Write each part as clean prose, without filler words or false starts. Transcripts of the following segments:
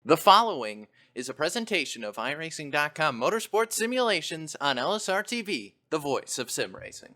The following is a presentation of iRacing.com Motorsports Simulations on LSRTV, the voice of sim racing.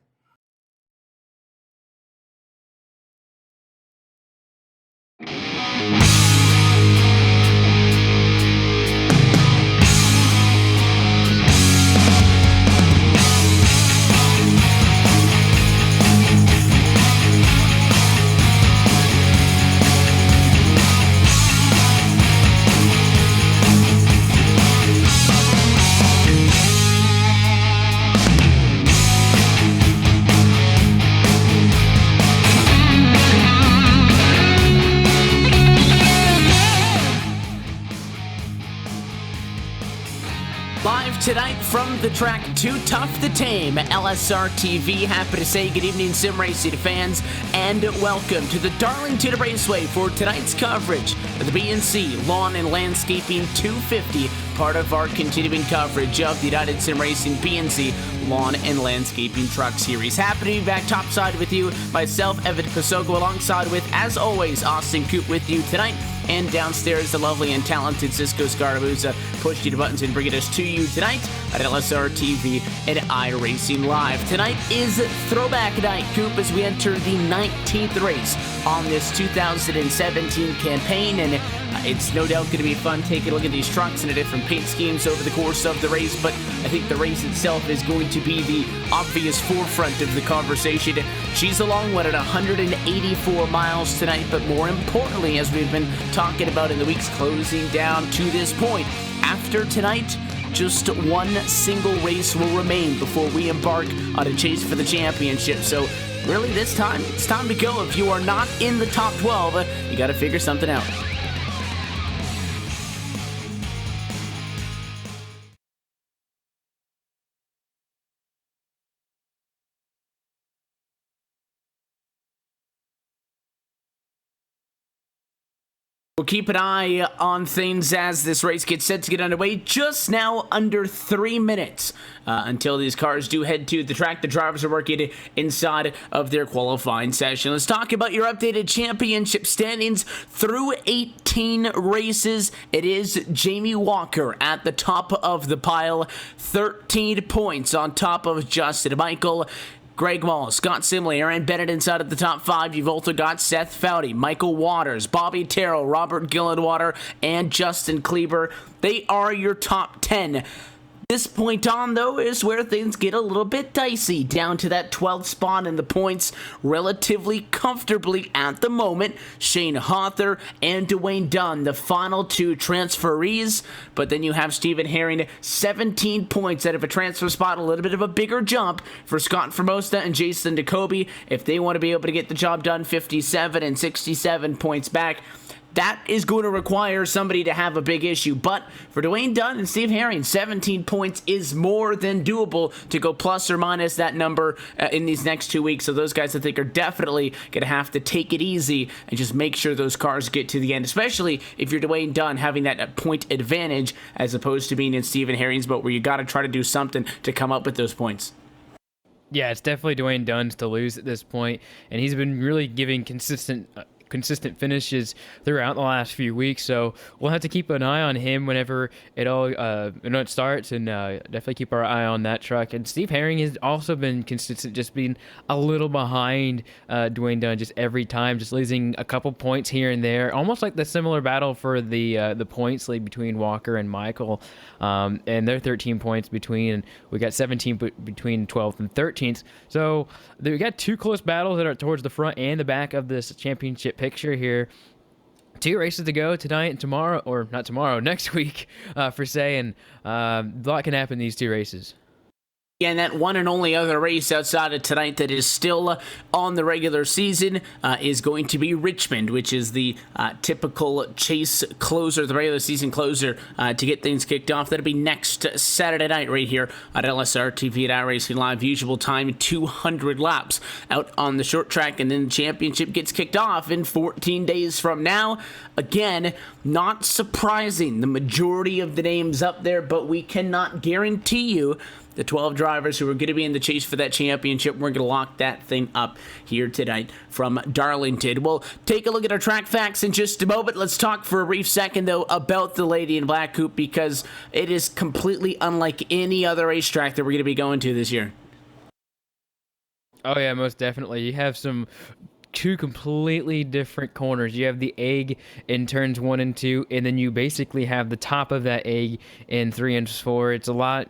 Live tonight from the track Too Tough to Tame, LSRTV. Happy to say good evening, sim racing fans, and welcome to the Darlington Raceway for tonight's coverage of the BNC Lawn and Landscaping 250, part of our continuing coverage of the United Sim Racing BNC Lawn and Landscaping Truck Series. Happy to be back topside with you, myself, Evan Kosogo, alongside with, as always, Austin Coop with you tonight. And downstairs, the lovely and talented Cisco Scaramuza pushing the buttons and bringing us to you tonight at LSRTV and iRacing Live. Tonight is Throwback Night, Coop, as we enter the 19th race on this 2017 campaign. And it's no doubt going to be fun taking a look at these trucks and the different paint schemes over the course of the race. But I think the race itself is going to be the obvious forefront of the conversation. She's a long one at 184 miles tonight, but more importantly, as we've been talking about in the weeks closing down to this point, after tonight, just one single race will remain before we embark on a chase for the championship. So really this time, it's time to go. If you are not in the top 12, you got to figure something out. We'll keep an eye on things as this race gets set to get underway. Just now under 3 minutes until these cars do head to the track. The drivers are working inside of their qualifying session. Let's talk about your updated championship standings through 18 races. It is Jamie Walker at the top of the pile, 13 points on top of Justin Michael, Greg Wall, Scott Simley, Aaron Bennett inside of the top 5. You've also got Seth Foudy, Michael Waters, Bobby Terrell, Robert Gillenwater, and Justin Kleber. They are your top 10. This point on, though, is where things get a little bit dicey, down to that 12th spot in the points relatively comfortably at the moment. Shane Hawther and Dwayne Dunn, the final two transferees, but then you have Stephen Herring, 17 points out of a transfer spot, a little bit of a bigger jump for Scott Formosa and Jason Jacoby. If they want to be able to get the job done, 57 and 67 points back. That is going to require somebody to have a big issue. But for Dwayne Dunn and Steve Herring, 17 points is more than doable to go plus or minus that number in these next 2 weeks. So those guys, I think, are definitely going to have to take it easy and just make sure those cars get to the end, especially if you're Dwayne Dunn having that point advantage as opposed to being in Stephen Herring's boat where you got to try to do something to come up with those points. Yeah, it's definitely Dwayne Dunn's to lose at this point, and he's been really giving consistent finishes throughout the last few weeks, so we'll have to keep an eye on him whenever it starts, and definitely keep our eye on that truck. And Steve Herring has also been consistent, just being a little behind Dwayne Dunn just every time, just losing a couple points here and there, almost like the similar battle for the points lead between Walker and Michael, and they're 13 points between, and we got 17 between 12th and 13th, so we got two close battles that are towards the front and the back of this championship picture here. 2 races to go tonight and tomorrow, or not tomorrow, next week, for say, and a lot can happen in these 2 races. Yeah, and that one and only other race outside of tonight that is still on the regular season is going to be Richmond, which is the typical chase closer, the regular season closer to get things kicked off. That'll be next Saturday night right here at LSRTV at iRacing Live. Usual time, 200 laps out on the short track, and then the championship gets kicked off in 14 days from now. Again, not surprising, the majority of the names up there, but we cannot guarantee you the 12 drivers who are going to be in the chase for that championship. We're going to lock that thing up here tonight from Darlington. We'll take a look at our track facts in just a moment. Let's talk for a brief second, though, about the Lady in Black Coupe, because it is completely unlike any other racetrack that we're going to be going to this year. Oh yeah, most definitely. You have two completely different corners. You have the egg in turns 1 and 2, and then you basically have the top of that egg in 3 and 4. It's a lot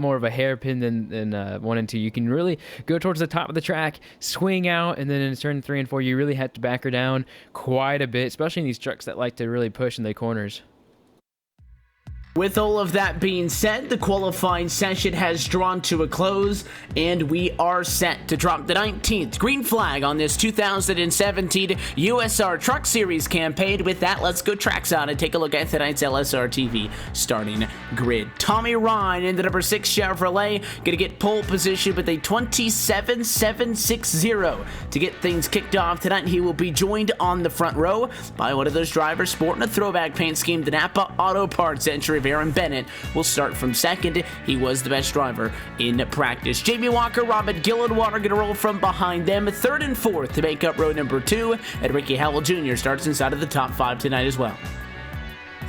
more of a hairpin than 1 and 2. You can really go towards the top of the track, swing out, and then in turn 3 and 4, you really have to back her down quite a bit, especially in these trucks that like to really push in the corners. With all of that being said, the qualifying session has drawn to a close, and we are set to drop the 19th green flag on this 2017 USR Truck Series campaign. With that, let's go trackside and take a look at tonight's LSRTV starting grid. Tommy Ryan in the number 6 Chevrolet, gonna get pole position with a 27.760. To get things kicked off tonight, he will be joined on the front row by one of those drivers sporting a throwback paint scheme. The Napa Auto Parts entry Aaron Bennett will start from second. He was the best driver in practice. Jamie Walker, Robert Gillenwater going to roll from behind them. 3rd and 4th to make up row number 2. And Ricky Howell Jr. starts inside of the top 5 tonight as well.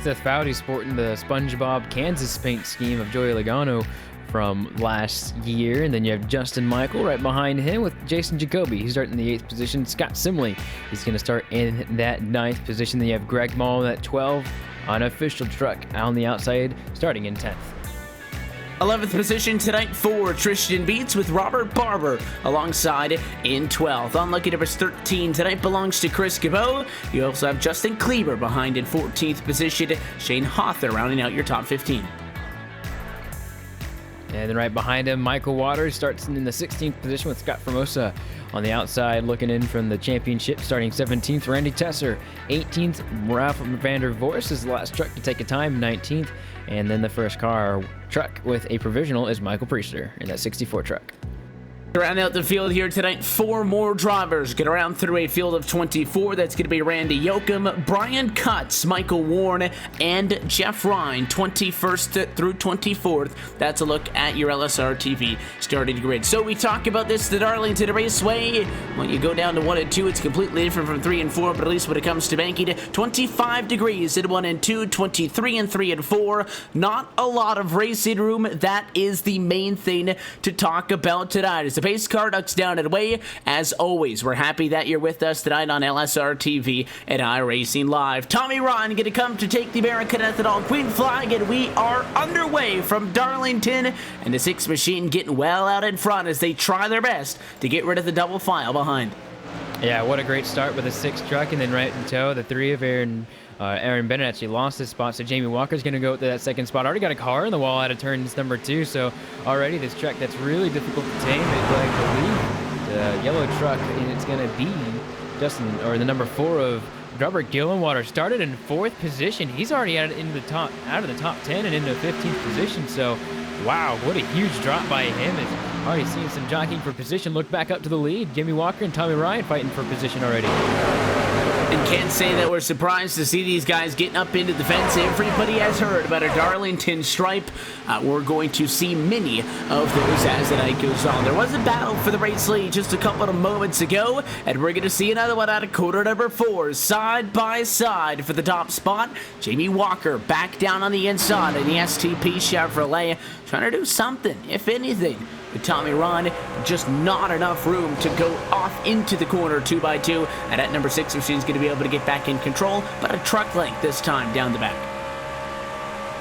Seth Fowdy sporting the SpongeBob Kansas paint scheme of Joey Logano from last year. And then you have Justin Michael right behind him with Jason Jacoby. He's starting in the 8th position. Scott Simley, he's going to start in that 9th position. Then you have Greg Mall in that 12th. Unofficial truck on the outside, starting in 10th. 11th position tonight for Tristan Beats with Robert Barber alongside in 12th. Unlucky number 13 tonight belongs to Chris Cabot. You also have Justin Kleber behind in 14th position. Shane Hother rounding out your top 15. And then right behind him, Michael Waters starts in the 16th position with Scott Formosa on the outside, looking in from the championship, starting 17th, Randy Tesser. 18th, Ralph Vander Voors is the last truck to take a time, 19th. And then the first car truck with a provisional is Michael Priester in that 64 truck. To round out the field here tonight, 4 more drivers get around through a field of 24. That's going to be Randy Yoakum, Brian Cutts, Michael Warren, and Jeff Ryan, 21st through 24th. That's a look at your LSRTV starting grid. So we talk about this, the Darlington Raceway. When you go down to 1 and 2, it's completely different from 3 and 4, but at least when it comes to banking, 25 degrees in 1 and 2, 23 in 3 and 4. Not a lot of racing room. That is the main thing to talk about tonight. As the pace car ducks down and away, as always, we're happy that you're with us tonight on LSRTV and iRacing Live. Tommy Ryan going to come to take the American Ethanol Queen flag, and we are underway from Darlington, and the 6 machine getting well out in front as they try their best to get rid of the double file behind. Yeah, what a great start with a 6 truck, and then right in tow, the 3 of Aaron Bennett actually lost his spot, so Jamie Walker's going to go to that 2nd spot. Already got a car in the wall out of turns number 2, so already this truck that's really difficult to tame. I believe the yellow truck, and it's going to be the number 4 of Robert Gillenwater, started in 4th position. He's already out of the top 10 and into 15th position, so wow, what a huge drop by him. It's already seeing some jockeying for position. Look back up to the lead. Jamie Walker and Tommy Ryan fighting for position already. And can't say that we're surprised to see these guys getting up into the fence. Everybody has heard about a Darlington stripe. We're going to see many of those as the night goes on. There was a battle for the race lead just a couple of moments ago, and we're going to see another one out of quarter number 4, side by side for the top spot. Jamie Walker back down on the inside in the STP Chevrolet, trying to do something, if anything, with Tommy Ryan. Just not enough room to go off into the corner 2x2, and at number 6 machine's going to be able to get back in control, but a truck length this time down the back.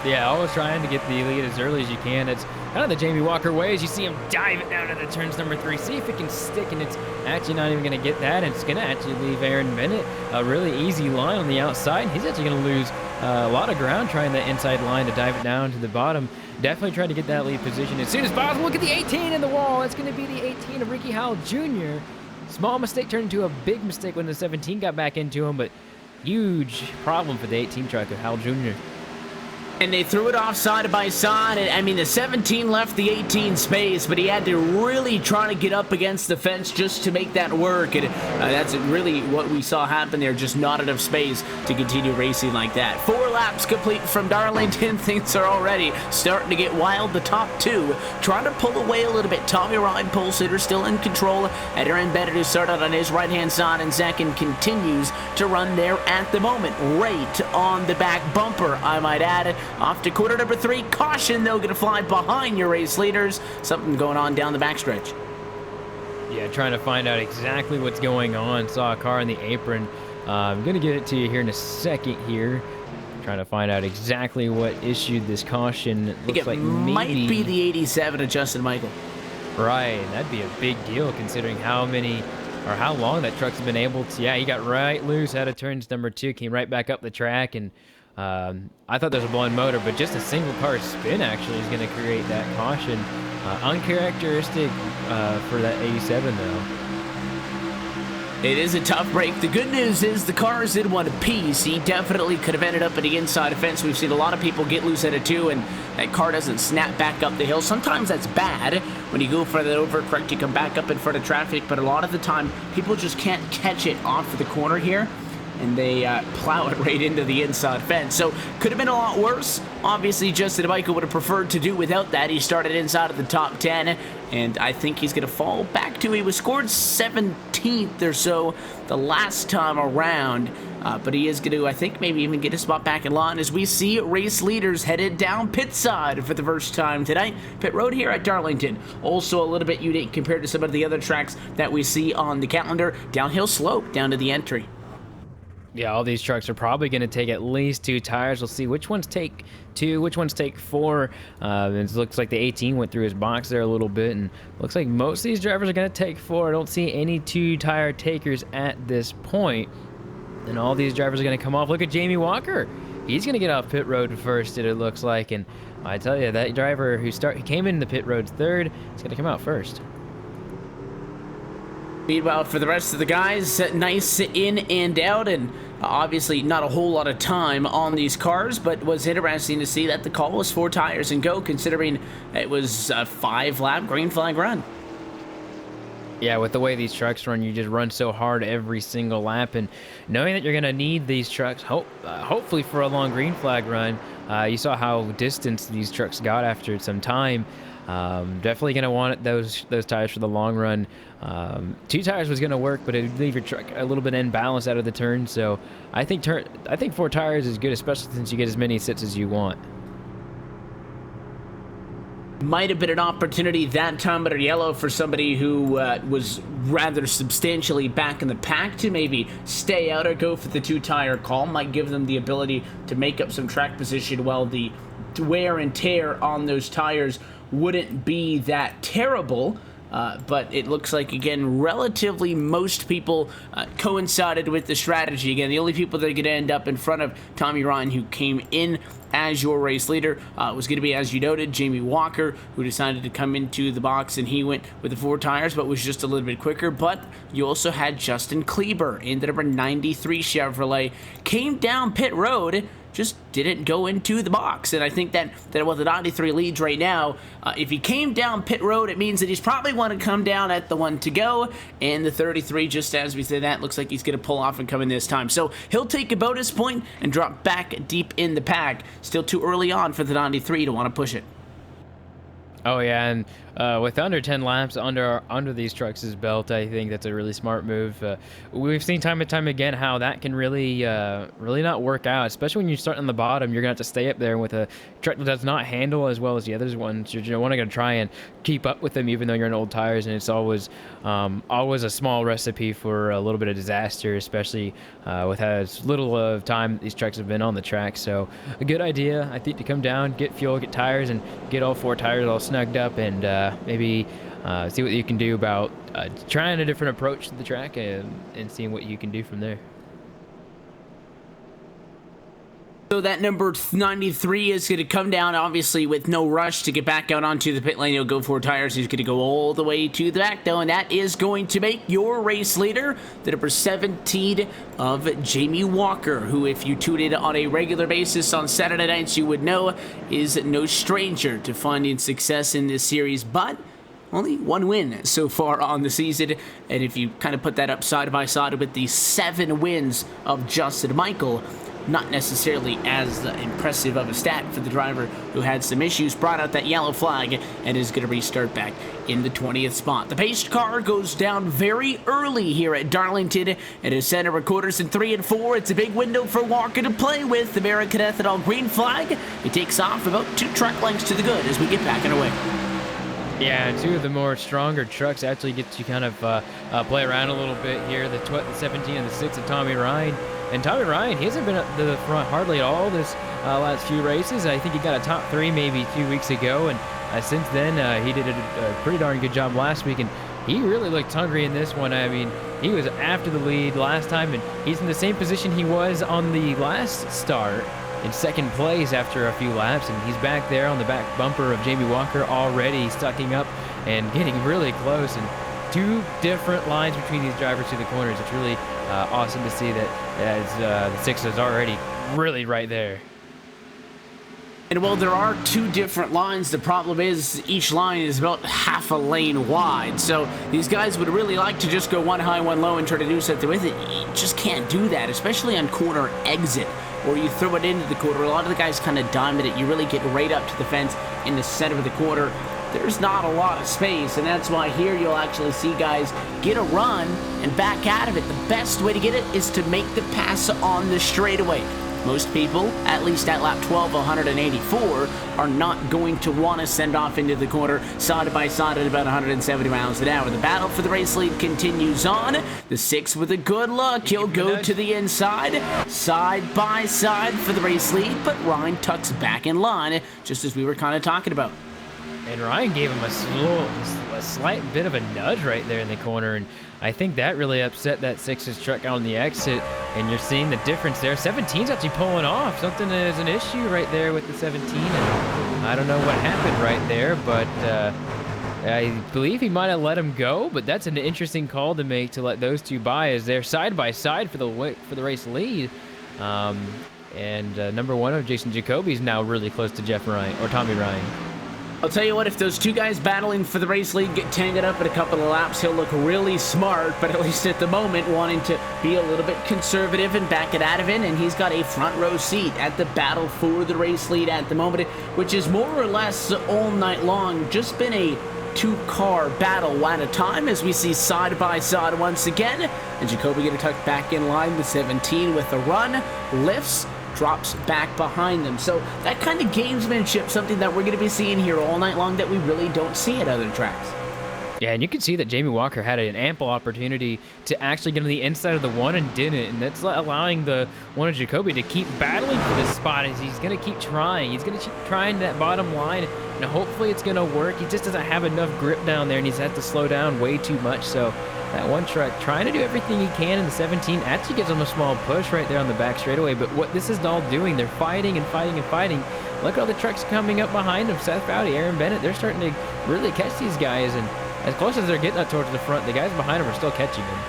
Yeah, always trying to get the lead as early as you can. It's kind of the Jamie Walker way, as you see him dive it down to the turns number 3, see if it can stick, and it's actually not even going to get that. It's going to actually leave Aaron Bennett a really easy line on the outside. He's actually going to lose a lot of ground trying that inside line to dive it down to the bottom. Definitely trying to get that lead position as soon as possible. Look at the 18 in the wall. That's going to be the 18 of Ricky Howell Jr. Small mistake turned into a big mistake when the 17 got back into him, but huge problem for the 18 truck of Howell Jr. And they threw it off side by side. And, I mean, the 17 left the 18 space, but he had to really try to get up against the fence just to make that work. And that's really what we saw happen there, just not enough space to continue racing like that. 4 laps complete from Darlington. Things are already starting to get wild. The top 2 trying to pull away a little bit. Tommy Ryan, pole sitter, still in control. And Aaron Bennett, who started on his right-hand side and second, continues to run there at the moment. Right on the back bumper, I might add. Off to quarter number 3. Caution, though, going to fly behind your race leaders. Something going on down the backstretch. Yeah, trying to find out exactly what's going on. Saw a car in the apron. I'm going to get it to you here in a second here. Trying to find out exactly what issued this caution. It looks like might be the 87 of Justin Michael. Right, that'd be a big deal considering how many or how long that truck's been able to. Yeah, he got right loose out of turns number 2, came right back up the track, and I thought there was a blown motor, but just a single car spin actually is going to create that caution. Uncharacteristic for that 87 though. It is a tough break. The good news is the car is in one piece. He definitely could have ended up at the inside fence. We've seen a lot of people get loose at it too, and that car doesn't snap back up the hill. Sometimes that's bad. When you go for the overcorrect, you come back up in front of traffic, but a lot of the time, people just can't catch it off of the corner here, and they plow it right into the inside fence. So could have been a lot worse. Obviously, Justin Michael would have preferred to do without that. He started inside of the top 10, and I think he's going to fall back to, he was scored 17th or so the last time around, but he is going to, I think, maybe even get a spot back in line as we see race leaders headed down pit side for the first time tonight. Pit road here at Darlington, also a little bit unique compared to some of the other tracks that we see on the calendar. Downhill slope down to the entry. Yeah, all these trucks are probably going to take at least 2 tires. We'll see which ones take 2, which ones take 4. It looks like the 18 went through his box there a little bit, and looks like most of these drivers are going to take 4. I don't see any 2-tire takers at this point, and all these drivers are going to come off. Look at Jamie Walker. He's going to get off pit road first, it looks like, and I tell you, that driver who came into the pit road third is going to come out first. Meanwhile, for the rest of the guys, nice in and out, and obviously not a whole lot of time on these cars, but was interesting to see that the call was 4 tires and go, considering it was a 5-lap green flag run. Yeah, with the way these trucks run, you just run so hard every single lap, and knowing that you're going to need these trucks, hopefully for a long green flag run. You saw how distanced these trucks got after some time. Definitely going to want those tires for the long run. 2 tires was going to work, but it would leave your truck a little bit imbalanced out of the turn. So I think 4 tires is good, especially since you get as many sits as you want. Might have been an opportunity that time under yellow for somebody who was rather substantially back in the pack to maybe stay out or go for the 2-tire call. Might give them the ability to make up some track position while the wear and tear on those tires wouldn't be that terrible. But it looks like, again, relatively most people coincided with the strategy. Again, the only people that are going to end up in front of Tommy Ryan, who came in as your race leader, was going to be, as you noted, Jamie Walker, who decided to come into the box, and he went with the 4 tires, but was just a little bit quicker. But you also had Justin Kleber in the number 93 Chevrolet, came down pit road, just didn't go into the box. And I think that with the 93 leads right now, if he came down pit road, it means that he's probably want to come down at the 1 to go. And the 33, just as we said that, looks like he's going to pull off and come in this time. So he'll take a bonus point and drop back deep in the pack. Still too early on for the 93 to want to push it. Oh yeah, and with under 10 laps under these trucks' belt, I think that's a really smart move. We've seen time and time again how that can really not work out, especially when you start on the bottom. You're gonna have to stay up there with a truck that does not handle as well as the other ones. You're gonna try and keep up with them, even though you're on old tires, and it's always a small recipe for a little bit of disaster, especially with as little of time these trucks have been on the track. So a good idea, I think, to come down, get fuel, get tires, and get all 4 tires all snugged up, and maybe see what you can do about trying a different approach to the track and seeing what you can do from there. So that number 93 is going to come down, obviously, with no rush to get back out onto the pit lane. He'll go 4 tires. He's going to go all the way to the back, though, and that is going to make your race leader the number 17 of Jamie Walker, who, if you tuned in on a regular basis on Saturday nights, you would know is no stranger to finding success in this series, but only 1 win so far on the season. And if you kind of put that up side by side with the 7 wins of Justin Michael, not necessarily as impressive of a stat for the driver who had some issues, brought out that yellow flag, and is going to restart back in the 20th spot. The pace car goes down very early here at Darlington, and his center recorders in 3 and 4. It's a big window for Walker to play with. American Ethanol green flag. He takes off about 2 truck lengths to the good as we get back and away. Yeah, 2 of the more stronger trucks actually get to kind of play around a little bit here. The 17 and the 6 of Tommy Ryan. And Tommy Ryan, he hasn't been up to the front hardly at all this last few races. I think he got a top 3 maybe 2 weeks ago, and since then he did a pretty darn good job last week, and he really looked hungry in this one. I mean, he was after the lead last time, and he's in the same position he was on the last start, in 2nd place after a few laps, and he's back there on the back bumper of Jamie Walker already, sucking up and getting really close. And 2 different lines between these drivers to the corners. It's really awesome to see that as the 6 is already really right there. And while there are 2 different lines, the problem is each line is about half a lane wide. So these guys would really like to just go 1 high, 1 low and try to do something with it. You just can't do that, especially on corner exit, or you throw it into the corner. A lot of the guys kind of diamond it. You really get right up to the fence in the center of the corner. There's not a lot of space, and that's why here you'll actually see guys get a run and back out of it. The best way to get it is to make the pass on the straightaway. Most people, at least at lap 12, 184, are not going to want to send off into the corner side by side at about 170 miles an hour. The battle for the race lead continues on. The 6 with a good look. He'll go to the inside, side by side for the race lead, but Ryan tucks back in line, just as we were kind of talking about. And Ryan gave him a slight bit of a nudge right there in the corner, and I think that really upset that 6's truck on the exit, and you're seeing the difference there. 17's actually pulling off. Something is an issue right there with the 17, and I don't know what happened right there, but I believe he might have let him go, but that's an interesting call to make, to let those 2 by, as they're side by side for the race lead. Number 1 of Jason Jacoby's now really close to Jeff Ryan, or Tommy Ryan. I'll tell you what, if those 2 guys battling for the race lead get tangled up in a couple of laps, he'll look really smart, but at least at the moment wanting to be a little bit conservative and back it out of it, and he's got a front row seat at the battle for the race lead at the moment, which is more or less all night long just been a 2-car battle at a time, as we see side by side once again, and Jacoby getting tucked back in line. The 17 with a run, lifts, drops back behind them. So that kind of gamesmanship, something that we're going to be seeing here all night long that we really don't see at other tracks. Yeah, and you can see that Jamie Walker had an ample opportunity to actually get on the inside of the 1 and didn't, and that's allowing the 1 of Jacoby to keep battling for this spot, as he's going to keep trying. He's going to keep trying that bottom line, and hopefully it's going to work. He just doesn't have enough grip down there, and he's had to slow down way too much. So that 1 truck trying to do everything he can in the 17 actually gives him a small push right there on the back straightaway. But what this is all doing, they're fighting and fighting and fighting. Look at all the trucks coming up behind him. Seth Bowdy, Aaron Bennett, they're starting to really catch these guys, and as close as they're getting up towards the front, the guys behind them are still catching them.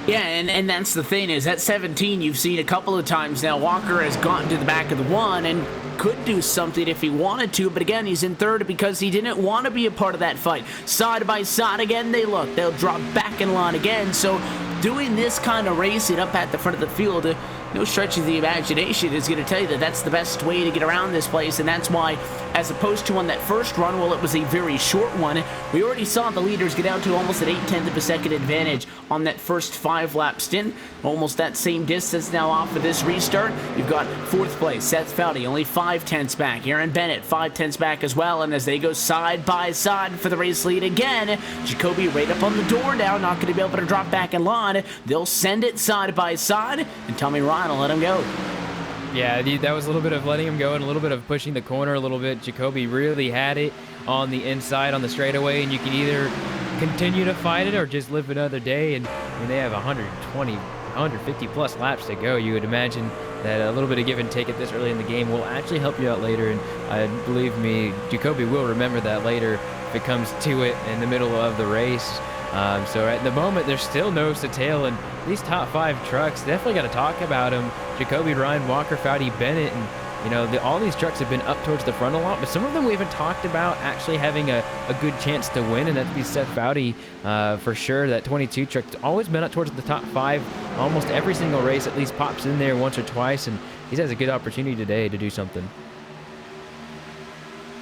Yeah, and that's the thing, is that 17 you've seen a couple of times now. Walker has gotten to the back of the 1 and could do something if he wanted to, but again, he's in 3rd because he didn't want to be a part of that fight. Side by side again, they'll drop back in line again. So doing this kind of racing up at the front of the field, no stretch of the imagination is going to tell you that that's the best way to get around this place, and that's why, as opposed to on that first run, well, it was a very short one, we already saw the leaders get out to almost an 0.8 of a second advantage on that first 5-lap stint. Almost that same distance now off of this restart. You've got 4th place, Seth Foudy, only 0.5 back. Aaron Bennett, 0.5 back as well, and as they go side by side for the race lead again, Jacoby right up on the door now, not going to be able to drop back in line. They'll send it side by side, and Tommy Ryan will let him go. Yeah, that was a little bit of letting him go and a little bit of pushing the corner a little bit. Jacoby really had it on the inside on the straightaway, and you can either continue to fight it or just live another day. And when they have 120, 150 plus laps to go, you would imagine that a little bit of give and take at this early in the game will actually help you out later. And believe me, Jacoby will remember that later if it comes to it in the middle of the race. So at the moment, there's still nose to tail, and these top 5 trucks, definitely got to talk about them. Jacoby, Ryan, Walker, Foudy, Bennett, and you know, all these trucks have been up towards the front a lot, but some of them we haven't talked about actually having a good chance to win, and that'd be Seth Foudy for sure. That 22 truck always been up towards the top 5. Almost every single race at least pops in there once or twice, and he has a good opportunity today to do something.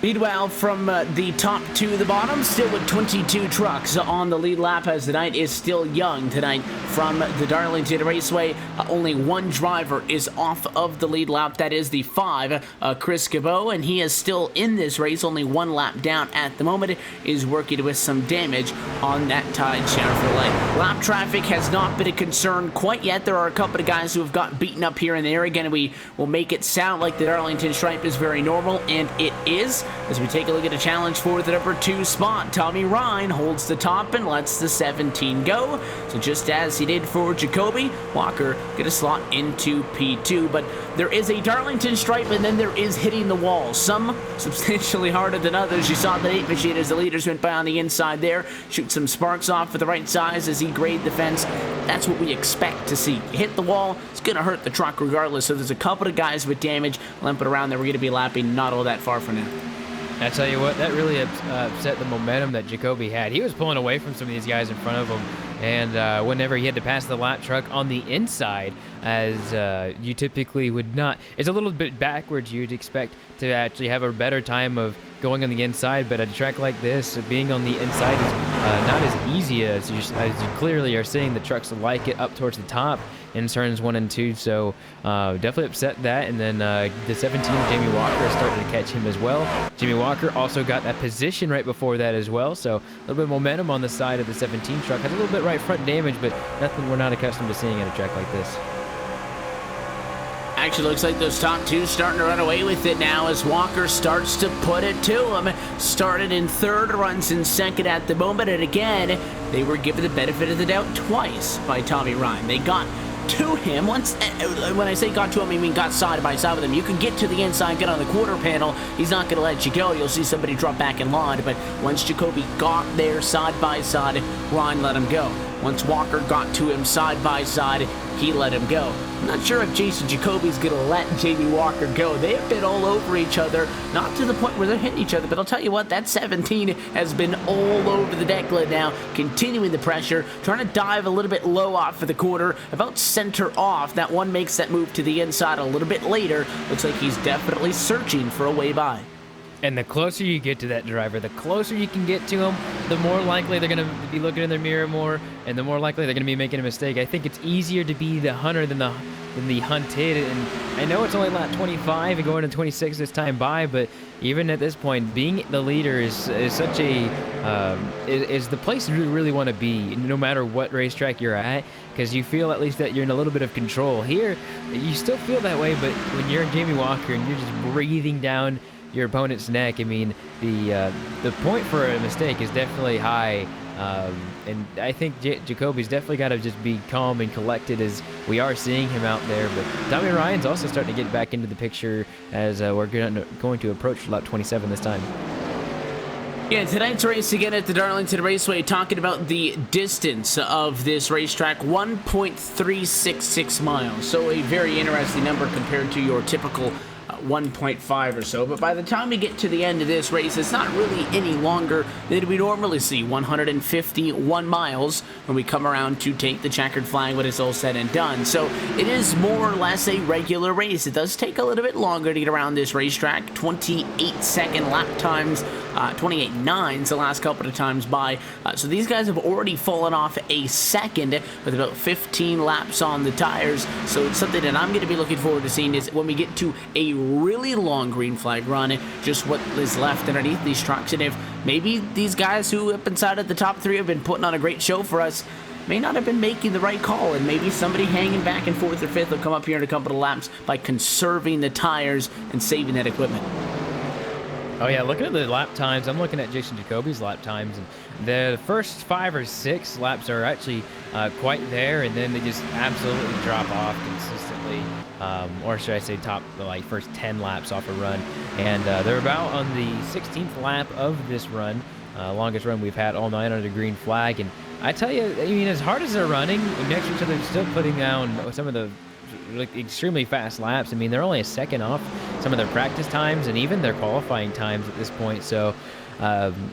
Meanwhile, from the top to the bottom, still with 22 trucks on the lead lap, as the night is still young tonight from the Darlington Raceway. Only one driver is off of the lead lap. That is the 5, Chris Cabot, and he is still in this race. Only 1 lap down at the moment. Is working with some damage on that Tide Chevrolet. Lap traffic has not been a concern quite yet. There are a couple of guys who have got beaten up here and there. Again, we will make it sound like the Darlington stripe is very normal, and it is. As we take a look at a challenge for the number 2 spot, Tommy Ryan holds the top and lets the 17 go. So just as he did for Jacoby, Walker get a slot into P2. But there is a Darlington stripe, and then there is hitting the wall. Some substantially harder than others. You saw the 8 machine as the leaders went by on the inside there. Shoot some sparks off for the right size as he grade the fence. That's what we expect to see. Hit the wall, it's going to hurt the truck regardless. So there's a couple of guys with damage limping around that we're going to be lapping not all that far from now. I tell you what, that really upset the momentum that Jacoby had. He was pulling away from some of these guys in front of him, and whenever he had to pass the lap truck on the inside, as you typically would not, it's a little bit backwards. You'd expect to actually have a better time of going on the inside, but at a track like this, being on the inside is not as easy as you clearly are seeing. The trucks like it up towards the top in turns 1 and 2, so definitely upset that. And then the 17, Jamie Walker, started to catch him as well. Jamie Walker also got that position right before that as well, so a little bit of momentum on the side of the 17 truck. Has a little bit right front damage, but nothing we're not accustomed to seeing at a track like this. Actually looks like those top 2 starting to run away with it now as Walker starts to put it to him. Started in 3rd, runs in 2nd at the moment, and again, they were given the benefit of the doubt twice by Tommy Ryan. They got to him once. When I say got to him, I mean got side by side with him. You can get to the inside, get on the quarter panel. He's not going to let you go. You'll see somebody drop back in line, but once Jacoby got there side by side, Ryan let him go. Once Walker got to him side by side, he let him go. I'm not sure if Jason Jacoby's going to let Jamie Walker go. They have been all over each other, not to the point where they're hitting each other, but I'll tell you what, that 17 has been all over the deck lid now, continuing the pressure, trying to dive a little bit low off for the quarter, about center off. That one makes that move to the inside a little bit later. Looks like he's definitely searching for a way by. And the closer you get to that driver, the closer you can get to them, the more likely they're going to be looking in their mirror more, and the more likely they're going to be making a mistake. I think it's easier to be the hunter than the hunted. And I know it's only lap 25 and going to 26 this time by, but even at this point, being the leader is such a is the place you really want to be, no matter what racetrack you're at, because you feel at least that you're in a little bit of control. Here, you still feel that way, but when you're Jamie Walker and you're just breathing down your opponent's neck, I mean, the point for a mistake is definitely high, and I think Jacoby's definitely got to just be calm and collected as we are seeing him out there. But Tommy Ryan's also starting to get back into the picture as we're going to approach lap 27 this time. Yeah, tonight's race again at the Darlington Raceway, talking about the distance of this racetrack, 1.366 miles. So a very interesting number compared to your typical 1.5 or so, but by the time we get to the end of this race, it's not really any longer than we normally see, 151 miles when we come around to take the checkered flag when it's all said and done. So it is more or less a regular race. It does take a little bit longer to get around this racetrack, 28-second lap times, 28.9s the last couple of times by, so these guys have already fallen off a second with about 15 laps on the tires. So it's something that I'm going to be looking forward to seeing is when we get to a really long green flag run, just what is left underneath these trucks. And if maybe these guys who up inside at the top 3 have been putting on a great show for us may not have been making the right call, and maybe somebody hanging back in 4th or 5th will come up here in a couple of laps by conserving the tires and saving that equipment. Oh yeah, looking at the lap times, I'm looking at Jason Jacoby's lap times, and the first 5 or 6 laps are actually quite there, and then they just absolutely drop off consistently, or should I say top like first 10 laps off a run, and they're about on the 16th lap of this run, longest run we've had all night under the green flag, and I tell you, I mean, as hard as they're running next to each other, they're still putting down some of the like extremely fast laps. I mean, they're only a second off some of their practice times and even their qualifying times at this point. So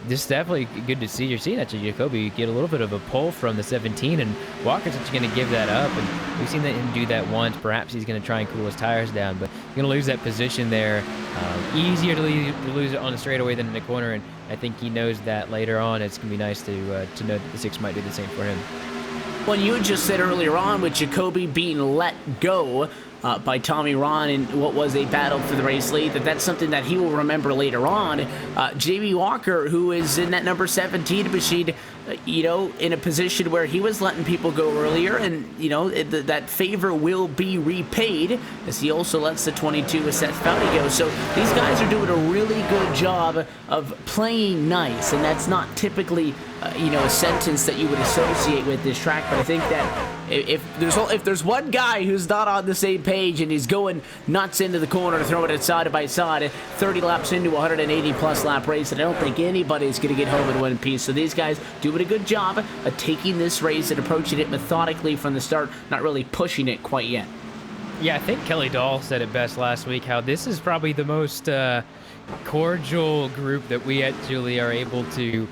this is definitely good to see. You're seeing actually Jacoby get a little bit of a pull from the 17, and Walker's actually going to give that up. And we've seen him do that once. Perhaps he's going to try and cool his tires down, but you're going to lose that position there. Easier to lose it on the straightaway than in the corner, and I think he knows that later on. It's going to be nice to know that the 6 might do the same for him. Well, you had just said earlier on with Jacoby being let go by Tommy Rahn in what was a battle for the race lead, that's something that he will remember later on. Jamie Walker, who is in that number 17 machine, in a position where he was letting people go earlier, and, that favor will be repaid as he also lets the 22 with Seth Foudy go. So these guys are doing a really good job of playing nice, and that's not typically a sentence that you would associate with this track, but I think that if there's one guy who's not on the same page and he's going nuts into the corner, throwing it side by side, 30 laps into a 180-plus lap race, and I don't think anybody's going to get home in one piece. So these guys doing a good job of taking this race and approaching it methodically from the start, not really pushing it quite yet. Yeah, I think Kelly Dahl said it best last week, how this is probably the most cordial group that we actually are able to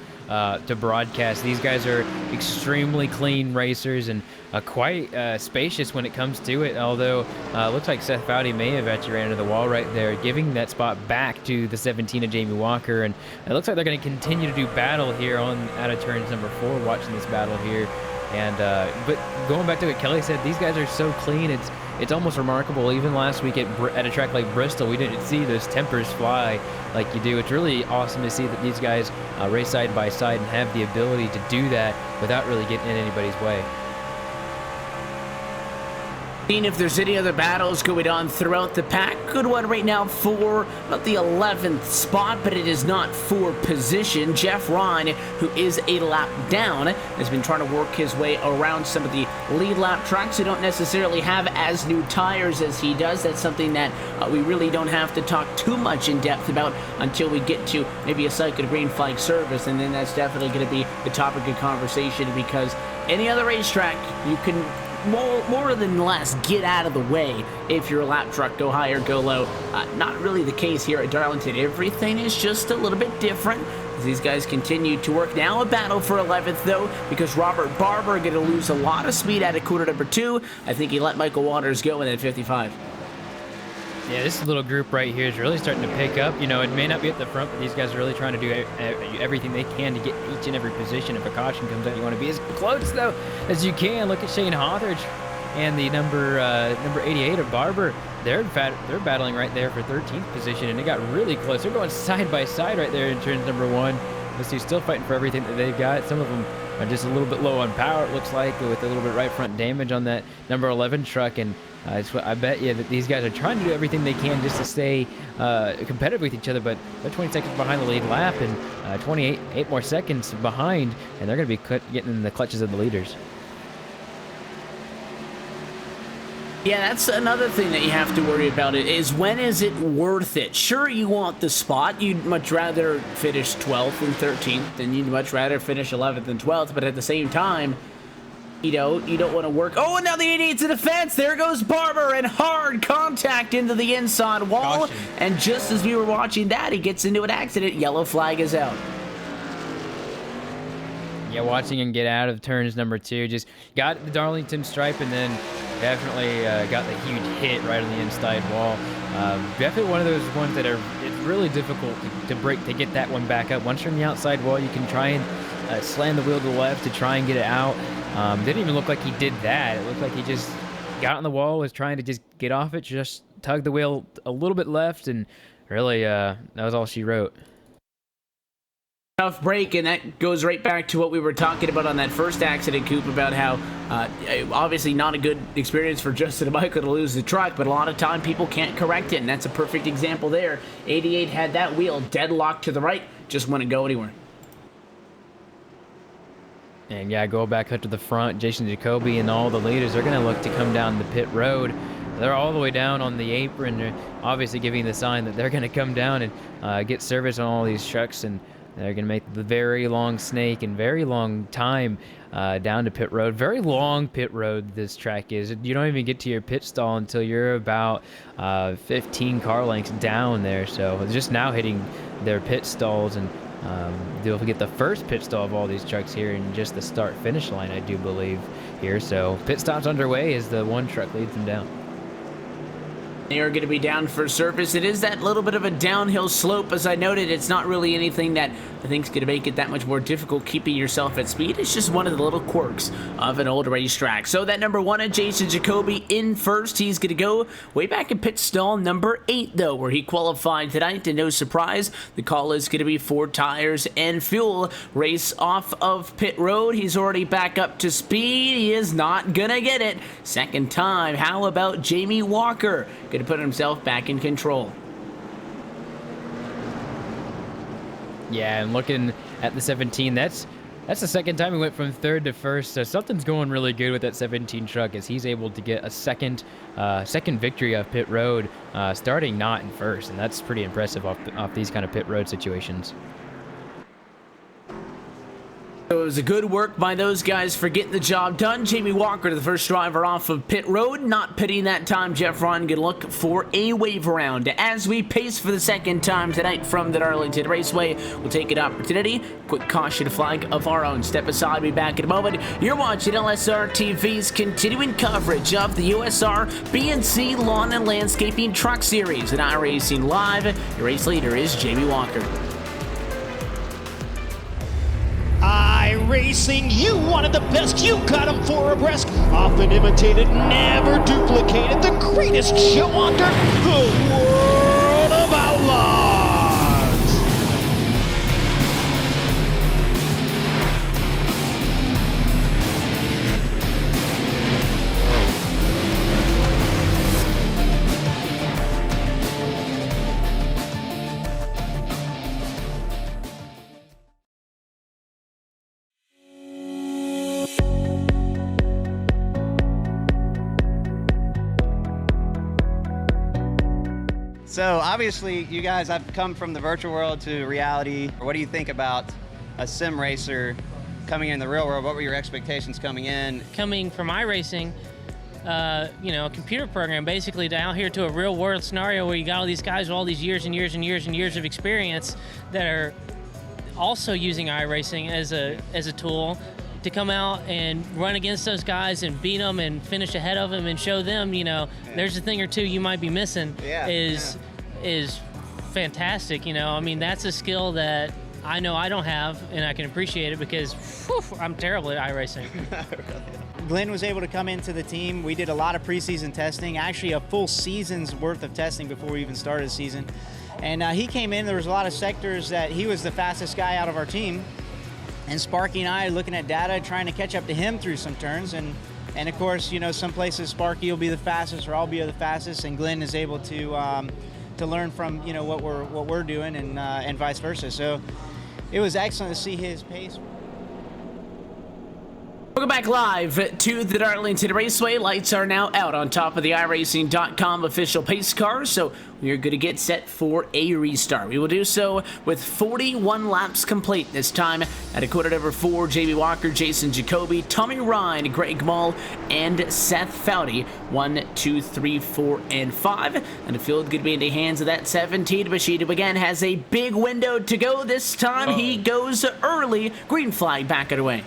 broadcast. These guys are extremely clean racers and quite spacious when it comes to it, although looks like Seth Foudy may have actually ran into the wall right there, giving that spot back to the 17 of Jamie Walker, and it looks like they're going to continue to do battle here on out of turns number 4, watching this battle here. And but going back to what Kelly said, these guys are so clean, it's almost remarkable. Even last week at a track like Bristol, we didn't see those tempers fly like you do. It's really awesome to see that these guys race side by side and have the ability to do that without really getting in anybody's way. Seeing if there's any other battles going on throughout the pack. Good one right now for about the 11th spot, but it is not for position. Jeff Ryan, who is a lap down, has been trying to work his way around some of the lead lap tracks who don't necessarily have as new tires as he does. That's something that we really don't have to talk too much in depth about until we get to maybe a cycle green flag service, and then that's definitely going to be the topic of conversation, because any other racetrack you can more than less get out of the way if you're a lap truck, go high or go low. Not really the case here at Darlington. Everything is just a little bit different as these guys continue to work. Now a battle for 11th though, because Robert Barber going to lose a lot of speed out of quarter number 2. I think he let Michael Waters go in at 55. Yeah, this little group right here is really starting to pick up. It may not be at the front, but these guys are really trying to do everything they can to get each and every position. If a caution comes out, you want to be as close, though, as you can. Look at Shane Hawthorne and the number 88 of Barber. They're battling right there for 13th position, and it got really close. They're going side by side right there in turns number 1. Those two still fighting for everything that they've got. Some of them are just a little bit low on power, it looks like, with a little bit right front damage on that number 11 truck, and I bet you that these guys are trying to do everything they can just to stay competitive with each other, but they're 20 seconds behind the lead lap and 8 more seconds behind, and they're going to be getting in the clutches of the leaders. Yeah, that's another thing that you have to worry about, is when is it worth it? Sure, you want the spot. You'd much rather finish 12th and 13th, and you'd much rather finish 11th and 12th, but at the same time, you don't want to work. Oh, and now the 88's in the fence. There goes Barber, and hard contact into the inside wall. Caution. And just as we were watching that, he gets into an accident. Yellow flag is out. Yeah, watching him get out of turns number 2, just got the Darlington stripe and then definitely got the huge hit right on the inside wall. Definitely one of those ones that it's really difficult to break, to get that one back up. Once you're on the outside wall, you can try and slam the wheel to the left to try and get it out. Didn't even look like he did that. It looked like he just got on the wall, was trying to just get off it, just tug the wheel a little bit left, and really that was all she wrote. Tough break, and that goes right back to what we were talking about on that first accident, Coop, about how obviously not a good experience for Justin and Michael to lose the truck, but a lot of time people can't correct it, and that's a perfect example there. 88 had that wheel deadlocked to the right, just wouldn't go anywhere. And yeah, go back up to the front. Jason Jacoby and all the leaders, they're going to look to come down the pit road. They're all the way down on the apron, they're obviously giving the sign that they're going to come down and get service on all these trucks, and they're going to make the very long snake and very long time down to pit road. Very long pit road this track is. You don't even get to your pit stall until you're about 15 car lengths down there. So it's just now hitting their pit stalls, and they'll get the first pit stall of all these trucks here in just the start-finish line, I do believe, here. So pit stop's underway as the one truck leads them down. They are going to be down for service. It is that little bit of a downhill slope. As I noted, it's not really anything that I think is going to make it that much more difficult keeping yourself at speed. It's just one of the little quirks of an old racetrack. So that number 1 Jason Jacoby in first. He's going to go way back in pit stall number 8, though, where he qualified tonight. And no surprise, the call is going to be 4 tires and fuel. Race off of pit road. He's already back up to speed. He is not going to get it. Second time. How about Jamie Walker? Going to put himself back in control. Yeah, and looking at the 17, that's the second time he went from third to first. So something's going really good with that 17 truck as he's able to get a second victory off pit road, starting not in first, and that's pretty impressive off these kind of pit road situations. So it was a good work by those guys for getting the job done. Jamie Walker, the first driver off of pit road, not pitting that time. Jeff Ron going to look for a wave around. As we pace for the second time tonight from the Darlington Raceway, we'll take an opportunity. Quick caution flag of our own. Step aside, be back in a moment. You're watching LSRTV's continuing coverage of the USR BNC Lawn and Landscaping Truck Series and iRacing Live. Your race leader is Jamie Walker. iRacing, you wanted the best, you got them 4 abreast, often imitated, never duplicated, the greatest show on dirt, the World of Outlaws. So obviously you guys have come from the virtual world to reality. What do you think about a sim racer coming in the real world? What were your expectations coming in? Coming from iRacing, a computer program basically down here to a real world scenario where you got all these guys with all these years and years and years and years of experience that are also using iRacing as a tool to come out and run against those guys and beat them and finish ahead of them and show them, there's a thing or two you might be missing is fantastic. I mean, that's a skill that I know I don't have, and I can appreciate it because I'm terrible at iRacing. Glenn was able to come into the team. We did a lot of preseason testing, actually a full season's worth of testing before we even started the season. And he came in, there was a lot of sectors that he was the fastest guy out of our team. And Sparky and I looking at data, trying to catch up to him through some turns. And of course, some places Sparky will be the fastest or I'll be the fastest, and Glenn is able to learn from, what we're doing and vice versa. So it was excellent to see his pace. Welcome back live to the Darlington Raceway. Lights are now out on top of the iRacing.com official pace car, so we are going to get set for a restart. We will do so with 41 laps complete this time. At a quarter number 4, Jamie Walker, Jason Jacoby, Tommy Ryan, Greg Mull, and Seth Foudy. 1, 2, 3, 4, and 5. And the field going to be in the hands of that 17 machine, who again has a big window to go this time. He goes early. Green flag back away.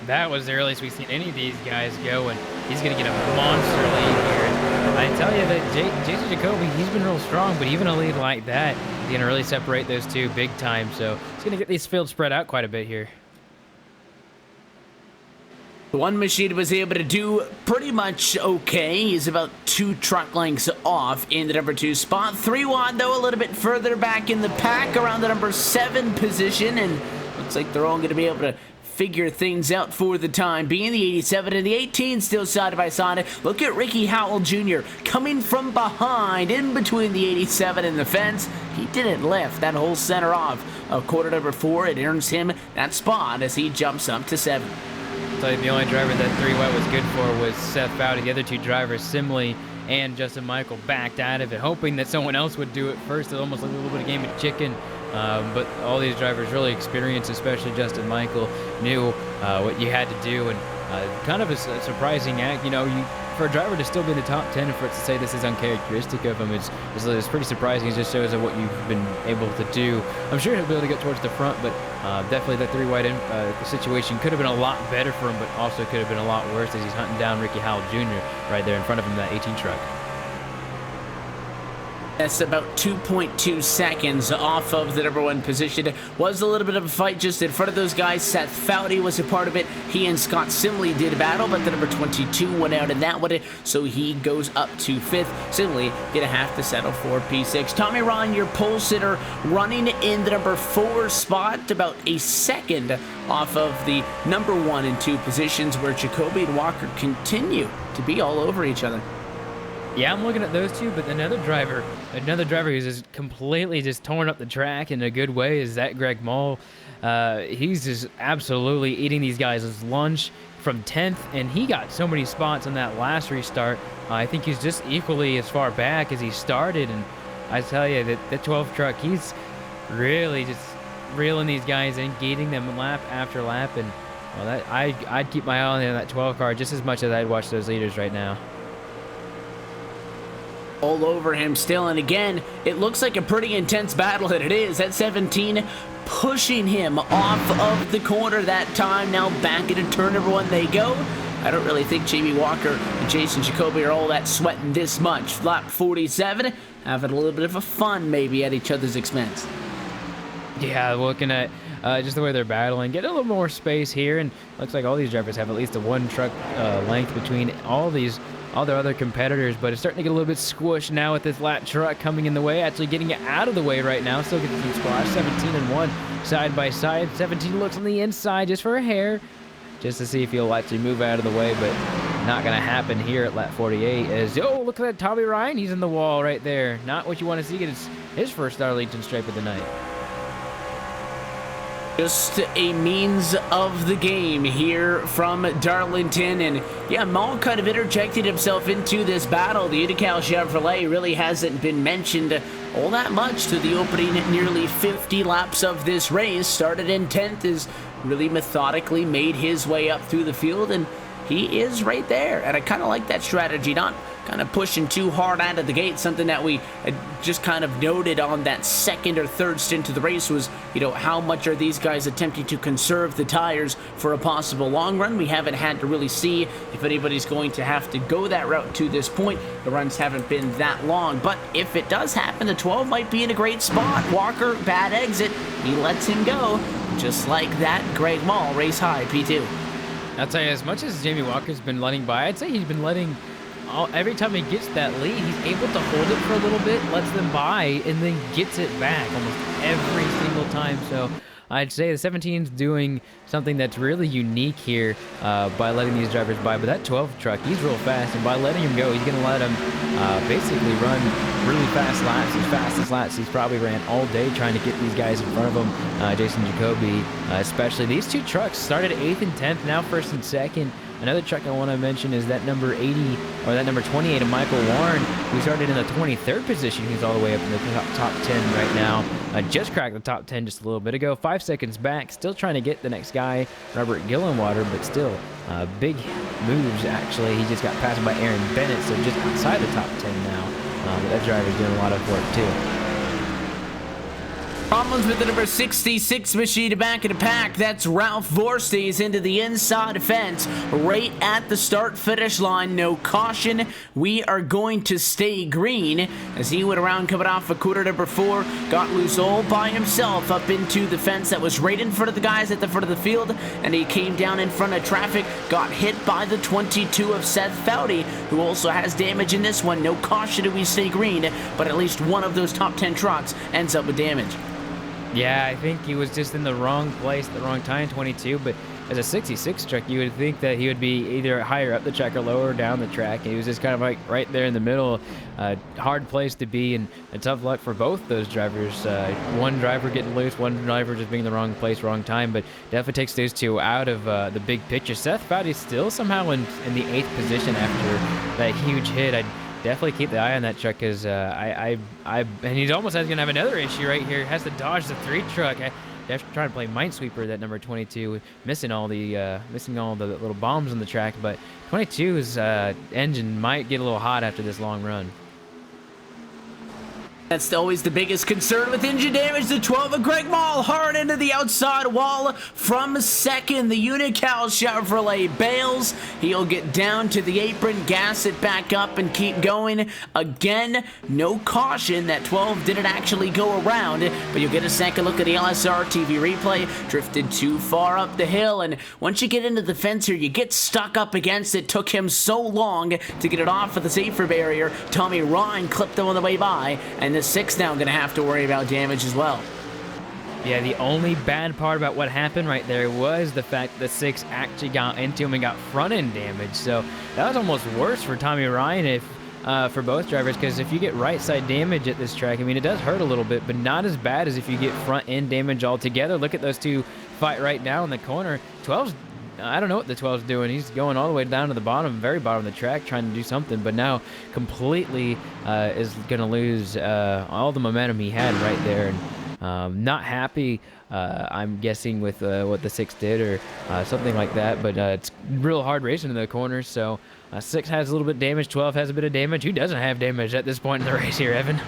That was the earliest we've seen any of these guys go, and he's going to get a monster lead here. And I tell you that Jason Jacoby, he's been real strong, but even a lead like that, he's going to really separate those two big time. So he's going to get these fields spread out quite a bit here. The one machine was able to do pretty much okay. He's about 2 truck lengths off in the number 2 spot. 3 wide, though, a little bit further back in the pack around the number 7 position, and looks like they're all going to be able to figure things out for the time being. The 87 and the 18 still side by side. Look at Ricky Howell Jr. coming from behind, in between the 87 and the fence. He didn't lift that whole center off of quarter number 4. It earns him that spot as he jumps up to 7. So the only driver that 3 wet was good for was Seth Foudy. The other 2 drivers, Simley and Justin Michael, backed out of it, hoping that someone else would do it first. It almost like a little bit of game of chicken. But all these drivers really experienced, especially Justin Michael, knew what you had to do, and kind of a surprising act. You know, for a driver to still be in the top 10 and for it to say this is uncharacteristic of him, it's pretty surprising. It just shows what you've been able to do. I'm sure he'll be able to get towards the front, but definitely that 3 wide situation could have been a lot better for him, but also could have been a lot worse as he's hunting down Ricky Howell Jr. right there in front of him, that 18 truck. That's about 2.2 seconds off of the number 1 position. Was a little bit of a fight just in front of those guys. Seth Foudy was a part of it. He and Scott Simley did battle, but the number 22 went out in that one, so he goes up to 5th. Simley gonna have to settle for P6. Tommy Ryan, your pole sitter, running in the number 4 spot, about a second off of the number 1 and 2 positions, where Jacoby and Walker continue to be all over each other. Yeah, I'm looking at those 2, but another driver who's just completely just torn up the track in a good way is that Greg Mull. He's just absolutely eating these guys' lunch from 10th, and he got so many spots on that last restart. I think he's just equally as far back as he started, and I tell you that the 12 truck, he's really just reeling these guys in, gating them lap after lap, and well, I'd keep my eye on that 12 car just as much as I'd watch those leaders right now. All over him still, and again, it looks like a pretty intense battle, and it is. At 17, pushing him off of the corner that time. Now back into turn number 1 they go. I don't really think Jamie Walker and Jason Jacoby are all that sweating this much. Lap 47, having a little bit of a fun maybe at each other's expense. Yeah, looking at just the way they're battling, get a little more space here, and looks like all these drivers have at least a 1 truck length between all their other competitors, but it's starting to get a little bit squished now with this lap truck coming in the way, actually getting it out of the way right now. Still getting some squash. 17 and 1 side by side. 17 looks on the inside just for a hair, just to see if he'll actually move out of the way, but not going to happen here at lap 48. As look at that Tommy Ryan, he's in the wall right there. Not what you want to see. It's his first Darlington stripe of the night. Just a means of the game here from Darlington, and yeah, Mull kind of interjected himself into this battle. The Utica Chevrolet really hasn't been mentioned all that much to the opening nearly 50 laps of this race. Started in 10th, has really methodically made his way up through the field, and he is right there. And I kind of like that strategy, not kind of pushing too hard out of the gate. Something that we had just kind of noted on that second or third stint of the race was, you know, how much are these guys attempting to conserve the tires for a possible long run. We haven't had to really see if anybody's going to have to go that route to this point. The runs haven't been that long, but if it does happen, the 12 might be in a great spot. Walker, bad exit, he lets him go, just like that. Greg Mull, race high, P2. I'll tell you, as much as Jamie Walker's been letting by, I'd say he's been letting every time he gets that lead, he's able to hold it for a little bit, lets them by, and then gets it back almost every single time. So I'd say the 17's doing something that's really unique here by letting these drivers by. But that 12 truck, he's real fast, and by letting him go, he's going to let him basically run really fast laps, as fastest laps he's probably ran all day trying to get these guys in front of him. Jason Jacoby, especially. These 2 trucks started 8th and 10th, now 1st and 2nd. Another truck I want to mention is that number 80, or that number 28 of Michael Warren, who started in the 23rd position. He's all the way up in the top 10 right now. Just cracked the top 10 just a little bit ago. 5 seconds back, still trying to get the next guy, Robert Gillenwater, but still big moves, actually. He just got passed by Aaron Bennett, so just outside the top 10 now. But that driver's doing a lot of work, too. Problems with the number 66 machine back in the pack. That's Ralph Vorstees into the inside fence right at the start-finish line. No caution. We are going to stay green as he went around coming off of quarter number 4. Got loose all by himself up into the fence that was right in front of the guys at the front of the field, and he came down in front of traffic. Got hit by the 22 of Seth Foudy, who also has damage in this one. No caution. We stay green, but at least one of those top 10 trucks ends up with damage. Yeah, I think he was just in the wrong place at the wrong time, 22. But as a 66 truck, you would think that he would be either higher up the track or lower down the track. He was just kind of like right there in the middle. Hard place to be, and a tough luck for both those drivers. One driver getting loose, one driver just being in the wrong place, wrong time. But definitely takes those two out of the big picture. Seth Bowdy's still somehow in the 8th position after that huge hit. I'd definitely keep the eye on that truck, because and he's almost gonna have another issue right here. Has to dodge the 3 truck. Definitely trying to play Minesweeper, that number 22, missing all the little bombs on the track. But 22's engine might get a little hot after this long run. That's always the biggest concern with engine damage. The 12 of Greg Mall hard into the outside wall from second. The Unical Chevrolet bails. He'll get down to the apron, gas it back up, and keep going. Again, no caution. That 12 didn't actually go around, but you'll get a second look at the LSRTV replay. Drifted too far up the hill, and once you get into the fence here, you get stuck up against it. Took him so long to get it off of the safer barrier. Tommy Ryan clipped him on the way by, and the 6 now going to have to worry about damage as well. Yeah, the only bad part about what happened right there was the fact the 6 actually got into him and got front-end damage. So that was almost worse for Tommy Ryan for both drivers, because if you get right-side damage at this track, I mean, it does hurt a little bit, but not as bad as if you get front-end damage altogether. Look at those two fight right now in the corner. 12's I don't know what the 12's doing. He's going all the way down to the bottom, very bottom of the track, trying to do something, but now completely is going to lose all the momentum he had right there. And not happy, I'm guessing, with what the 6 did or something like that, but it's real hard racing in the corners. So 6 has a little bit of damage, 12 has a bit of damage. Who doesn't have damage at this point in the race here, Evan?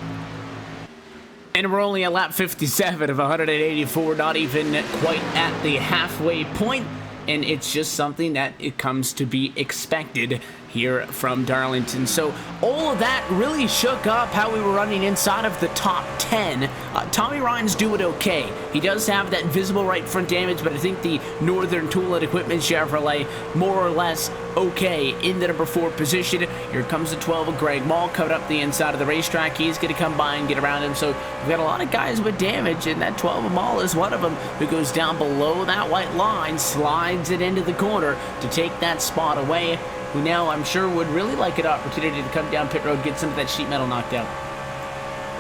And we're only at lap 57 of 184, not even quite at the halfway point. And it's just something that it comes to be expected here from Darlington. So all of that really shook up how we were running inside of the top 10. Tommy Ryan's doing okay. He does have that visible right front damage, but I think the Northern Tool and Equipment Chevrolet more or less okay in the number 4 position. Here comes the 12 of Greg Mall coming up the inside of the racetrack. He's going to come by and get around him. So we've got a lot of guys with damage, and that 12 of Mall is one of them, who goes down below that white line, slides it into the corner to take that spot away, who now I'm sure would really like an opportunity to come down pit road, get some of that sheet metal knocked out.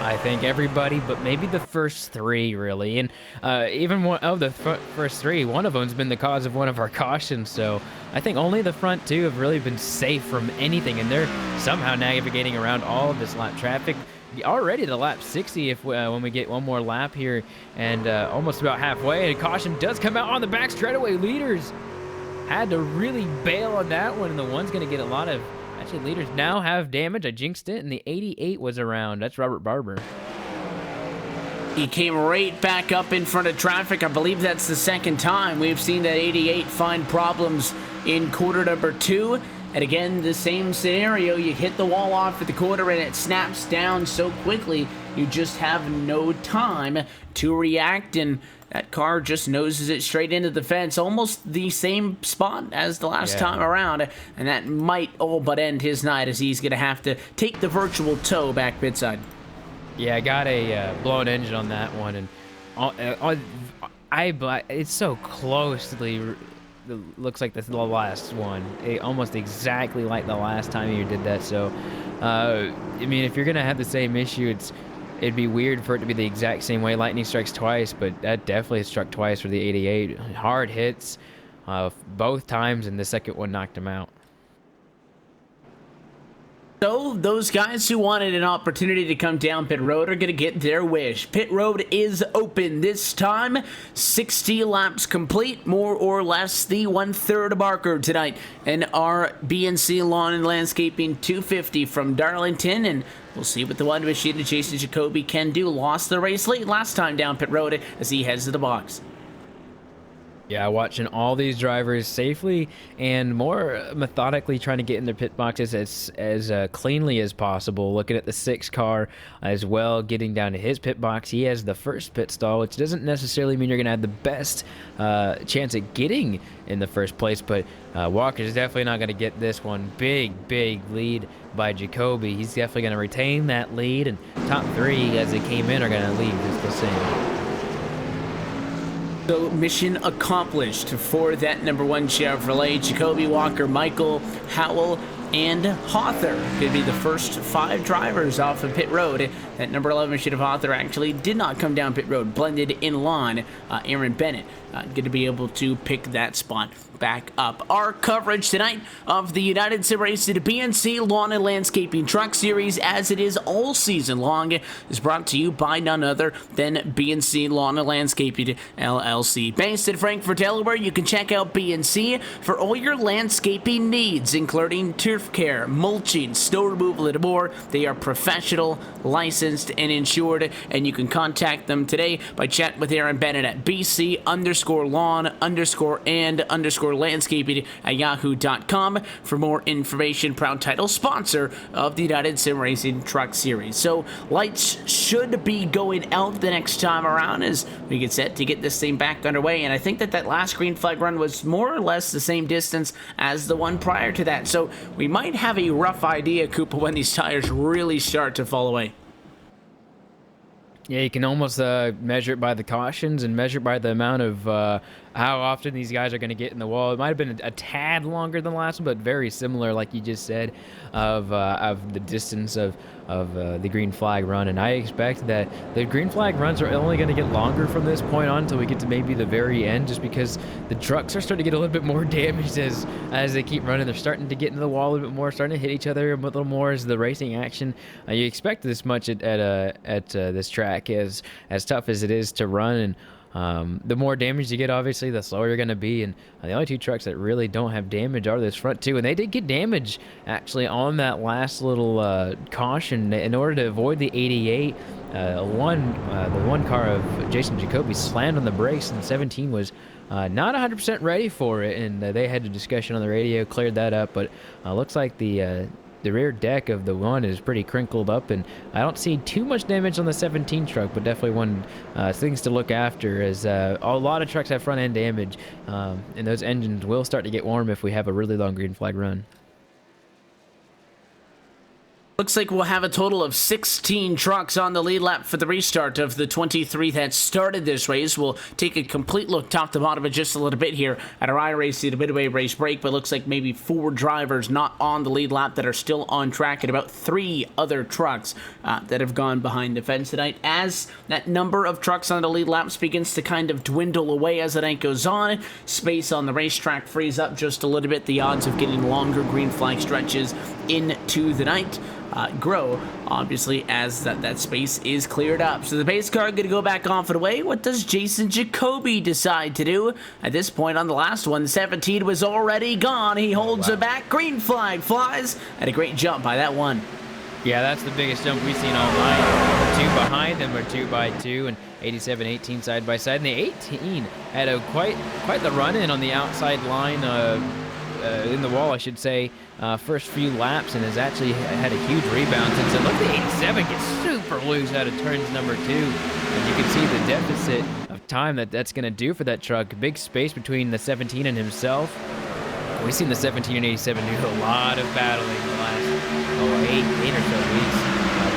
I think everybody, but maybe the first 3, really. And even one of the first 3, one of them's been the cause of one of our cautions. So I think only the front 2 have really been safe from anything, and they're somehow navigating around all of this lap traffic. Already to lap 60 if when we get one more lap here, and almost about halfway. And caution does come out on the back straightaway. Leaders had to really bail on that one, and the one's going to get a lot of... Actually, leaders now have damage. I jinxed it, and the 88 was around. That's Robert Barber. He came right back up in front of traffic. I believe that's the second time we've seen that 88 find problems in quarter number 2. And again, the same scenario. You hit the wall off at the corner, and it snaps down so quickly, you just have no time to react, and that car just noses it straight into the fence, almost the same spot as the last time around, and that might all but end his night, as he's going to have to take the virtual tow back pidside. Yeah, I got a blown engine on that one, and it's so closely... looks like the last one, almost exactly like the last time you did that. So I mean, if you're gonna have the same issue, it'd be weird for it to be the exact same way. Lightning strikes twice, but that definitely struck twice for the 88. Hard hits both times, and the second one knocked him out. So those guys who wanted an opportunity to come down pit road are going to get their wish. Pit road is open this time. 60 laps complete, more or less the 1/3 marker tonight. And our BNC Lawn and Landscaping 250 from Darlington. And we'll see what the one machine Jason Jacoby can do. Lost the race late last time down pit road as he heads to the box. Yeah, watching all these drivers safely and more methodically trying to get in their pit boxes as cleanly as possible. Looking at the 6 car as well, getting down to his pit box. He has the first pit stall, which doesn't necessarily mean you're going to have the best chance at getting in the first place, but Walker's definitely not going to get this one. Big lead by Jacoby. He's definitely going to retain that lead, and top 3 as they came in are going to leave just the same. So mission accomplished for that number 1 Chevrolet. Jacoby, Walker, Michael, Howell, and Hawther could be the first 5 drivers off of pit road. That number 11 machine of Hawther actually did not come down pit road, blended in line. Aaron Bennett going to be able to pick that spot back up. Our coverage tonight of the United Sim Racing BNC Lawn and Landscaping Truck Series, as it is all season long, is brought to you by none other than BNC Lawn and Landscaping LLC. Based in Frankfort, Delaware, you can check out BNC for all your landscaping needs, including turf care, mulching, snow removal, and more. They are professional, licensed, and insured, and you can contact them today by chatting with Aaron Bennett at BC_lawn_and_landscaping at yahoo.com for more information. Proud title sponsor of the United Sim Racing Truck Series. So lights should be going out the next time around as we get set to get this thing back underway, and I think that last green flag run was more or less the same distance as the one prior to that, so we might have a rough idea, Koopa, when these tires really start to fall away. Yeah, you can almost measure it by the cautions and measure it by the amount of how often these guys are going to get in the wall. It might have been a tad longer than the last one, but very similar, like you just said, of the distance of the green flag run. And I expect that the green flag runs are only going to get longer from this point on until we get to maybe the very end, just because the trucks are starting to get a little bit more damaged as they keep running. They're starting to get into the wall a little bit more, starting to hit each other a little more as the racing action. You expect this much at this track, as tough as it is to run, and the more damage you get, obviously, the slower you're going to be. And the only 2 trucks that really don't have damage are this front 2. And they did get damage, actually, on that last little caution. In order to avoid the 88, the one car of Jason Jacoby slammed on the brakes, and 17 was not 100% ready for it. And they had a discussion on the radio, cleared that up. But looks like the rear deck of the 1 is pretty crinkled up, and I don't see too much damage on the 17 truck, but definitely one things to look after, as a lot of trucks have front end damage, and those engines will start to get warm if we have a really long green flag run. Looks like we'll have a total of 16 trucks on the lead lap for the restart of the 23 that started this race. We'll take a complete look top to bottom of just a little bit here at our iRacing Midway race break, but looks like maybe 4 drivers not on the lead lap that are still on track, and about 3 other trucks that have gone behind the fence tonight. As that number of trucks on the lead laps begins to kind of dwindle away as the night goes on, space on the racetrack frees up just a little bit. The odds of getting longer green flag stretches into the night grow, obviously, as that space is cleared up. So the base car going to go back off and away. What does Jason Jacoby decide to do? At this point on the last one, 17 was already gone. He holds it back. Green flag flies, and a great jump by that 1. Yeah, that's the biggest jump we've seen all night. The 2 behind them are 2 by 2, and 87, 18 side by side. And the 18 had a quite the run-in on the outside line, in the wall, I should say, first few laps, and has actually had a huge rebound since then. Look at the 87 get super loose out of turns number 2. And you can see the deficit of time that's going to do for that truck. Big space between the 17 and himself. We've seen the 17 and 87 do a lot of battling in the last 8 or so weeks.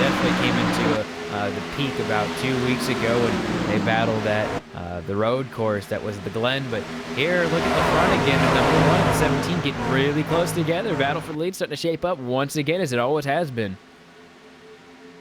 Definitely came into the peak about 2 weeks ago when they battled at the road course that was the Glen. But here, look at the front again. The number 1 and 17 getting really close together. Battle for the lead starting to shape up once again, as it always has been.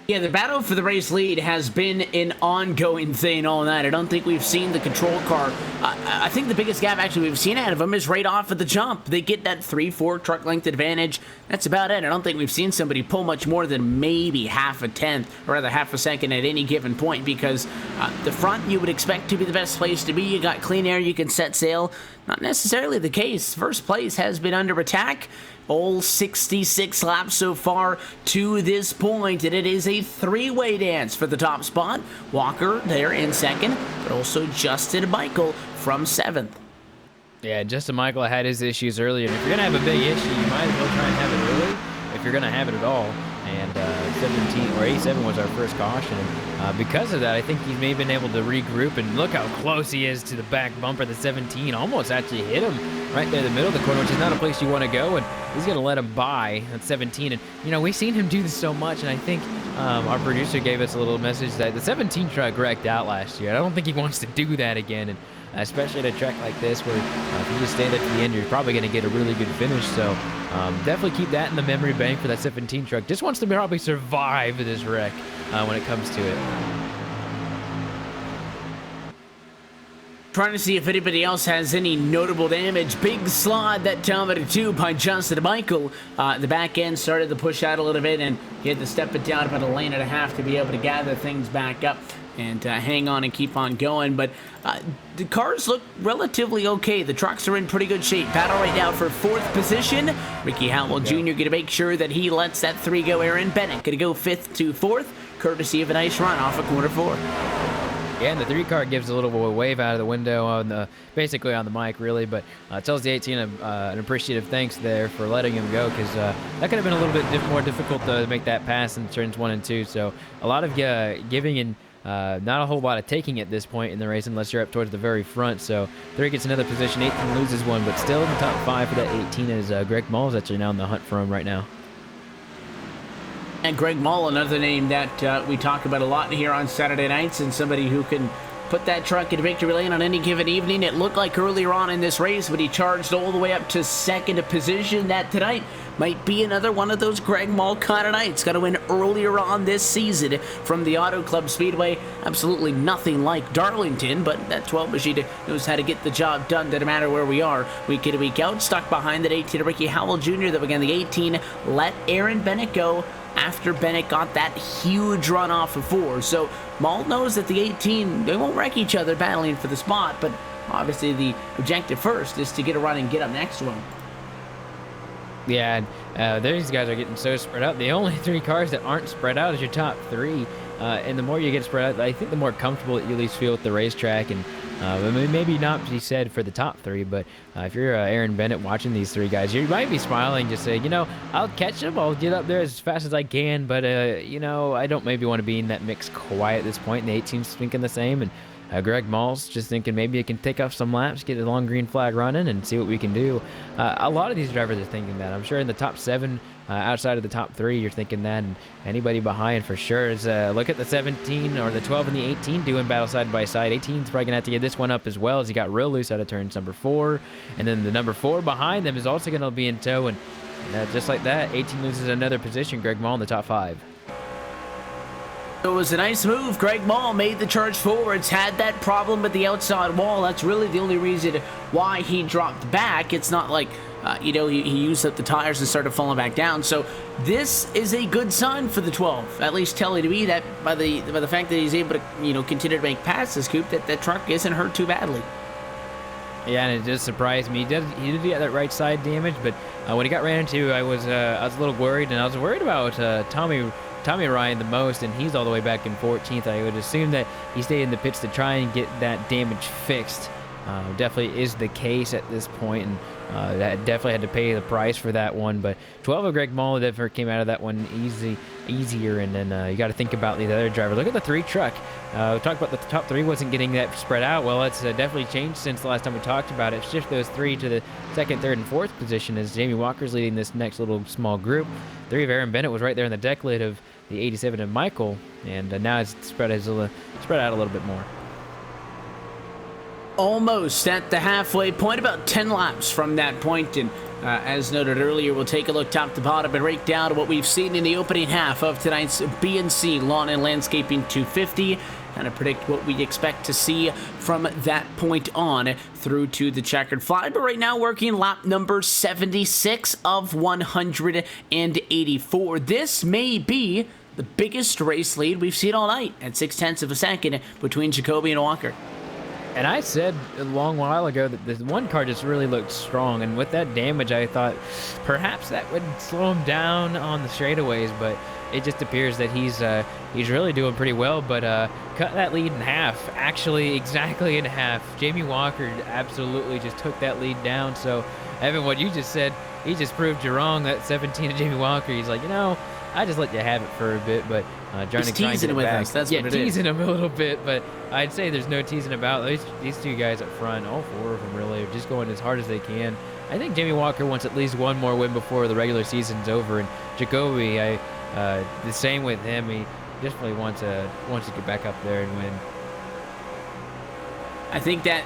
Yeah, the battle for the race lead has been an ongoing thing all night. I don't think we've seen the control car. I think the biggest gap actually we've seen out of them is right off at the jump. They get that 3-4 truck length advantage. That's about it. I don't think we've seen somebody pull much more than maybe half a tenth, or rather half a second at any given point, because the front you would expect to be the best place to be. You got clean air, you can set sail. Not necessarily the case. First place has been under attack. All 66 laps so far to this point, and it is a 3-way dance for the top spot. Walker there in second, but also Justin Michael from 7th. Yeah, Justin Michael had his issues earlier, and if you're going to have a big issue, you might as well try and have it early, if you're going to have it at all. And 17 or 87 was our first caution. Because of that, I think he's maybe been able to regroup, and look how close he is to the back bumper. The 17 almost actually hit him right there in the middle of the corner, which is not a place you want to go, and he's going to let him by at 17. And, you know, we've seen him do this so much, and I think our producer gave us a little message that the 17 truck wrecked out last year. I don't think he wants to do that again, and especially at a track like this where if you just stand up to the end, you're probably going to get a really good finish. So definitely keep that in the memory bank for that 17 truck. Just wants to probably survive this wreck when it comes to it. Trying to see if anybody else has any notable damage. Big slide that time at a 2 by Justin Michael. The back end started to push out a little bit, and he had to step it down about a lane and a half to be able to gather things back up and hang on and keep on going. But the cars look relatively okay. The trucks are in pretty good shape. Battle right now for 4th position. Ricky Howell Jr. going to make sure that he lets that 3 go. Aaron Bennett going to go 5th to 4th, courtesy of a nice run off of corner 4. Yeah, and the 3 car gives a little wave out of the window on the, basically on the mic, really, but tells the 18 an appreciative thanks there for letting him go, because that could have been a little bit more difficult to make that pass in turns 1 and 2. So a lot of giving and not a whole lot of taking at this point in the race, unless you're up towards the very front. So 3 gets another position, 18 loses one, but still in the top 5 for that 18 is Greg Mull's actually now in the hunt for him right now. And Greg Mull, another name that we talk about a lot here on Saturday nights, and somebody who can put that truck in victory lane on any given evening. It looked like earlier on in this race, but he charged all the way up to 2nd position. That tonight might be another one of those Greg Mull kind of nights. Got to win earlier on this season from the Auto Club Speedway. Absolutely nothing like Darlington, but that 12 machine knows how to get the job done, doesn't matter where we are week in and week out. Stuck behind that 18 Ricky Howell Jr. that began the 18. Let Aaron Bennett go after Bennett got that huge run off of 4. So Mull knows that the 18, they won't wreck each other battling for the spot, but obviously the objective first is to get a run and get up next to him. Yeah, and these guys are getting so spread out. The only 3 cars that aren't spread out is your top 3. And the more you get spread out, I think the more comfortable that you at least feel with the racetrack. And maybe not be said for the top 3, but if you're Aaron Bennett watching these 3 guys, you might be smiling, just say, I'll catch them, I'll get up there as fast as I can, but I don't maybe want to be in that mix quite at this point. And the 18's thinking the same, and Greg Mull's just thinking maybe it can take off some laps, get a long green flag running, and see what we can do. A lot of these drivers are thinking that. I'm sure in the top 7, outside of the top 3, you're thinking that, and anybody behind for sure is look at the 17 or the 12 and the 18 doing battle side by side. 18's probably gonna have to get this one up as well, as he got real loose out of turns number 4, and then the number 4 behind them is also gonna be in tow, and just like that, 18 loses another position. Greg Mull in the top 5. It was a nice move. Greg Mull made the charge forwards, had that problem with the outside wall. That's really the only reason why he dropped back. It's not like, he used up the tires and started falling back down. So this is a good sign for the 12, at least telling me that by the fact that he's able to, continue to make passes, Coop, that truck isn't hurt too badly. Yeah, and it just surprised me. He did get that right side damage, but when he got ran into, I was a little worried, and I was worried about Tommy Ryan the most, and he's all the way back in 14th. I would assume that he stayed in the pits to try and get that damage fixed. Definitely is the case at this point, and that definitely had to pay the price for that one. But 12 of Greg Mull definitely came out of that one easier, and then you got to think about the other driver. Look at the 3 truck. We talked about the top 3 wasn't getting that spread out. Well, it's definitely changed since the last time we talked about it. Shift those 3 to the 2nd, 3rd, and 4th position as Jamie Walker's leading this next little small group. 3 of Aaron Bennett was right there in the deck lid of the 87 of Michael, and now it's spread out a little bit more. Almost at the halfway point, about 10 laps from that point, and as noted earlier, we'll take a look top to bottom and break down what we've seen in the opening half of tonight's B&C Lawn and Landscaping 250, and to predict what we expect to see from that point on through to the checkered flag. But right now, working lap number 76 of 184. This may be the biggest race lead we've seen all night at 0.6 of a second between Jacoby and Walker. And I said a long while ago that this one car just really looked strong, and with that damage, I thought perhaps that would slow him down on the straightaways, but it just appears that he's really doing pretty well. But cut that lead in half, actually exactly in half. Jamie Walker absolutely just took that lead down. So Evan, what you just said, he just proved you wrong. That 17 of Jamie Walker, he's like, I just let you have it for a bit, but trying to teasing him with back. us. That's what it is. Teasing him a little bit, but I'd say there's no teasing about these 2 guys up front. All 4 of them really are just going as hard as they can. I think Jamie Walker wants at least one more win before the regular season's over, and Jacoby, the same with him. He definitely wants to get back up there and win. I think that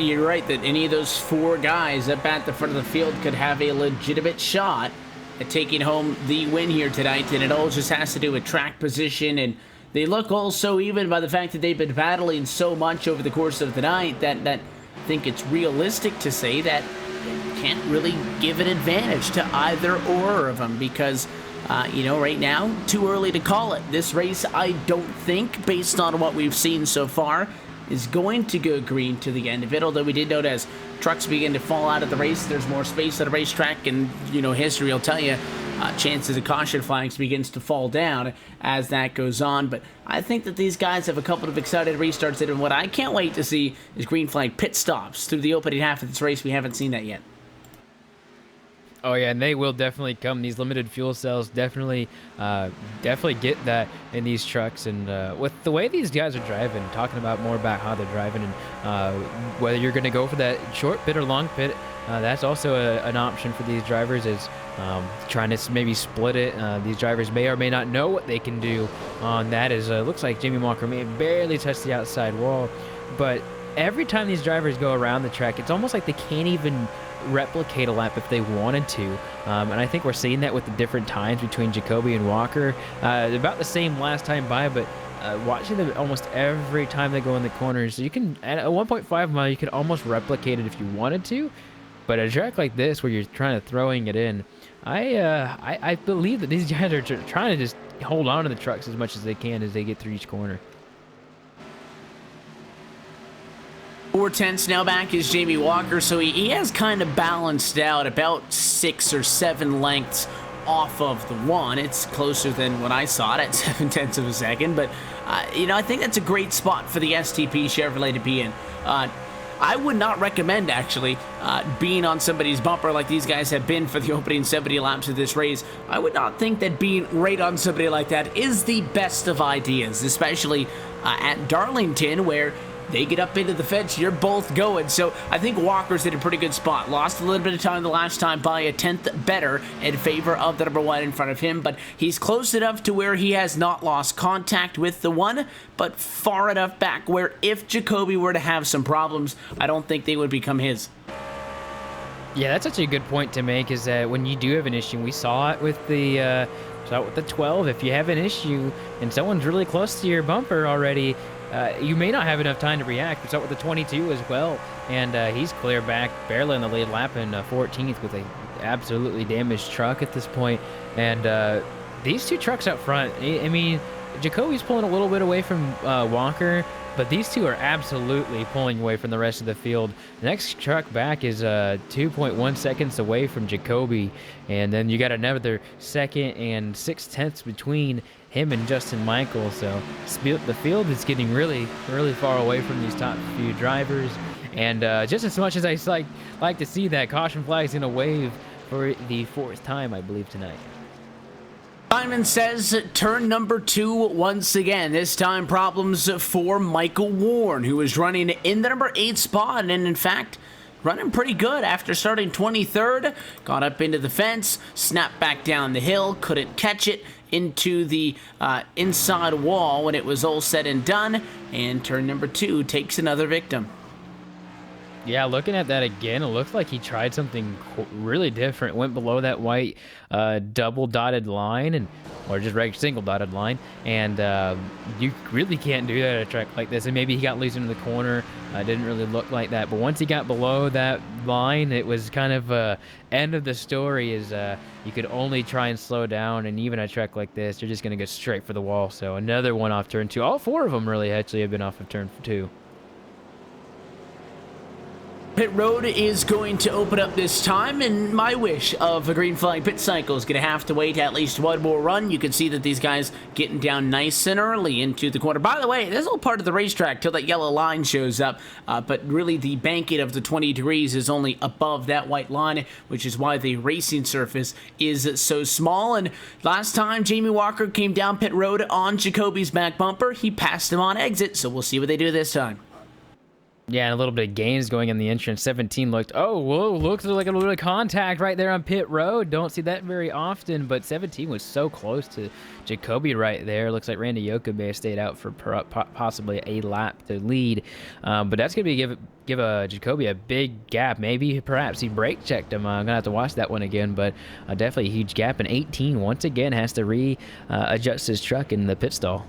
you're right that any of those 4 guys up at the front of the field could have a legitimate shot at taking home the win here tonight, and it all just has to do with track position, and they look also even by the fact that they've been battling so much over the course of the night that I think it's realistic to say that they can't really give an advantage to either or of them because right now, too early to call it. This race, I don't think, based on what we've seen so far, is going to go green to the end of it, although we did note as trucks begin to fall out of the race, there's more space at a racetrack, and, history will tell you chances of caution flags begins to fall down as that goes on. But I think that these guys have a couple of excited restarts, and what I can't wait to see is green flag pit stops through the opening half of this race. We haven't seen that yet. Oh yeah, and they will definitely come. These limited fuel cells definitely get that in these trucks. And with the way these guys are driving, talking about more about how they're driving and whether you're going to go for that short pit or long pit, that's also an option for these drivers. Is trying to maybe split it. These drivers may or may not know what they can do on that. As looks like Jamie Walker may have barely touched the outside wall, but every time these drivers go around the track, it's almost like they can't even replicate a lap if they wanted to, and I think we're seeing that with the different times between Jacoby and Walker. About the same last time by, but watching them almost every time they go in the corners, you can at a 1.5 mile you could almost replicate it if you wanted to, but a track like this where you're trying to throwing it in, I believe that these guys are trying to just hold on to the trucks as much as they can as they get through each corner. 4/10 now back is Jamie Walker, so he has kind of balanced out about 6 or 7 lengths off of the one. It's closer than what I saw it at 7/10 of a second, but I think that's a great spot for the STP Chevrolet to be in. I would not recommend actually being on somebody's bumper like these guys have been for the opening 70 laps of this race. I would not think that being right on somebody like that is the best of ideas, especially at Darlington where they get up into the fence, you're both going. So I think Walker's in a pretty good spot. Lost a little bit of time the last time by a 10th better in favor of the number 1 in front of him, but he's close enough to where he has not lost contact with the 1, but far enough back where if Jacoby were to have some problems, I don't think they would become his. Yeah, that's such a good point to make, is that when you do have an issue, we saw it with the 12, if you have an issue and someone's really close to your bumper already, you may not have enough time to react. We saw it with the 22 as well, and he's clear back, barely in the lead lap in 14th with a absolutely damaged truck at this point. And these 2 trucks up front, I mean, Jacoby's pulling a little bit away from Walker, but these 2 are absolutely pulling away from the rest of the field. The next truck back is 2.1 seconds away from Jacoby, and then you got another 2nd and 6/10 between him and Justin Michael. So the field is getting really, really far away from these top few drivers. And just as much as I like to see that, caution flag's going to wave for the 4th time, I believe, tonight. Simon says turn number 2 once again. This time problems for Michael Warren, who is running in the number 8 spot, and in fact running pretty good after starting 23rd. Got up into the fence, snapped back down the hill, couldn't catch it into the inside wall when it was all said and done, and turn number 2 takes another victim. Yeah, looking at that again, it looks like he tried something really different. Went below that white double dotted line, or just regular single dotted line, and you really can't do that at a track like this. And maybe he got loose into the corner. Didn't really look like that, but once he got below that line, it was kind of end of the story. Is you could only try and slow down, and even at a track like this, you're just going to go straight for the wall. So another one off turn 2. All 4 of them really actually have been off of turn 2. Pit road is going to open up this time, and my wish of a green flag pit cycle is going to have to wait at least one more run. You can see that these guys getting down nice and early into the corner. By the way, this is all part of the racetrack till that yellow line shows up, but really the banking of the 20 degrees is only above that white line, which is why the racing surface is so small. And last time Jamie Walker came down pit road on Jacoby's back bumper, he passed him on exit, so we'll see what they do this time. Yeah, and a little bit of gains going in the entrance. 17 looked, oh, whoa, looks like a little bit of contact right there on pit road. Don't see that very often, but 17 was so close to Jacoby right there. Looks like Randy Yoka may have stayed out for possibly a lap to lead. But that's going to give Jacoby a big gap. Maybe, perhaps he brake checked him. I'm going to have to watch that one again, but definitely a huge gap. And 18, once again, has to readjust his truck in the pit stall.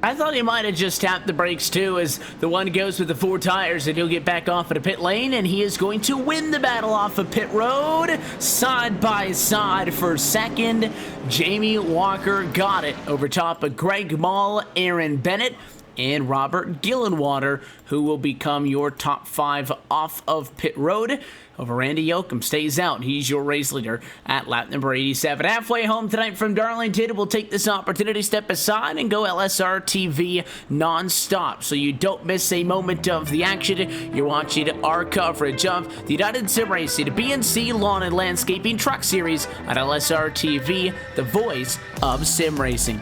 I thought he might have just tapped the brakes too, as the one goes with the 4 tires, and he'll get back off at a pit lane, and he is going to win the battle off of pit road. Side by side for second. Jamie Walker got it over top of Greg Mall, Aaron Bennett, and Robert Gillenwater, who will become your top 5 off of pit road. Over Randy Yoakum stays out. He's your race leader at lap number 87. Halfway home tonight from Darlington, we'll take this opportunity, step aside, and go LSRTV non-stop, so you don't miss a moment of the action. You're watching our coverage of the United Sim Racing BNC Lawn and Landscaping Truck Series at LSRTV, the voice of sim racing.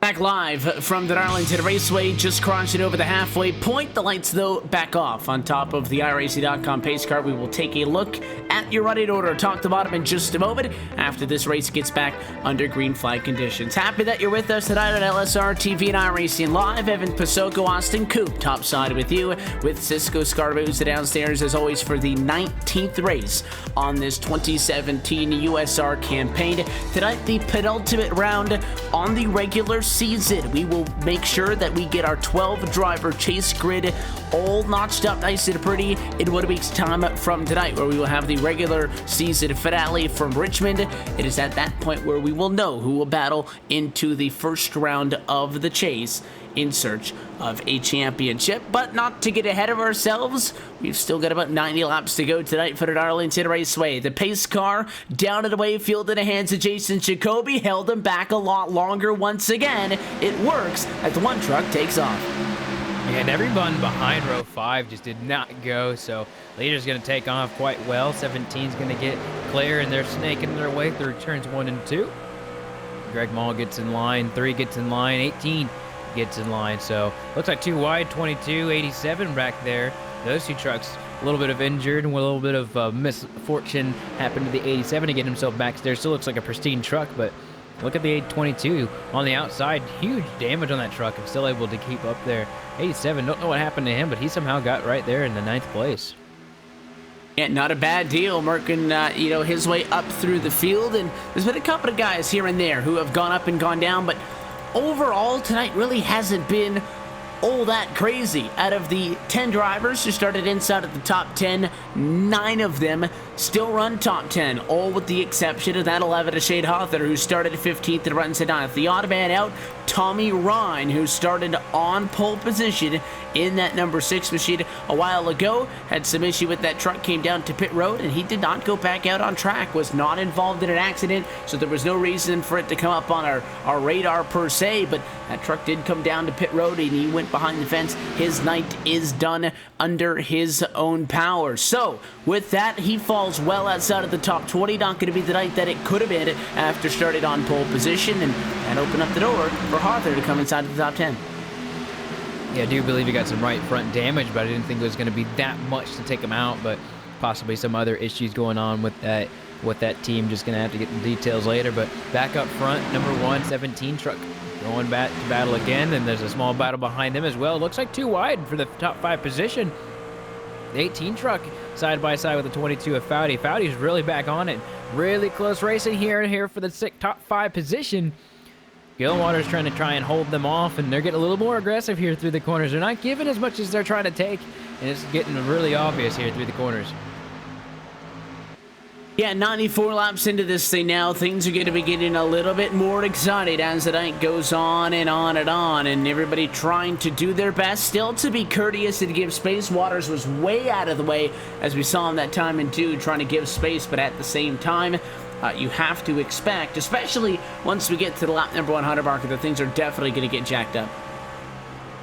Back live from the Darlington Raceway, just crossing over the halfway point. The lights, though, back off on top of the iRacing.com pace car. We will take a look at your running order, top to bottom, in just a moment after this race gets back under green flag conditions. Happy that you're with us tonight on LSR TV and iRacing Live. Evan Pasoko, Austin Coop, topside with you, with Cisco Scarbuzza downstairs, as always, for the 19th race on this 2017 USR campaign. Tonight, the penultimate round on the regular season. We will make sure that we get our 12-driver chase grid all notched up nice and pretty in 1 week's time from tonight, where we will have the regular season finale from Richmond. It is at that point where we will know who will battle into the first round of the chase in search of a championship. But not to get ahead of ourselves, we've still got about 90 laps to go tonight for the Darlington Raceway. The pace car down and away, field in the hands of Jason Jacoby, held him back a lot longer once again. It works as the one truck takes off. And everyone behind row 5 just did not go, so leader's going to take off quite well. 17's going to get clear, and they're snaking their way through turns 1 and 2. Greg Mall gets in line, 3 gets in line, 18 gets in line, so looks like 2 wide, 22, 87 back there. Those two trucks a little bit of injured, and a little bit of misfortune happened to the 87 to get himself back there. Still looks like a pristine truck, but look at the 822 on the outside. Huge damage on that truck, and still able to keep up there. 87, don't know what happened to him, but he somehow got right there in the 9th place. Yeah, not a bad deal, working his way up through the field, and there's been a couple of guys here and there who have gone up and gone down, but overall tonight really hasn't been all that crazy. Out of the 10 drivers who started inside of the top 10, 9 of them still run top 10, all with the exception of that 11 of Shade Hawther, who started 15th and runs to 9th. The odd man out, Tommy Ryan, who started on pole position in that number 6 machine a while ago, had some issue with that truck, came down to pit road, and he did not go back out on track, was not involved in an accident, so there was no reason for it to come up on our radar per se, but that truck did come down to pit road, and he went behind the fence. His night is done under his own power. So, with that, he falls well outside of the top 20. Not going to be the night that it could have been after starting on pole position, and open up the door for Hawther to come inside of the top 10. Yeah, I do believe he got some right front damage, but I didn't think it was going to be that much to take him out, but possibly some other issues going on with that team. Just going to have to get the details later, but back up front, number 1, 17 truck going back to battle again, and there's a small battle behind them as well. It looks like 2 wide for the top 5 position. The 18 truck side by side with the 22 of Foudy. Foudy's really back on it. Really close racing here for the top 5 position. Gilwater's trying and hold them off, and they're getting a little more aggressive here through the corners. They're not giving as much as they're trying to take, and it's getting really obvious here through the corners. Yeah, 94 laps into this thing now. Things are going to be getting a little bit more excited as the night goes on and on and on, and everybody trying to do their best still to be courteous and give space. Waters was way out of the way, as we saw him that time in 2, trying to give space, but at the same time, you have to expect, especially once we get to the lap number 100 marker, that things are definitely going to get jacked up.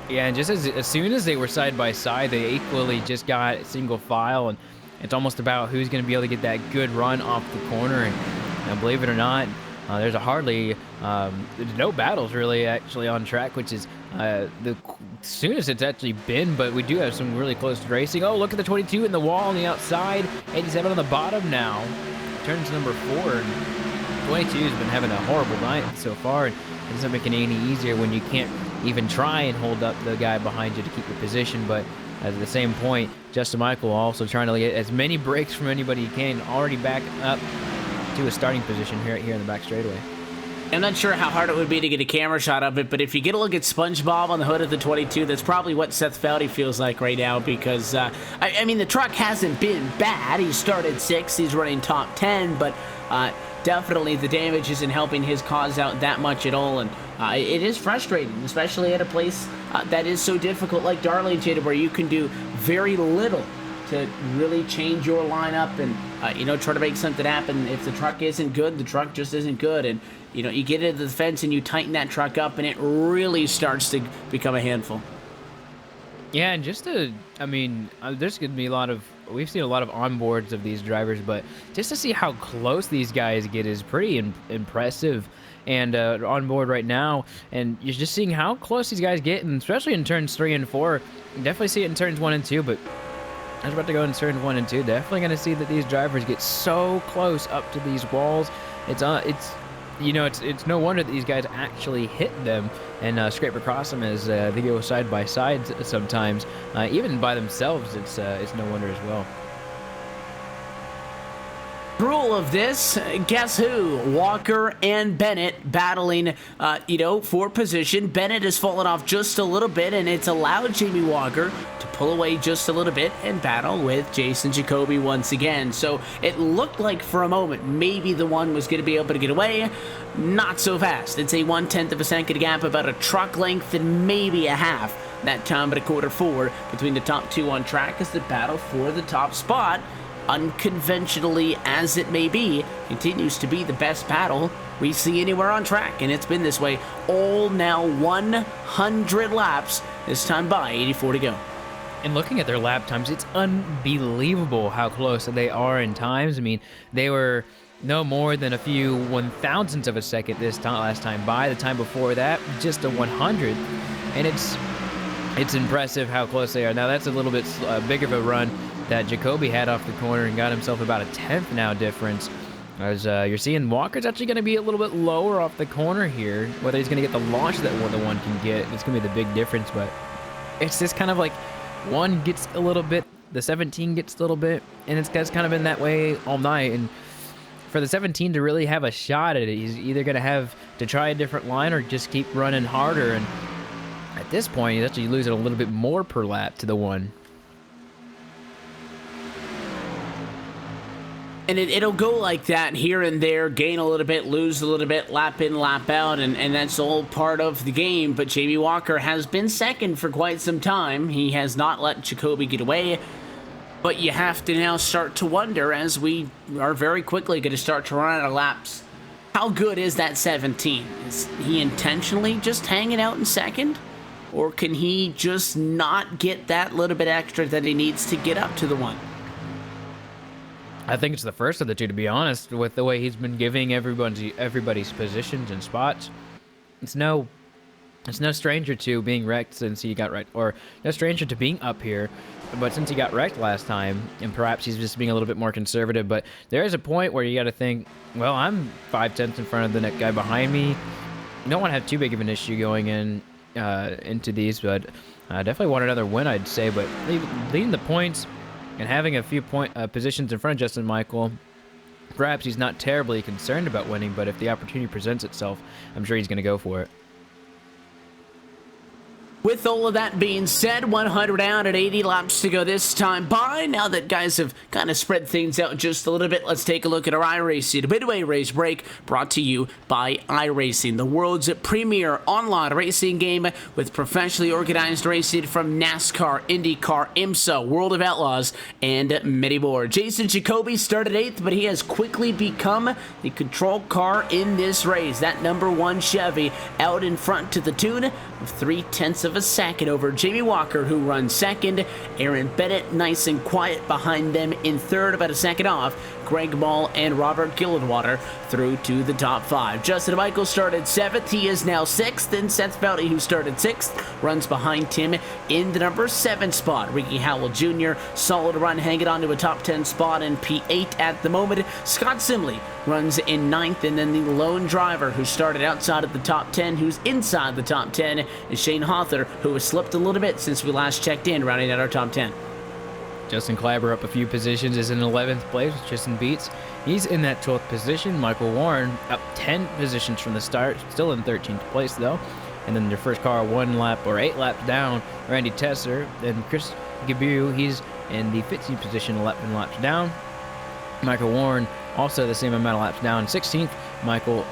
Yeah, and just as soon as they were side by side, they equally just got single file, and it's almost about who's going to be able to get that good run off the corner. And believe it or not, there's there's no battles really actually on track, which is the soonest it's actually been, but we do have some really close racing. Oh, look at the 22 in the wall on the outside, 87 on the bottom now. Turns number 4, and 22 has been having a horrible night so far, and it doesn't make it any easier when you can't even try and hold up the guy behind you to keep your position. But at the same point, Justin Michael also trying to get as many breaks from anybody he can, already back up to a starting position here in the back straightaway. I'm not sure how hard it would be to get a camera shot of it, but if you get a look at SpongeBob on the hood of the 22, that's probably what Seth Foudy feels like right now, because, I mean, the truck hasn't been bad. He started 6th, he's running top 10, but definitely the damage isn't helping his cause out that much at all, and it is frustrating, especially at a place that is so difficult like Darlington, where you can do very little to really change your lineup and, try to make something happen. If the truck isn't good, the truck just isn't good. And, you get into the fence and you tighten that truck up and it really starts to become a handful. Yeah, and there's going to be we've seen a lot of onboards of these drivers, but just to see how close these guys get is pretty impressive. And on board right now, and you're just seeing how close these guys get, and especially in turns 3 and 4. You definitely see it in turns 1 and 2, but I was about to go in turns 1 and 2. Definitely going to see that these drivers get so close up to these walls. It's no wonder that these guys actually hit them and scrape across them as they go side by side sometimes. Even by themselves, it's no wonder as well. Rule of this, guess who? Walker and Bennett battling, for position. Bennett has fallen off just a little bit, and it's allowed Jamie Walker to pull away just a little bit and battle with Jason Jacoby once again. So it looked like for a moment maybe the one was going to be able to get away. Not so fast. It's a 1/10 of a second gap, about a truck length and maybe a half. That time but a quarter forward between the top 2 on track as the battle for the top spot, unconventionally as it may be, continues to be the best battle we see anywhere on track, and it's been this way all now 100 laps, this time by 84 to go. And looking at their lap times, it's unbelievable how close they are in times. I mean, they were no more than a few 1,000ths of a second last time by. The time before that, just a 100, and it's impressive how close they are. Now that's a little bit bigger of a run that Jacoby had off the corner and got himself about a 10th now difference. As you're seeing, Walker's actually going to be a little bit lower off the corner here. Whether he's going to get the launch that the one can get, it's going to be the big difference. But it's just kind of like one gets a little bit, the 17 gets a little bit, and it's kind of been that way all night. And for the 17 to really have a shot at it, he's either going to have to try a different line or just keep running harder. And at this point, he's actually losing a little bit more per lap to the 1. And it'll go like that here and there, gain a little bit, lose a little bit, lap in, lap out, and that's all part of the game. But Jamie Walker has been second for quite some time. He has not let Jacoby get away. But you have to now start to wonder, as we are very quickly going to start to run out of laps, how good is that 17? Is he intentionally just hanging out in second? Or can he just not get that little bit extra that he needs to get up to the 1? I think it's the first of the two, to be honest, with the way he's been giving everybody's positions and spots. It's no stranger to being wrecked since he got wrecked, or no stranger to being up here, but since he got wrecked last time, and perhaps he's just being a little bit more conservative. But there is a point where you got to think, well, I'm 5/10 in front of the next guy behind me. You don't want to have too big of an issue going into these, but I definitely want another win, I'd say. But leading the points and having a few positions in front of Justin Michael, perhaps he's not terribly concerned about winning, but if the opportunity presents itself, I'm sure he's going to go for it. With all of that being said, 100 out at 80 laps to go this time by. Now that guys have kind of spread things out just a little bit, let's take a look at our iRacing, a midway race break brought to you by iRacing, the world's premier online racing game with professionally organized racing from NASCAR, IndyCar, IMSA, World of Outlaws, and many more. Jason Jacoby started 8th, but he has quickly become the control car in this race. That number 1 Chevy out in front to the tune of 0.3 of a second over Jamie Walker, who runs second. Aaron Bennett nice and quiet behind them in third, about a second off. Greg Ball and Robert Gillenwater through to the top 5. Justin Michael started 7th. He is now 6th. And Seth Bowdy, who started 6th, runs behind him in the number 7 spot. Ricky Howell Jr., solid run, hanging on to a top 10 spot in P8 at the moment. Scott Simley runs in 9th, and then the lone driver who started outside of the top 10, who's inside the top 10, is Shane Hawther, who has slipped a little bit since we last checked in, rounding out our top 10. Justin Kleiber up a few positions, is in 11th place with Tristan Beats. He's in that 12th position. Michael Warren up 10 positions from the start, still in 13th place though. And then their first car 1 lap or 8 laps down, Randy Tesser. Then Chris Gabu, he's in the 15th position, 11 laps down. Michael Warren also the same amount of laps down, 16th. Michael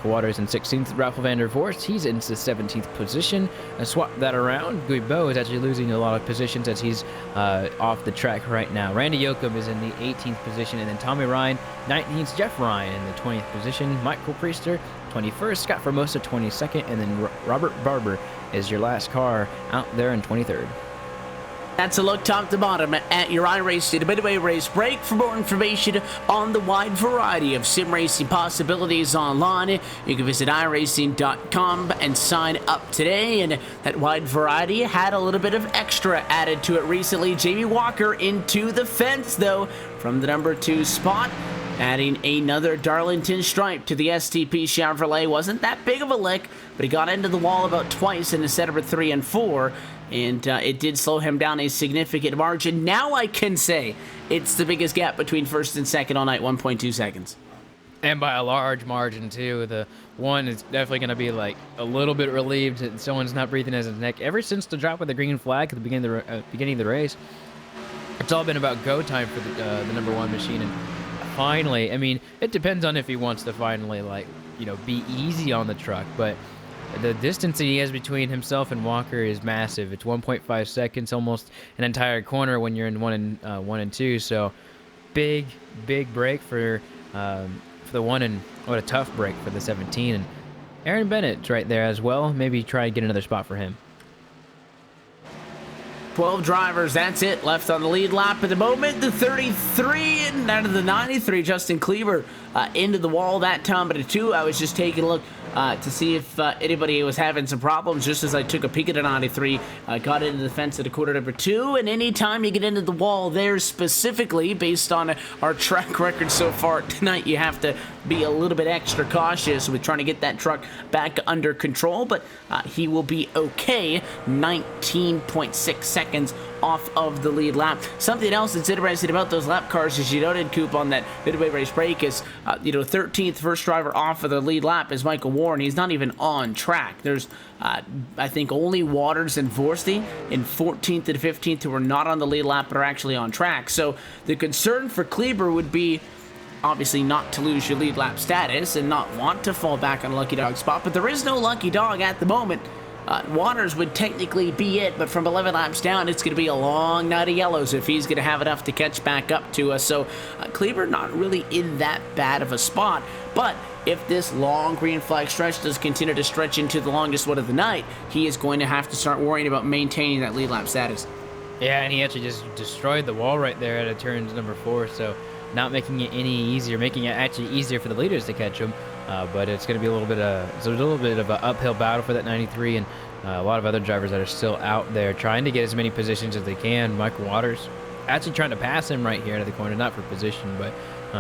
Waters in 16th. Ralph Vander Voort, he's in the 17th position. And swap that around, Guibo is actually losing a lot of positions as he's off the track right now. Randy Yoakum is in the 18th position, and then Tommy Ryan, 19th. Jeff Ryan in the 20th position. Michael Priester, 21st. Scott Formosa, 22nd. And then Robert Barber is your last car out there in 23rd. That's a look top to bottom at your iRacing, a midway race break. For more information on the wide variety of sim racing possibilities online, you can visit iRacing.com and sign up today. And that wide variety had a little bit of extra added to it recently. Jamie Walker into the fence, though, from the number 2 spot. Adding another Darlington stripe to the STP Chevrolet. Wasn't that big of a lick, but he got into the wall about twice in the set of 3 and 4, and it did slow him down a significant margin. Now I can say it's the biggest gap between first and second all night, 1.2 seconds. And by a large margin, too. The 1 is definitely going to be like a little bit relieved that someone's not breathing as his neck. Ever since the drop of the green flag at the beginning of the race, it's all been about go time for the number 1 machine. And finally, I mean, it depends on if he wants to finally, like, you know, be easy on the truck, but the distance that he has between himself and Walker is massive. It's 1.5 seconds, almost an entire corner when you're in 1 and 2. So big break for the 1, and what a tough break for the 17. And Aaron Bennett's right there as well. Maybe try to get another spot for him. 12 drivers, that's it, left on the lead lap at the moment. The 33 and out of the 93, Justin Kleber into the wall that time. But at 2, I was just taking a look to see if anybody was having some problems. Just as I took a peek at a 93, got into the fence at a quarter number 2. And anytime you get into the wall there specifically, based on our track record so far tonight, you have to be a little bit extra cautious with trying to get that truck back under control. But he will be okay. 19.6 seconds off of the lead lap. Something else that's interesting about those lap cars, as you noted, Coop, on that midway race break, is 13th first driver off of the lead lap is Michael Warren. He's not even on track. There's I think only Waters and Vorsty in 14th and 15th who are not on the lead lap but are actually on track. So the concern for Kleber would be obviously not to lose your lead lap status and not want to fall back on a lucky dog spot, but there is no lucky dog at the moment. Waters would technically be it, but from 11 laps down, it's going to be a long night of yellows if he's going to have enough to catch back up to us. So Kleber not really in that bad of a spot, but if this long green flag stretch does continue to stretch into the longest one of the night, he is going to have to start worrying about maintaining that lead lap status. Yeah, and he actually just destroyed the wall right there at a turn number 4, so not making it any easier, making it actually easier for the leaders to catch him. But it's going to be a little bit of an uphill battle for that 93, and a lot of other drivers that are still out there trying to get as many positions as they can. Michael Waters actually trying to pass him right here into the corner, not for position, but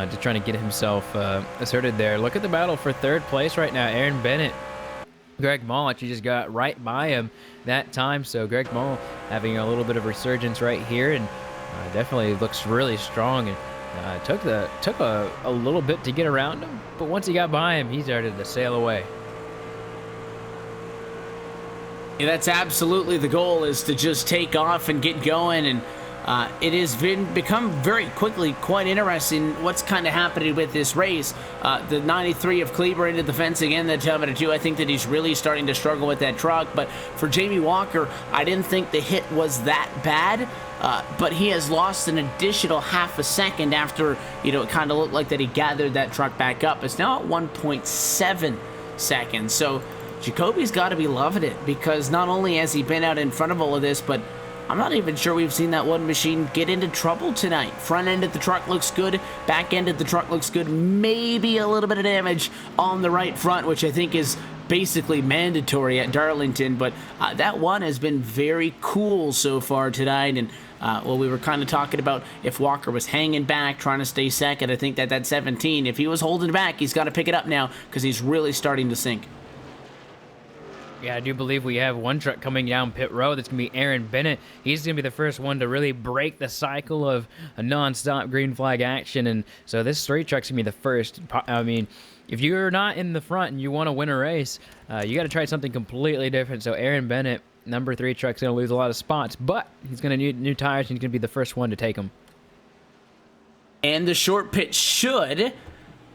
just trying to get himself asserted there. Look at the battle for third place right now. Aaron Bennett, Greg Mall actually just got right by him that time, so Greg Mall having a little bit of resurgence right here, and definitely looks really strong. And took a little bit to get around him, but once he got by him, he started to sail away. Yeah, that's absolutely the goal, is to just take off and get going, and it has become very quickly quite interesting what's kind of happening with this race. The 93 of Kleber into the fence again, the 2. I think that he's really starting to struggle with that truck, but for Jamie Walker, I didn't think the hit was that bad. But he has lost an additional half a second after, it kind of looked like that he gathered that truck back up. It's now at 1.7 seconds. So Jacoby's got to be loving it, because not only has he been out in front of all of this, but I'm not even sure we've seen that one machine get into trouble tonight. Front end of the truck looks good. Back end of the truck looks good. Maybe a little bit of damage on the right front, which I think is basically mandatory at Darlington, but that one has been very cool so far tonight. And we were kind of talking about if Walker was hanging back, trying to stay second. I think that 17, if he was holding back, he's got to pick it up now, because he's really starting to sink. Yeah, I do believe we have one truck coming down pit road. That's going to be Aaron Bennett. He's going to be the first one to really break the cycle of a non-stop green flag action. And so this 3 truck's going to be the first. I mean, if you're not in the front and you want to win a race, you got to try something completely different. So Aaron Bennett, number 3 truck's going to lose a lot of spots, but he's going to need new tires, and he's going to be the first one to take them. And the short pit should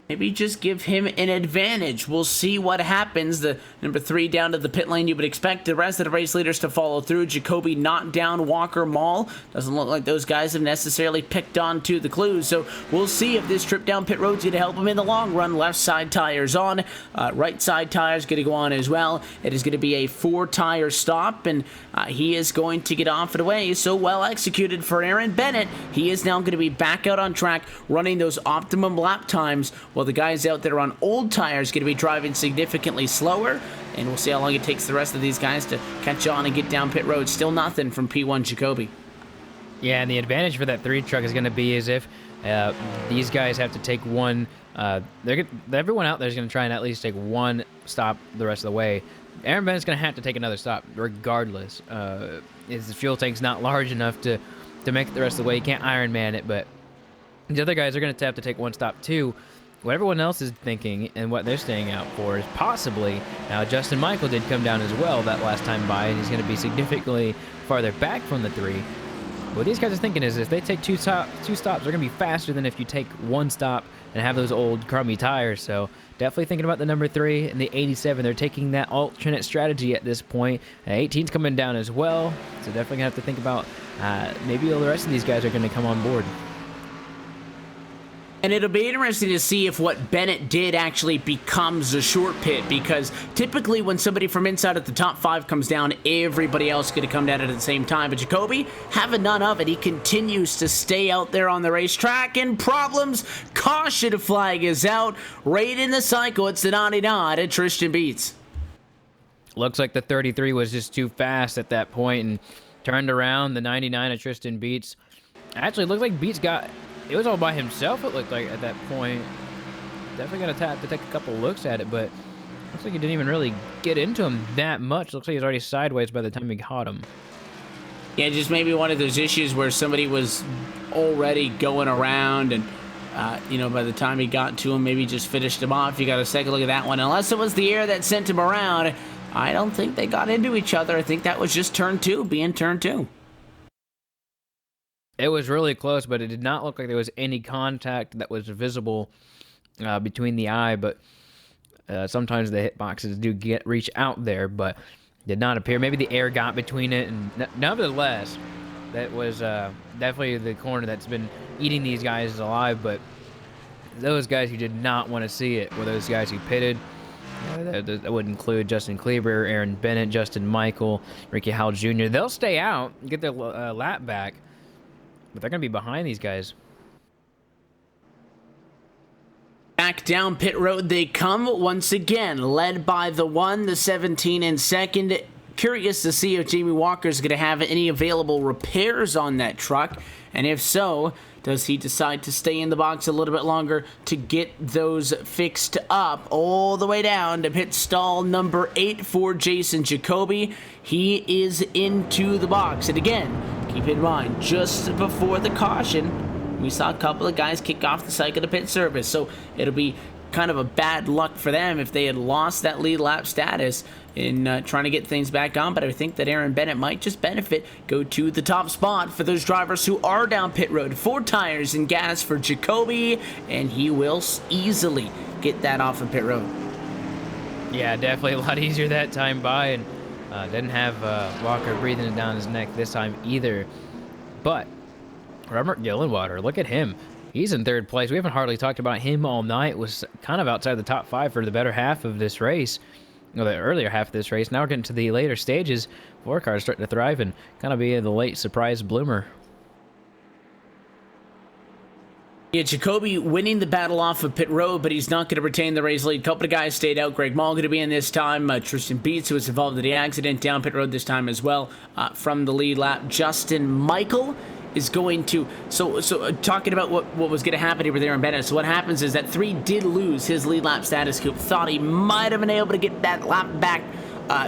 maybe just give him an advantage. We'll see what happens. The number 3 down to the pit lane. You would expect the rest of the race leaders to follow through. Jacoby knocked down Walker, Mall. Doesn't look like those guys have necessarily picked on to the clues. So we'll see if this trip down pit road's going to help him in the long run. Left side tires on. Right side tires going to go on as well. It is going to be a 4-tire stop, and he is going to get off and away. So well executed for Aaron Bennett. He is now going to be back out on track, running those optimum lap times, while the guys out there on old tires going to be driving significantly slower, and we'll see how long it takes the rest of these guys to catch on and get down pit road. Still nothing from P1 Jacoby. Yeah, and the advantage for that 3 truck is going to be is if these guys have to take one. Everyone out there is going to try and at least take one stop the rest of the way. Aaron Bennett's going to have to take another stop regardless. His fuel tank's not large enough to make it the rest of the way. He can't Iron Man it, but the other guys are going to have to take one stop too. What everyone else is thinking and what they're staying out for is possibly, now Justin Michael did come down as well that last time by, and he's going to be significantly farther back from the 3. What these guys are thinking is if they take two stops, they're going to be faster than if you take one stop and have those old crummy tires. So definitely thinking about the number 3 and the 87. They're taking that alternate strategy at this point. 18's coming down as well, so definitely going to have to think about maybe the rest of these guys are going to come on board. And it'll be interesting to see if what Bennett did actually becomes a short pit, because typically when somebody from inside of the top 5 comes down, everybody else is going to come down at the same time. But Jacoby, having none of it, he continues to stay out there on the racetrack, and problems. Caution flag is out. Right in the cycle, it's the 99 at Tristan Beats. Looks like the 33 was just too fast at that point and turned around. The 99 at Tristan Beats. Actually, it looked like Beats got... It was all by himself, it looked like, at that point. Definitely going to have to take a couple looks at it, but looks like he didn't even really get into him that much. Looks like he's already sideways by the time he caught him. Yeah, just maybe one of those issues where somebody was already going around and, by the time he got to him, maybe just finished him off. You got a second look at that one. Unless it was the air that sent him around, I don't think they got into each other. I think that was just turn two, being turn two. It was really close, but it did not look like there was any contact that was visible between the eye, but sometimes the hit boxes do reach out there, but did not appear. Maybe the air got between it, and nevertheless, that was definitely the corner that's been eating these guys alive, but those guys who did not want to see it were those guys who pitted. That would include Justin Kleber, Aaron Bennett, Justin Michael, Ricky Howell Jr. They'll stay out, get their lap back, but they're going to be behind these guys. Back down pit road they come once again, led by the 1, the 17 in second. Curious to see if Jamie Walker is going to have any available repairs on that truck, and if so, does he decide to stay in the box a little bit longer to get those fixed up? All the way down to pit stall number 8 for Jason Jacoby. He is into the box, and again, keep in mind, just before the caution, we saw a couple of guys kick off the cycle to pit service, so it'll be kind of a bad luck for them if they had lost that lead lap status in trying to get things back on, but I think that Aaron Bennett might just benefit, go to the top spot for those drivers who are down pit road. 4 tires and gas for Jacoby, and he will easily get that off of pit road. Yeah, definitely a lot easier that time by, and didn't have Walker breathing it down his neck this time either. But Robert Gillenwater, look at him. He's in 3rd place. We haven't hardly talked about him all night. Was kind of outside the top 5 for the better half of this race. Well, the earlier half of this race. Now we're getting to the later stages. 4 cars starting to thrive and kind of be the late surprise bloomer. Yeah, Jacoby winning the battle off of pit road, but he's not going to retain the race lead. A couple of guys stayed out. Greg Mall going to be in this time. Tristan Beats, who was involved in the accident, down pit road this time as well from the lead lap. Justin Michael is going to, so talking about what was going to happen here with Aaron Bennett. So what happens is that 3 did lose his lead lap status. Coop thought he might have been able to get that lap back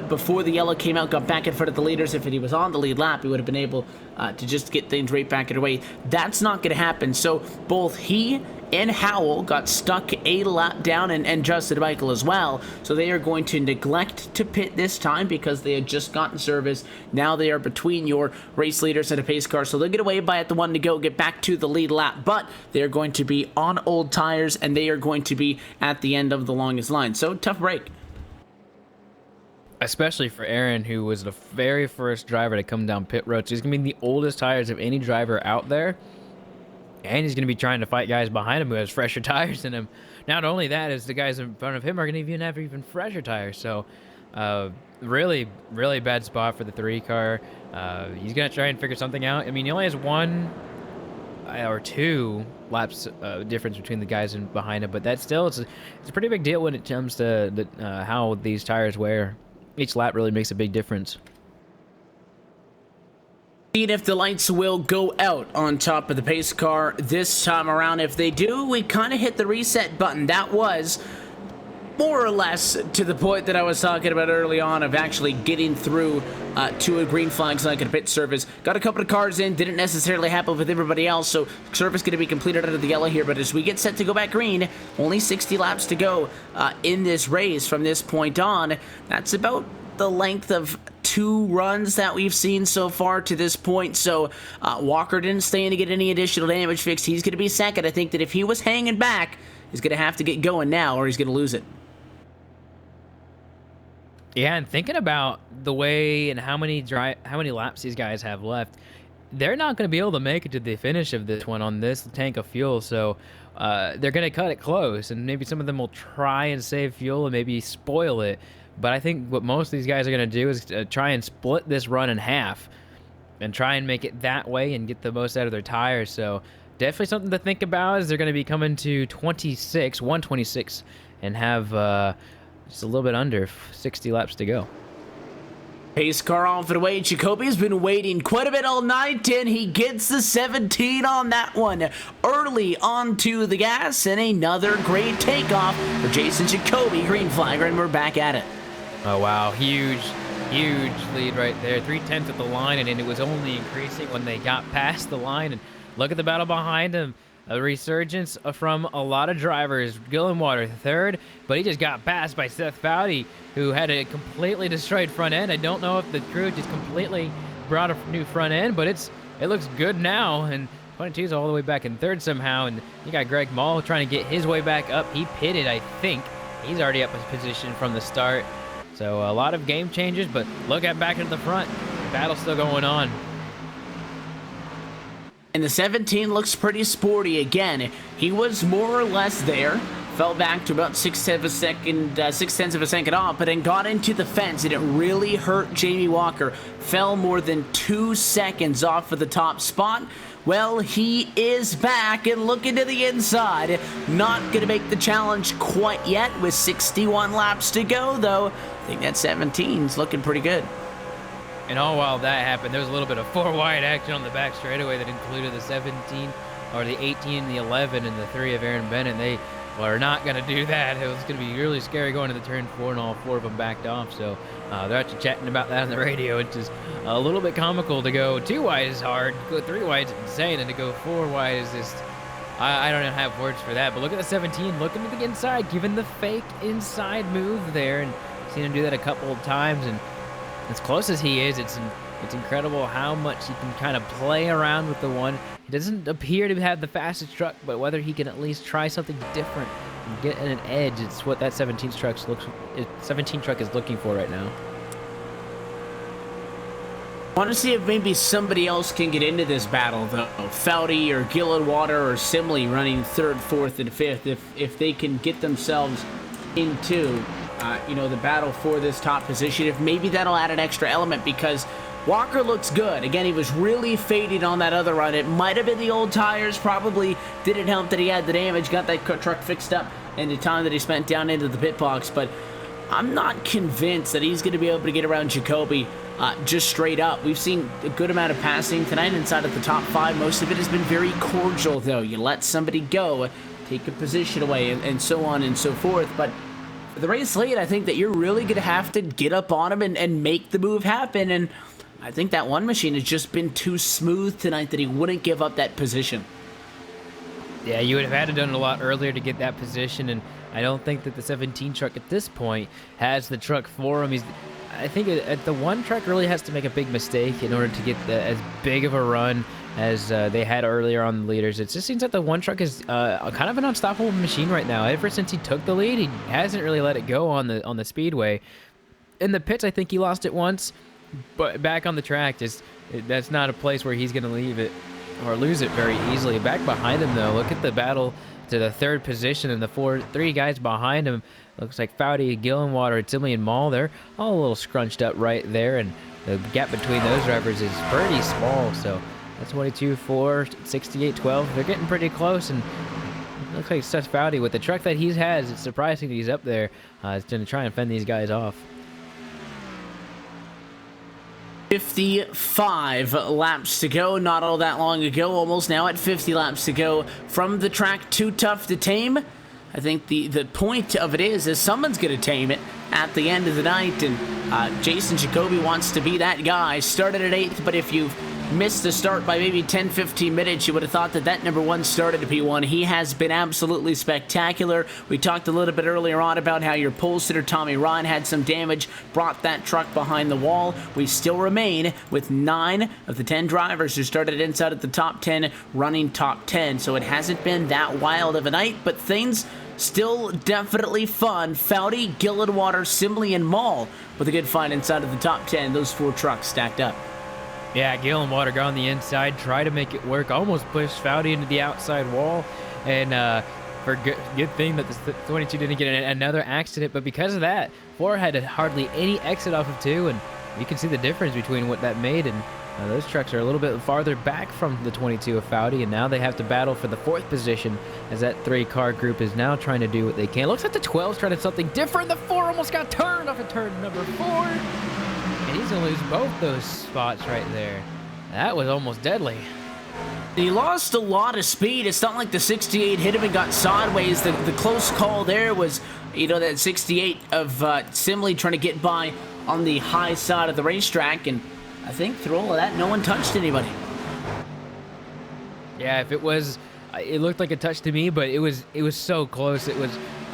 before the yellow came out, got back in front of the leaders. If he was on the lead lap, he would have been able to just get things right back underway. That's not going to happen. So both he and Howell got stuck a lap down, and Justin Michael as well. So they are going to neglect to pit this time because they had just gotten service. Now they are between your race leaders and a pace car. So they'll get away by at the 1 to go, get back to the lead lap. But they are going to be on old tires, and they are going to be at the end of the longest line. So tough break. Especially for Aaron, who was the very first driver to come down pit road. So he's going to be the oldest tires of any driver out there. And he's going to be trying to fight guys behind him who has fresher tires than him. Not only that, is the guys in front of him are going to even have even fresher tires. So, really, really bad spot for the 3 car. He's going to try and figure something out. I mean, he only has 1 or 2 laps difference between the guys in behind him, but that's still it's a pretty big deal when it comes to how these tires wear. Each lap really makes a big difference. See if the lights will go out on top of the pace car this time around. If they do, we kind of hit the reset button. That was more or less to the point that I was talking about early on of actually getting through to a green flag so I could pit service. Got a couple of cars in, didn't necessarily happen with everybody else, so service going to be completed out of the yellow here, but as we get set to go back green, only 60 laps to go in this race from this point on. That's about the length of 2 runs that we've seen so far to this point. So Walker didn't stay in to get any additional damage fixed. He's going to be second. I think that if he was hanging back, he's going to have to get going now or he's going to lose it. Yeah, and thinking about the way and how many laps these guys have left, they're not going to be able to make it to the finish of this one on this tank of fuel. So they're going to cut it close, and maybe some of them will try and save fuel and maybe spoil it. But I think what most of these guys are going to do is try and split this run in half and try and make it that way and get the most out of their tires. So definitely something to think about as they're going to be coming to 126, and have just a little bit under 60 laps to go. Pace car off and away. Jacoby's been waiting quite a bit all night, and he gets the 17 on that one. Early onto the gas, and another great takeoff for Jason Jacoby. Green flag, and we're back at it. Oh, wow. Huge huge lead right there. 3/10 at the line, and it was only increasing when they got past the line. And look at the battle behind him. A resurgence from a lot of drivers. Gillenwater third, but he just got passed by Seth Foudy, who had a completely destroyed front end. I don't know if the crew just completely brought a new front end, but it looks good now. And 22's all the way back in third somehow. And you got Greg Mall trying to get his way back up. He pitted, I think. He's already up his position from the start. So a lot of game changes, but look at back into the front. Battle's still going on. And the 17 looks pretty sporty again. He was more or less there. Fell back to about 6/10 of a second off, but then got into the fence, and it really hurt Jamie Walker. Fell more than 2 seconds off of the top spot. Well, he is back and looking to the inside. Not going to make the challenge quite yet with 61 laps to go, though. I think that 17's looking pretty good. And all while that happened, there was a little bit of 4 wide action on the back straightaway that included the 17, or the 18, the 11, and the 3 of Aaron Bennett. They were not going to do that. It was going to be really scary going to the turn 4, and all 4 of them backed off. So they're actually chatting about that on the radio. It's just a little bit comical to go 2 wide is hard, go 3 wide is insane, and to go 4 wide is just, I don't have words for that. But look at the 17, looking to the inside, giving the fake inside move there, and seen him do that a couple of times. And as close as he is, it's incredible how much he can kind of play around with the one. He doesn't appear to have the fastest truck, but whether he can at least try something different and get an edge, it's what that 17 truck is looking for right now. I want to see if maybe somebody else can get into this battle, though. Foudy or Gillenwater or Simley running 3rd, 4th, and 5th. If they can get themselves into the battle for this top position, if maybe that'll add an extra element, because Walker looks good. Again, he was really faded on that other run. It might have been the old tires, probably didn't help that he had the damage, got that truck fixed up in the time that he spent down into the pit box, but I'm not convinced that he's going to be able to get around Jacoby just straight up. We've seen a good amount of passing tonight inside of the top 5. Most of it has been very cordial, though. You let somebody go, take a position away, and so on and so forth, but for the race late, I think that you're really going to have to get up on him and make the move happen, and I think that one machine has just been too smooth tonight that he wouldn't give up that position. Yeah, you would have had to done it a lot earlier to get that position, and I don't think that the 17 truck at this point has the truck for him. I think the one truck really has to make a big mistake in order to get as big of a run as they had earlier on the leaders. It just seems like the one truck is kind of an unstoppable machine right now. Ever since he took the lead, he hasn't really let it go on the speedway. In the pits, I think he lost it once, but back on the track, that's not a place where he's going to leave it or lose it very easily. Back behind him, though, look at the battle to the 3rd position, and the 3 guys behind him. Looks like Foudy, Gillenwater, Timley, and Mall. They're all a little scrunched up right there, and the gap between those drivers is pretty small. So that's 22, 4, 68, 12. They're getting pretty close, and it looks like Seth Foudy, with the truck that he has, it's surprising that he's up there. He's going to try and fend these guys off. 55 laps to go, not all that long ago, almost now at 50 laps to go from the track. Too tough to tame. I think the point of it is someone's going to tame it at the end of the night, and Jason Jacoby wants to be that guy. Started at 8th, but if you've missed the start by maybe 10-15 minutes, you would have thought that number 1 started to P1. He has been absolutely spectacular. We talked a little bit earlier on about how your pole sitter Tommy Ryan had some damage, brought that truck behind the wall. We still remain with 9 of the 10 drivers who started inside of the top 10 running top 10, so it hasn't been that wild of a night, but things still definitely fun. Foudy, Gillenwater, Simley, and Mall with a good fight inside of the top 10. Those 4 trucks stacked up. Yeah, Gillenwater got on the inside, tried to make it work, almost pushed Foudy into the outside wall, and for good thing that the 22 didn't get another accident, but because of that, 4 had hardly any exit off of 2, and you can see the difference between what that made, and those trucks are a little bit farther back from the 22 of Foudy, and now they have to battle for the 4th position as that 3-car group is now trying to do what they can. Looks like the 12's trying to something different. The 4 almost got turned off of turn number 4. And he's going to lose both those spots right there. That was almost deadly. He lost a lot of speed. It's not like the 68 hit him and got sideways. The close call there was, that 68 of Simley trying to get by on the high side of the racetrack, and I think through all of that, no one touched anybody. Yeah, if it was, it looked like a touch to me, but it was so close. It was,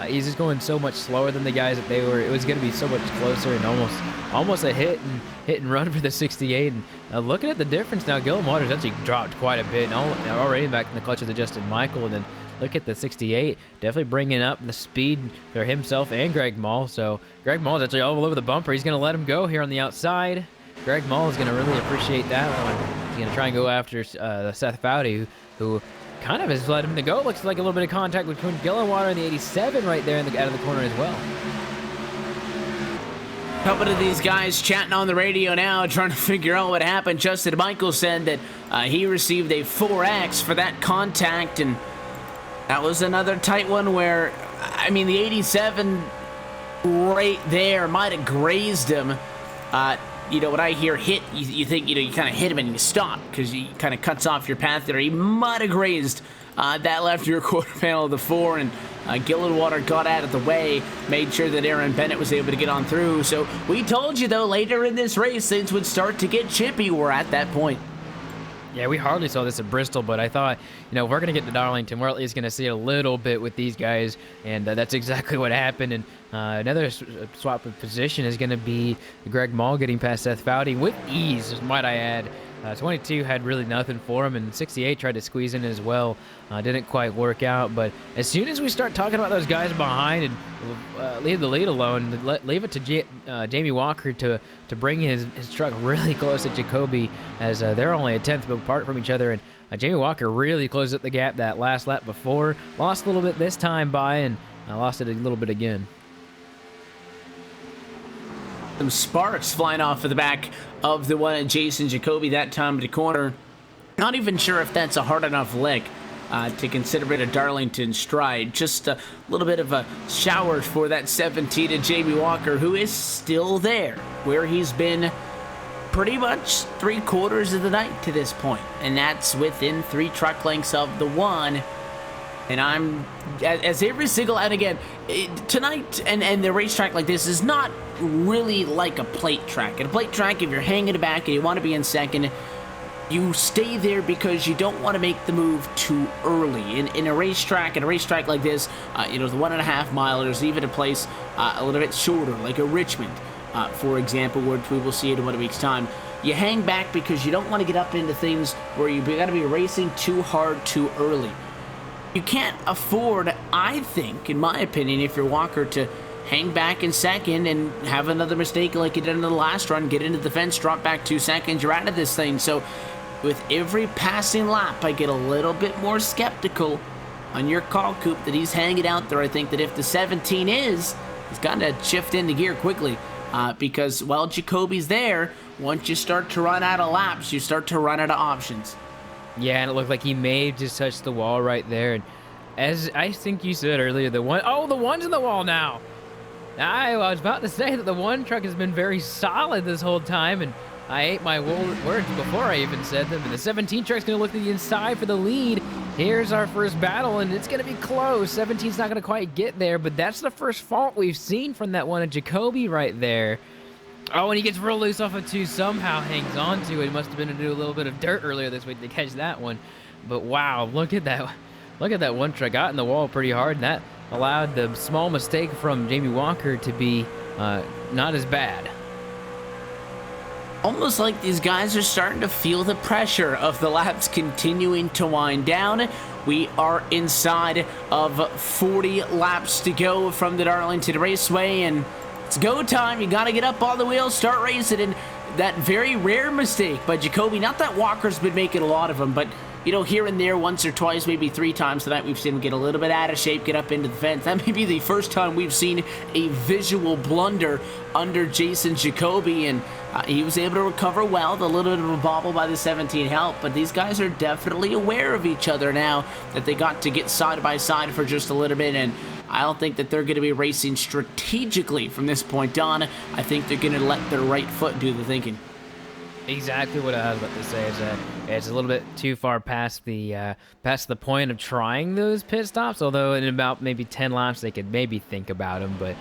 he's just going so much slower than the guys that they were. It was going to be so much closer and almost a hit and run for the 68. And looking at the difference now, Gillum Waters actually dropped quite a bit, and already back in the clutch of the Justin Michael. And then look at the 68, definitely bringing up the speed for himself and Greg Mall. So Greg Mall is actually all over the bumper. He's going to let him go here on the outside. Greg Mall is going to really appreciate that one. He's going to try and go after Seth Foudy, who kind of has let him to go. Looks like a little bit of contact between Gillenwater and the 87 right there out of the corner as well. A couple of these guys chatting on the radio now, trying to figure out what happened. Justin Michael said that he received a 4X for that contact, and that was another tight one where, I mean, the 87 right there might have grazed him. You know, when I hear hit, you think, you know, you kind of hit him and you stop because he kind of cuts off your path there. He might have grazed that left rear quarter panel of the 4, and Gillenwater got out of the way, made sure that Aaron Bennett was able to get on through. So we told you, though, later in this race, things would start to get chippy. We're at that point. Yeah, we hardly saw this at Bristol, but I thought, you know, if we're going to get to Darlington, we're at least going to see a little bit with these guys, and that's exactly what happened. And another swap of position is going to be Greg Mall getting past Seth Foudy with ease, might I add. 22 had really nothing for him, and 68 tried to squeeze in as well. Didn't quite work out, but as soon as we start talking about those guys behind and leave the lead alone, leave it to Jamie Walker to bring his truck really close to Jacoby, as they're only a tenth apart from each other, and Jamie Walker really closed up the gap that last lap before. Lost a little bit this time by, and lost it a little bit again. Some sparks flying off of the back of the one at Jason Jacoby that time in the corner. Not even sure if that's a hard enough lick to consider it a Darlington stride. Just a little bit of a shower for that 17 to Jamie Walker, who is still there, where he's been pretty much 3/4 of the night to this point, and that's within 3 truck lengths of the one. And I'm, as every single, and again, tonight and the racetrack like this is not really like a plate track. At a plate track, if you're hanging it back and you want to be in second, you stay there because you don't want to make the move too early. In a racetrack like this, you know, the 1.5 milers, even a place a little bit shorter, like a Richmond, for example, which we will see in 1 week's time, you hang back because you don't want to get up into things where you've got to be racing too hard too early. You can't afford, I think, in my opinion, if you're Walker, to hang back in second and have another mistake like you did in the last run, get into the fence, drop back 2 seconds, you're out of this thing. So with every passing lap, I get a little bit more skeptical on your call, Coop, that he's hanging out there. I think that if the 17 is, he's got to shift into gear quickly because while Jacoby's there, once you start to run out of laps, you start to run out of options. Yeah, and it looked like he may have just touched the wall right there. And as I think you said earlier, the one's in the wall now. I was about to say that the one truck has been very solid this whole time, and I ate my words before I even said them. And the 17 truck's going to look to the inside for the lead. Here's our first battle, and it's going to be close. 17's not going to quite get there, but that's the first fault we've seen from that one at Jacoby right there. Oh, and he gets real loose off of 2, somehow hangs on to it. He must have been to do a little bit of dirt earlier this week to catch that one. But wow, look at that. Look at that one truck. Got in the wall pretty hard, and that allowed the small mistake from Jamie Walker to be not as bad. Almost like these guys are starting to feel the pressure of the laps continuing to wind down. We are inside of 40 laps to go from the Darlington Raceway, and it's go time. You got to get up on the wheels, start racing, and that very rare mistake by Jacoby. Not that Walker's been making a lot of them, but you know, here and there, once or twice, maybe 3 times tonight, we've seen him get a little bit out of shape, get up into the fence. That may be the first time we've seen a visual blunder under Jason Jacoby, and he was able to recover well. A little bit of a bobble by the 17 helped, but these guys are definitely aware of each other now that they got to get side by side for just a little bit, and I don't think that they're going to be racing strategically from this point on. I think they're going to let their right foot do the thinking. Exactly what I was about to say is that it's a little bit too far past the point of trying those pit stops. Although in about maybe 10 laps they could maybe think about them, but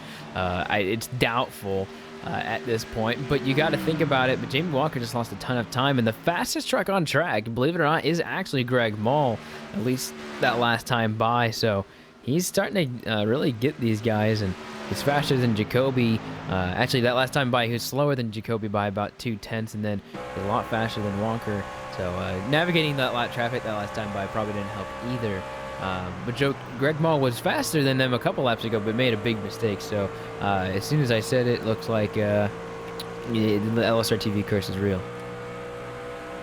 it's doubtful at this point. But you got to think about it. But Jamie Walker just lost a ton of time, and the fastest truck on track, believe it or not, is actually Greg Mall, at least that last time by. So he's starting to really get these guys, and he's faster than Jacoby. Actually, that last time by, he was slower than Jacoby by about 2/10, and then a lot faster than Walker. So navigating that lap traffic that last time by probably didn't help either. But Greg Mall was faster than them a couple laps ago, but made a big mistake. So as soon as I said it, looks like the LSRTV curse is real.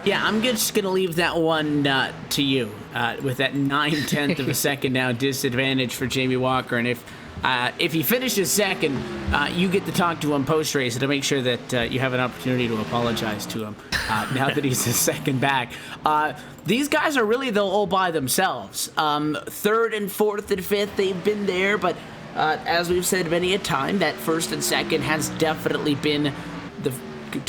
Yeah, I'm just going to leave that one to you with that 9/10 of a second now disadvantage for Jamie Walker. And if he finishes second, you get to talk to him post-race to make sure that you have an opportunity to apologize to him now that he's a second back. These guys are really, though, all by themselves. Third and fourth and fifth, they've been there, but as we've said many a time, that first and second has definitely been the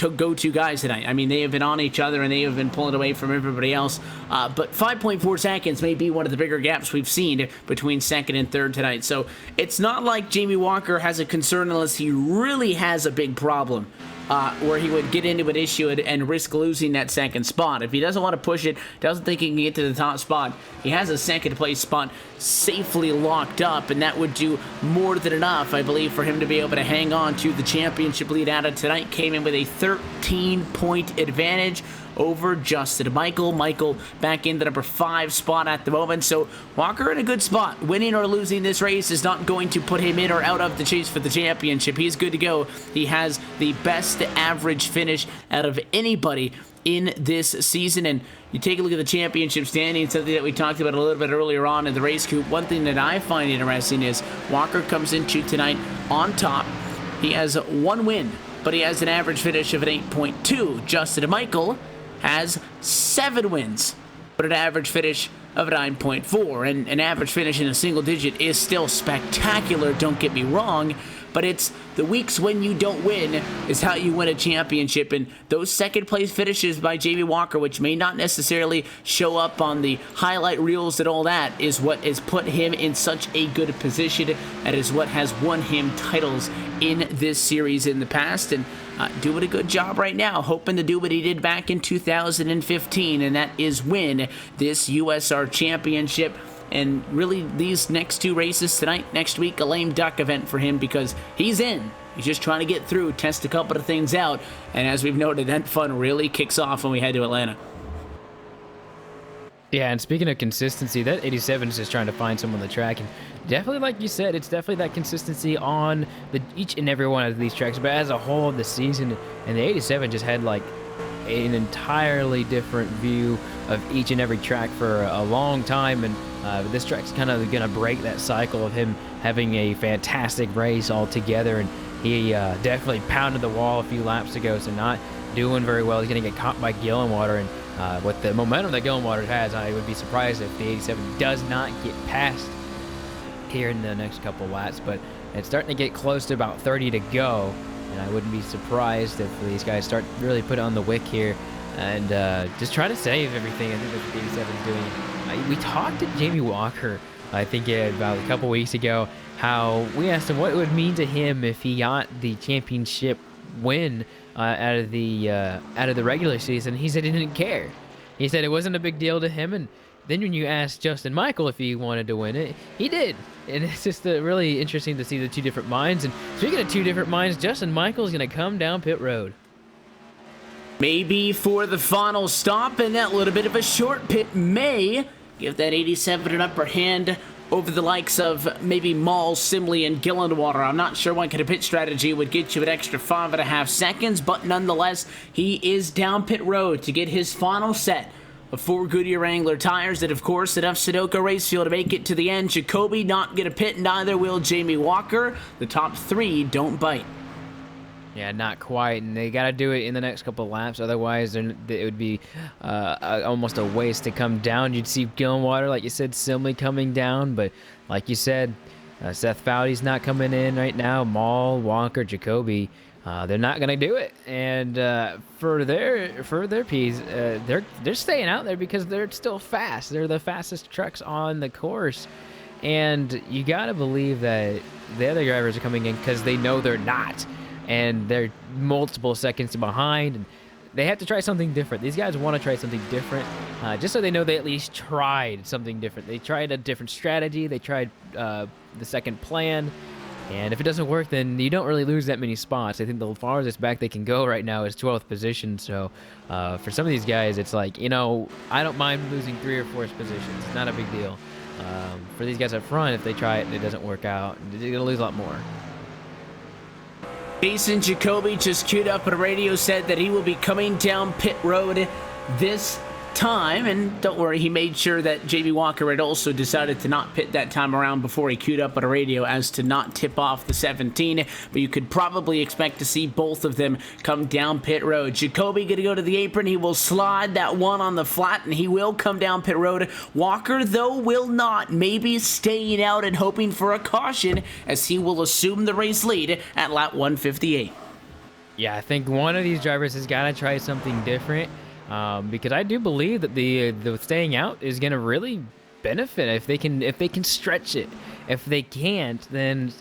go-to guys tonight. I mean, they have been on each other and they have been pulling away from everybody else. But 5.4 seconds may be one of the bigger gaps we've seen between second and third tonight. So it's not like Jamie Walker has a concern unless he really has a big problem. Where he would get into an issue and risk losing that second spot. If he doesn't want to push it, doesn't think he can get to the top spot, he has a second place spot safely locked up, and that would do more than enough, I believe, for him to be able to hang on to the championship lead out of tonight. Came in with a 13-point advantage over Justin Michael. Michael back in the number 5 spot at the moment, so Walker in a good spot. Winning or losing this race is not going to put him in or out of the chase for the championship. He's good to go. He has the best average finish out of anybody in this season, and you take a look at the championship standing, something that we talked about a little bit earlier on in the race coupe. One thing that I find interesting is Walker comes into tonight on top. He has 1 win, but he has an average finish of an 8.2. Justin Michael has 7 wins, but an average finish of 9.4. And an average finish in a single digit is still spectacular, don't get me wrong, but it's the weeks when you don't win is how you win a championship. And those second place finishes by Jamie Walker, which may not necessarily show up on the highlight reels and all that, is what has put him in such a good position. That is what has won him titles in this series in the past, and doing a good job right now, hoping to do what he did back in 2015, and that is win this USR championship. And really, these next 2 races tonight, next week, a lame duck event for him because he's in. He's just trying to get through, test a couple of things out, and as we've noted, that fun really kicks off when we head to Atlanta. Yeah, and speaking of consistency, that 87 is just trying to find someone on the track, and definitely, like you said, it's definitely that consistency on each and every one of these tracks, but as a whole of the season, and the 87 just had like an entirely different view of each and every track for a long time, and this track's kind of going to break that cycle of him having a fantastic race altogether, and he definitely pounded the wall a few laps ago, so not doing very well. He's going to get caught by Gillenwater, and with the momentum that Gillenwater has, I would be surprised if the 87 does not get past here in the next couple laps, but it's starting to get close to about 30 to go, and I wouldn't be surprised if these guys start really put on the wick here and just try to save everything. I think that's what the 87 is doing. We talked to Jamie Walker, I think about a couple weeks ago, how we asked him what it would mean to him if he got the championship win out of the regular season. He said he didn't care. He said it wasn't a big deal to him, and then when you asked Justin Michael if he wanted to win it, he did. And it's just really interesting to see the 2 different minds. And speaking of 2 different minds, Justin Michael's going to come down pit road. Maybe for the final stop, and that little bit of a short pit may give that 87 an upper hand over the likes of maybe Maul, Simley, and Gillenwater. I'm not sure what kind of pit strategy would get you an extra 5.5 seconds, but nonetheless, he is down pit road to get his final set of 4 Goodyear Wrangler tires, and of course enough Sunoco race fuel to make it to the end. Jacoby not gonna pit, neither will Jamie Walker. The top 3 don't bite. Yeah, not quite, and they got to do it in the next couple of laps. Otherwise, it would be almost a waste to come down. You'd see Gillenwater, like you said, Simley coming down, but like you said, Seth Foudy's not coming in right now. Maul, Walker, Jacoby, they're not going to do it. And for their piece, they're staying out there because they're still fast. They're the fastest trucks on the course. And you got to believe that the other drivers are coming in because they know they're not. And they're multiple seconds behind. And they have to try something different. These guys want to try something different, just so they know they at least tried something different. They tried a different strategy. They tried the second plan. And if it doesn't work, then you don't really lose that many spots. I think the farthest back they can go right now is 12th position. So for some of these guys, it's like, I don't mind losing 3 or 4 positions. It's not a big deal. For these guys up front, if they try it and it doesn't work out, they're going to lose a lot more. Jason Jacoby just queued up on a radio, said that he will be coming down pit road this time, and don't worry, he made sure that Jamie Walker had also decided to not pit that time around before he queued up on a radio as to not tip off the 17, but you could probably expect to see both of them come down pit road. Jacoby going to go to the apron. He will slide that one on the flat, and he will come down pit road. Walker, though, will not, maybe staying out and hoping for a caution as he will assume the race lead at lap 158. Yeah, I think one of these drivers has got to try something different. Because I do believe that the staying out is going to really benefit if they can stretch it. If they can't, then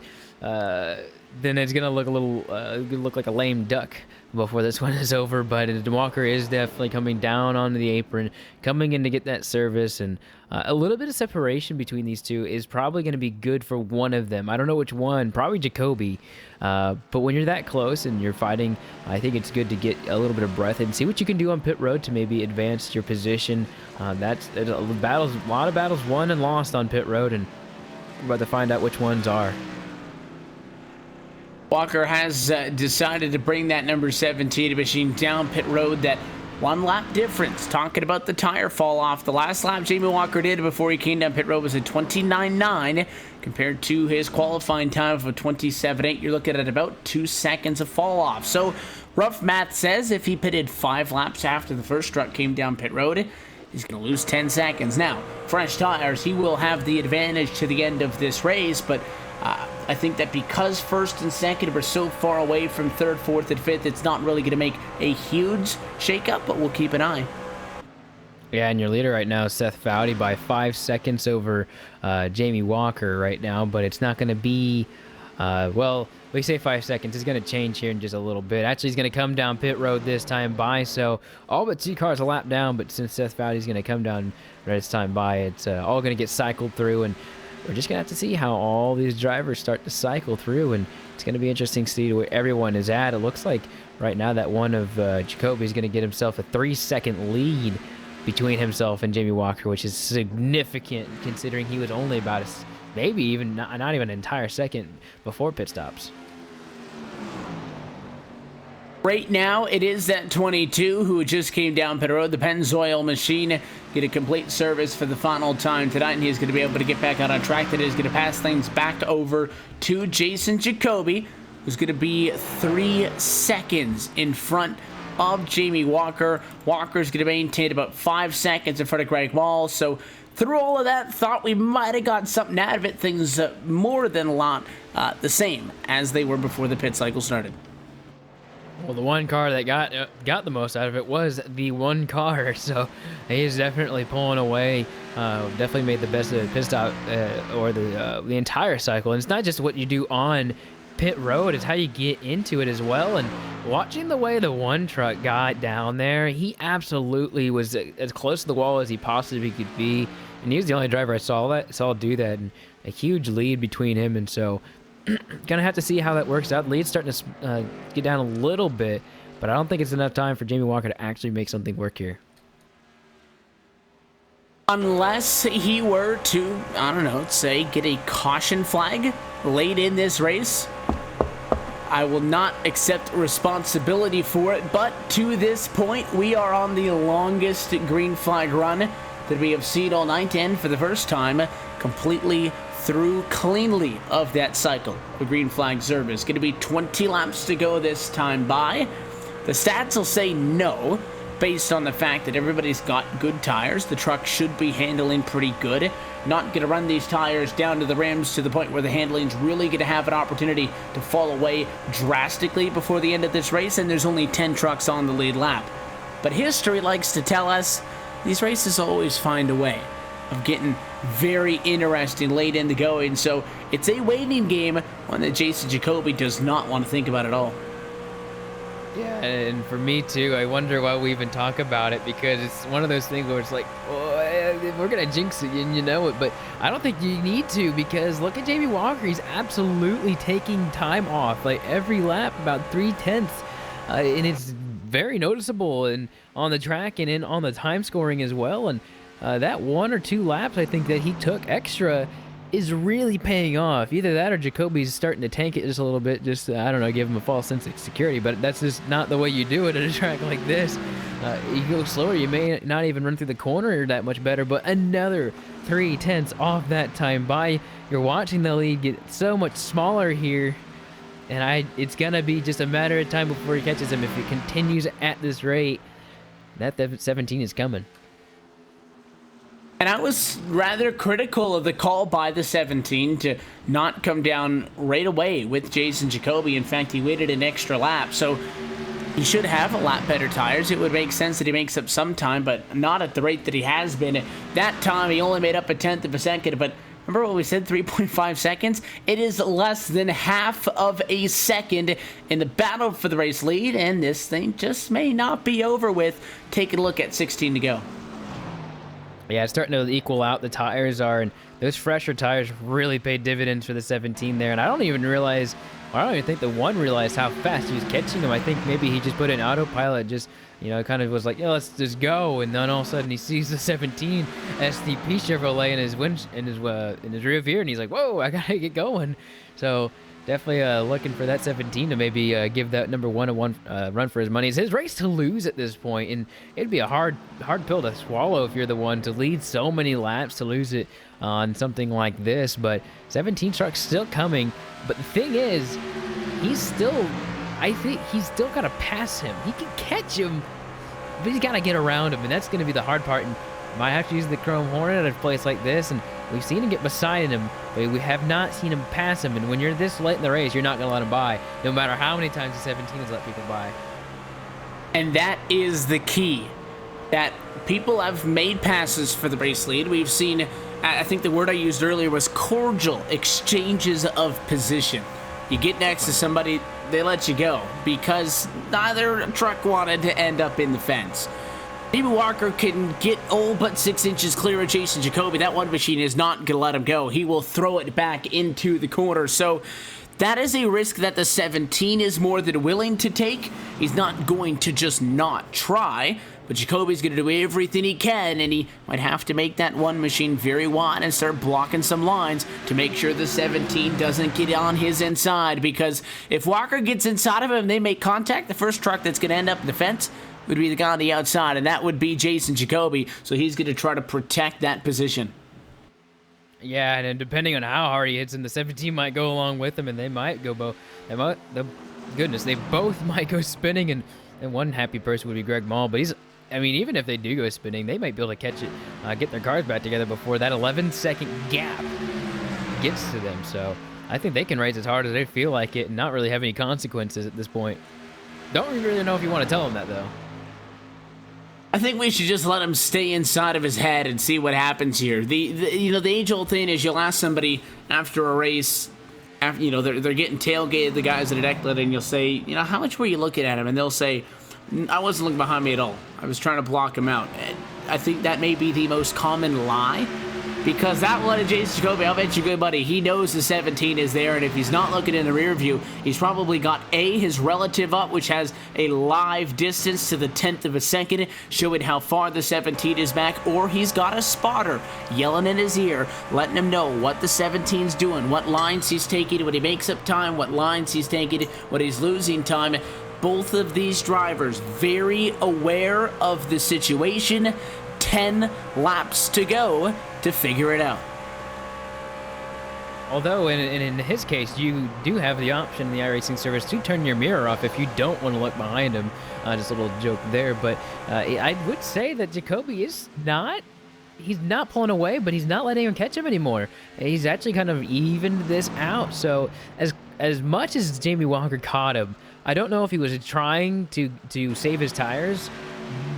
it's going to look like a lame duck before this one is over. But Walker is definitely coming down onto the apron, coming in to get that service, and a little bit of separation between these two is probably going to be good for one of them. I don't know which one, probably Jacoby. But when you're that close and you're fighting, I think it's good to get a little bit of breath and see what you can do on pit road to maybe advance your position. That's a lot of battles won and lost on pit road, and we're about to find out which ones are. Walker has decided to bring that number 17 machine down pit road. That 1 lap difference. Talking about the tire fall off. The last lap Jamie Walker did before he came down pit road was a 29.9 compared to his qualifying time of a 27.8. You're looking at about 2 seconds of fall off. So rough math says if he pitted 5 laps after the first truck came down pit road, he's going to lose 10 seconds. Now, fresh tires, he will have the advantage to the end of this race, but I think that because first and second are so far away from third, fourth, and fifth, it's not really going to make a huge shakeup, but we'll keep an eye. Yeah, and your leader right now is Seth Foudy by 5 seconds over Jamie Walker right now, but it's not going to be, we say 5 seconds. It's going to change here in just a little bit. Actually, he's going to come down pit road this time by, so all but 2 cars a lap down, but since Seth Foudy's going to come down this time by, it's all going to get cycled through, and we're just going to have to see how all these drivers start to cycle through, and it's going to be interesting to see where everyone is at. It looks like right now that one of Jacoby is going to get himself a 3-second lead between himself and Jamie Walker, which is significant considering he was only about maybe even not even an entire second before pit stops. Right now, it is that 22 who just came down pit road. The Pennzoil machine get a complete service for the final time tonight, and he's going to be able to get back out on track. That is going to pass things back over to Jason Jacoby, who's going to be 3 seconds in front of Jamie Walker. Walker's going to maintain about 5 seconds in front of Greg Wall. So through all of that, thought we might have got something out of it. Things more than a lot the same as they were before the pit cycle started. Well, the one car that got the most out of it was the one car, so he's definitely pulling away. Definitely made the best of the pit stop or the entire cycle. And it's not just what you do on pit road; it's how you get into it as well. And watching the way the one truck got down there, he absolutely was as close to the wall as he possibly could be. And he was the only driver I saw do that, and a huge lead between him. And so, gonna have to see how that works out. Lead's starting to get down a little bit, but I don't think it's enough time for Jamie Walker to actually make something work here. Unless he were to, I don't know, say get a caution flag late in this race, I will not accept responsibility for it. But to this point, we are on the longest green flag run that we have seen all night, and for the first time, completely through cleanly of that cycle. The green flag service going to be 20 laps to go this time by. The stats will say no, based on the fact that everybody's got good tires. The truck should be handling pretty good. not going to run these tires down to the rims to the point where the handling's really going to have an opportunity to fall away drastically before the end of this race, and there's only 10 trucks on the lead lap. But history likes to tell us these races always find a way of getting very interesting late in the going, so it's a waiting game, one that Jason Jacoby does not want to think about at all. Yeah, and for me too, I wonder why we even talk about it, because it's one of those things where it's like, oh, we're going to jinx it and you know it, but I don't think you need to, because look at Jamie Walker. He's absolutely taking time off, like every lap, about 3/10, and it's very noticeable and on the track and in on the time scoring as well. And that 1 or 2 laps I think that he took extra is really paying off. Either that or Jacoby's starting to tank it just a little bit, just I don't know, give him a false sense of security, but that's just not the way you do it at a track like this. You go slower, you may not even run through the corner that much better, but another 3/10 off that time by. You're watching the lead get so much smaller here, and it's gonna be just a matter of time before he catches him. If he continues at this rate, that 17 is coming. And I was rather critical of the call by the 17 to not come down right away with Jason Jacoby. In fact, he waited an extra lap, so he should have a lap better tires. It would make sense that he makes up some time, but not at the rate that he has been. At that time, he only made up a 1/10 of a second, but remember what we said, 3.5 seconds? It is less than half of a second in the battle for the race lead, and this thing just may not be over with. Taking a look at 16 to go. Yeah, it's starting to equal out, the tires are, and those fresher tires really paid dividends for the 17 there. And I don't even think the 1 realized how fast he was catching him. I think maybe he just put in autopilot, just, kind of was like, let's just go. And then all of a sudden he sees the 17 STP Chevrolet in his rear view, and he's like, whoa, I gotta get going. So definitely looking for that 17 to maybe give that number 1 a run for his money. It's his race to lose at this point, and it'd be a hard pill to swallow if you're the one to lead so many laps to lose it on something like this. But 17 truck's still coming. But the thing is, I think he's still got to pass him. He can catch him, but he's got to get around him, and that's going to be the hard part. And might have to use the Chrome Hornet at a place like this, and we've seen him get beside him, but we have not seen him pass him. And when you're this late in the race, you're not going to let him by, no matter how many times the 17 has let people by. And that is the key, that people have made passes for the race lead. We've seen, I think the word I used earlier was cordial exchanges of position. You get next to somebody, they let you go because neither truck wanted to end up in the fence. Jamie Walker can get all but 6 inches clear of Jason Jacoby. That one machine is not going to let him go. He will throw it back into the corner. So that is a risk that the 17 is more than willing to take. He's not going to just not try, but Jacoby's going to do everything he can, and he might have to make that one machine very wide and start blocking some lines to make sure the 17 doesn't get on his inside, because if Walker gets inside of him and they make contact, the first truck that's going to end up in the fence would be the guy on the outside, and that would be Jason Jacoby, so he's going to try to protect that position. Yeah, and depending on how hard he hits him, the 17 might go along with him, and they might go both. They both might go spinning, and one happy person would be Greg Mall, but even if they do go spinning, they might be able to catch it, get their cars back together before that 11-second gap gets to them. So I think they can race as hard as they feel like it and not really have any consequences at this point. Don't really know if you want to tell them that, though. I think we should just let him stay inside of his head and see what happens here. The age-old thing is you'll ask somebody after a race, they're getting tailgated, the guys at an Ecklet, and you'll say, how much were you looking at him? And they'll say, I wasn't looking behind me at all. I was trying to block him out. And I think that may be the most common lie, because that one of Jason Jacoby, I'll bet you good buddy, he knows the 17 is there, and if he's not looking in the rear view, he's probably got his relative up, which has a live distance to the 1/10 of a second, showing how far the 17 is back, or he's got a spotter yelling in his ear, letting him know what the 17's doing, what lines he's taking, when he makes up time, what lines he's taking, what he's losing time. Both of these drivers very aware of the situation. 10 laps to go to figure it out. Although in his case, you do have the option in the iRacing service to turn your mirror off if you don't want to look behind him. Just a little joke there, but I would say that Jacoby is not he's not pulling away, but he's not letting him catch him anymore. He's actually kind of evened this out. So as much as Jamie Walker caught him, I don't know if he was trying to save his tires,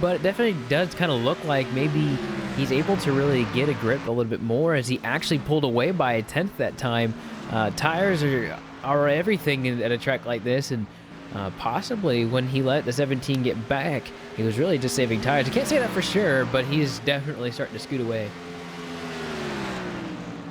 but it definitely does kind of look like maybe he's able to really get a grip a little bit more as he actually pulled away by a tenth that time. Tires are everything at a track like this, and possibly when he let the 17 get back, he was really just saving tires. I can't say that for sure, but he's definitely starting to scoot away.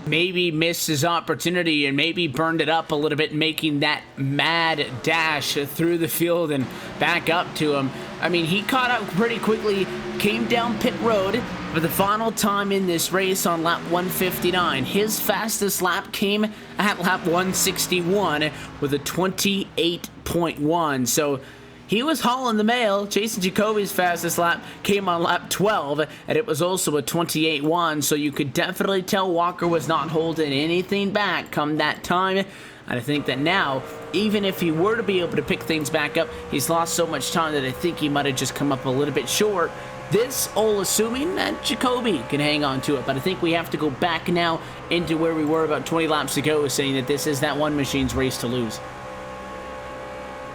Maybe missed his opportunity and maybe burned it up a little bit, making that mad dash through the field and back up to him. I mean, he caught up pretty quickly, came down pit road for the final time in this race on lap 159. His fastest lap came at lap 161 with a 28.1. So he was hauling the mail. Jason Jacoby's fastest lap came on lap 12, and it was also a 28.1, so you could definitely tell Walker was not holding anything back come that time. And I think that now, even if he were to be able to pick things back up, he's lost so much time that I think he might have just come up a little bit short. This all assuming that Jacoby can hang on to it, but I think we have to go back now into where we were about 20 laps ago, saying that this is that one machine's race to lose.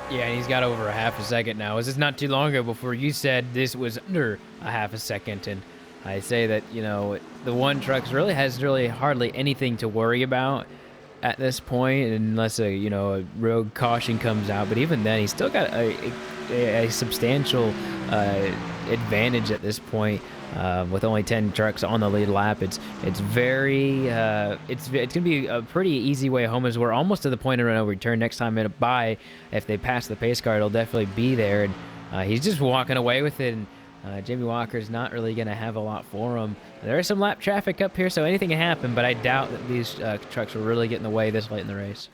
Yeah, and he's got over a half a second now. This is not too long ago before you said this was under a half a second, and I say that, you know, the one truck really has hardly anything to worry about at this point, unless a road caution comes out. But even then, he's still got a substantial advantage at this point. With only 10 trucks on the lead lap, it's gonna be a pretty easy way home, as we're almost to the point of no return. Next time by, if they pass the pace car, it'll definitely be there, and he's just walking away with it. And Jamie Walker's not really gonna have a lot for him. There is some lap traffic up here, so anything can happen, but I doubt that these trucks will really get in the way this late in the race.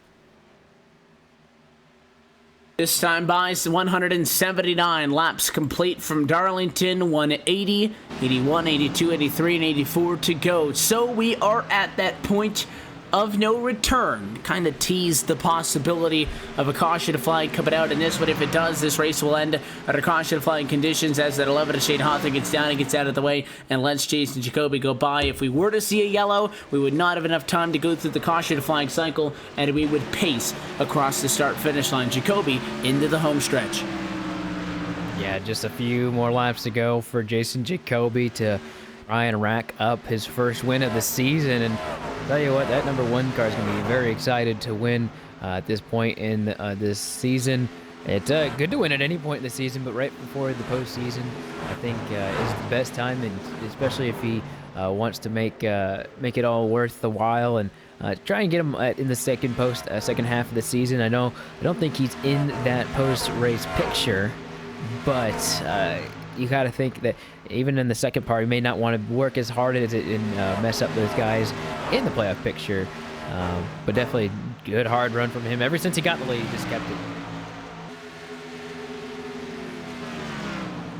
This time by 179 laps complete from Darlington, 180, 81, 82, 83, and 84 to go. So we are at that point of no return. Kind of teased the possibility of a caution flag coming out in this, but if it does, this race will end under caution flag conditions as that 11 of Shane Hawthorne gets down and gets out of the way and lets Jason Jacoby go by. If we were to see a yellow, we would not have enough time to go through the caution flag cycle, and we would pace across the start-finish line. Jacoby into the home stretch. Yeah, just a few more laps to go for Jason Jacoby to try and rack up his first win of the season. And I'll tell you what, that number one car is going to be very excited to win at this point in this season. It's good to win at any point in the season, but right before the postseason, I think is the best time, and especially if he wants to make it all worth the while and try and get him in the second half of the season. I don't think he's in that post-race picture, but you got to think that even in the second part, he may not want to work as hard as it and mess up those guys in the playoff picture. But definitely good hard run from him. Ever since he got the lead, he just kept it.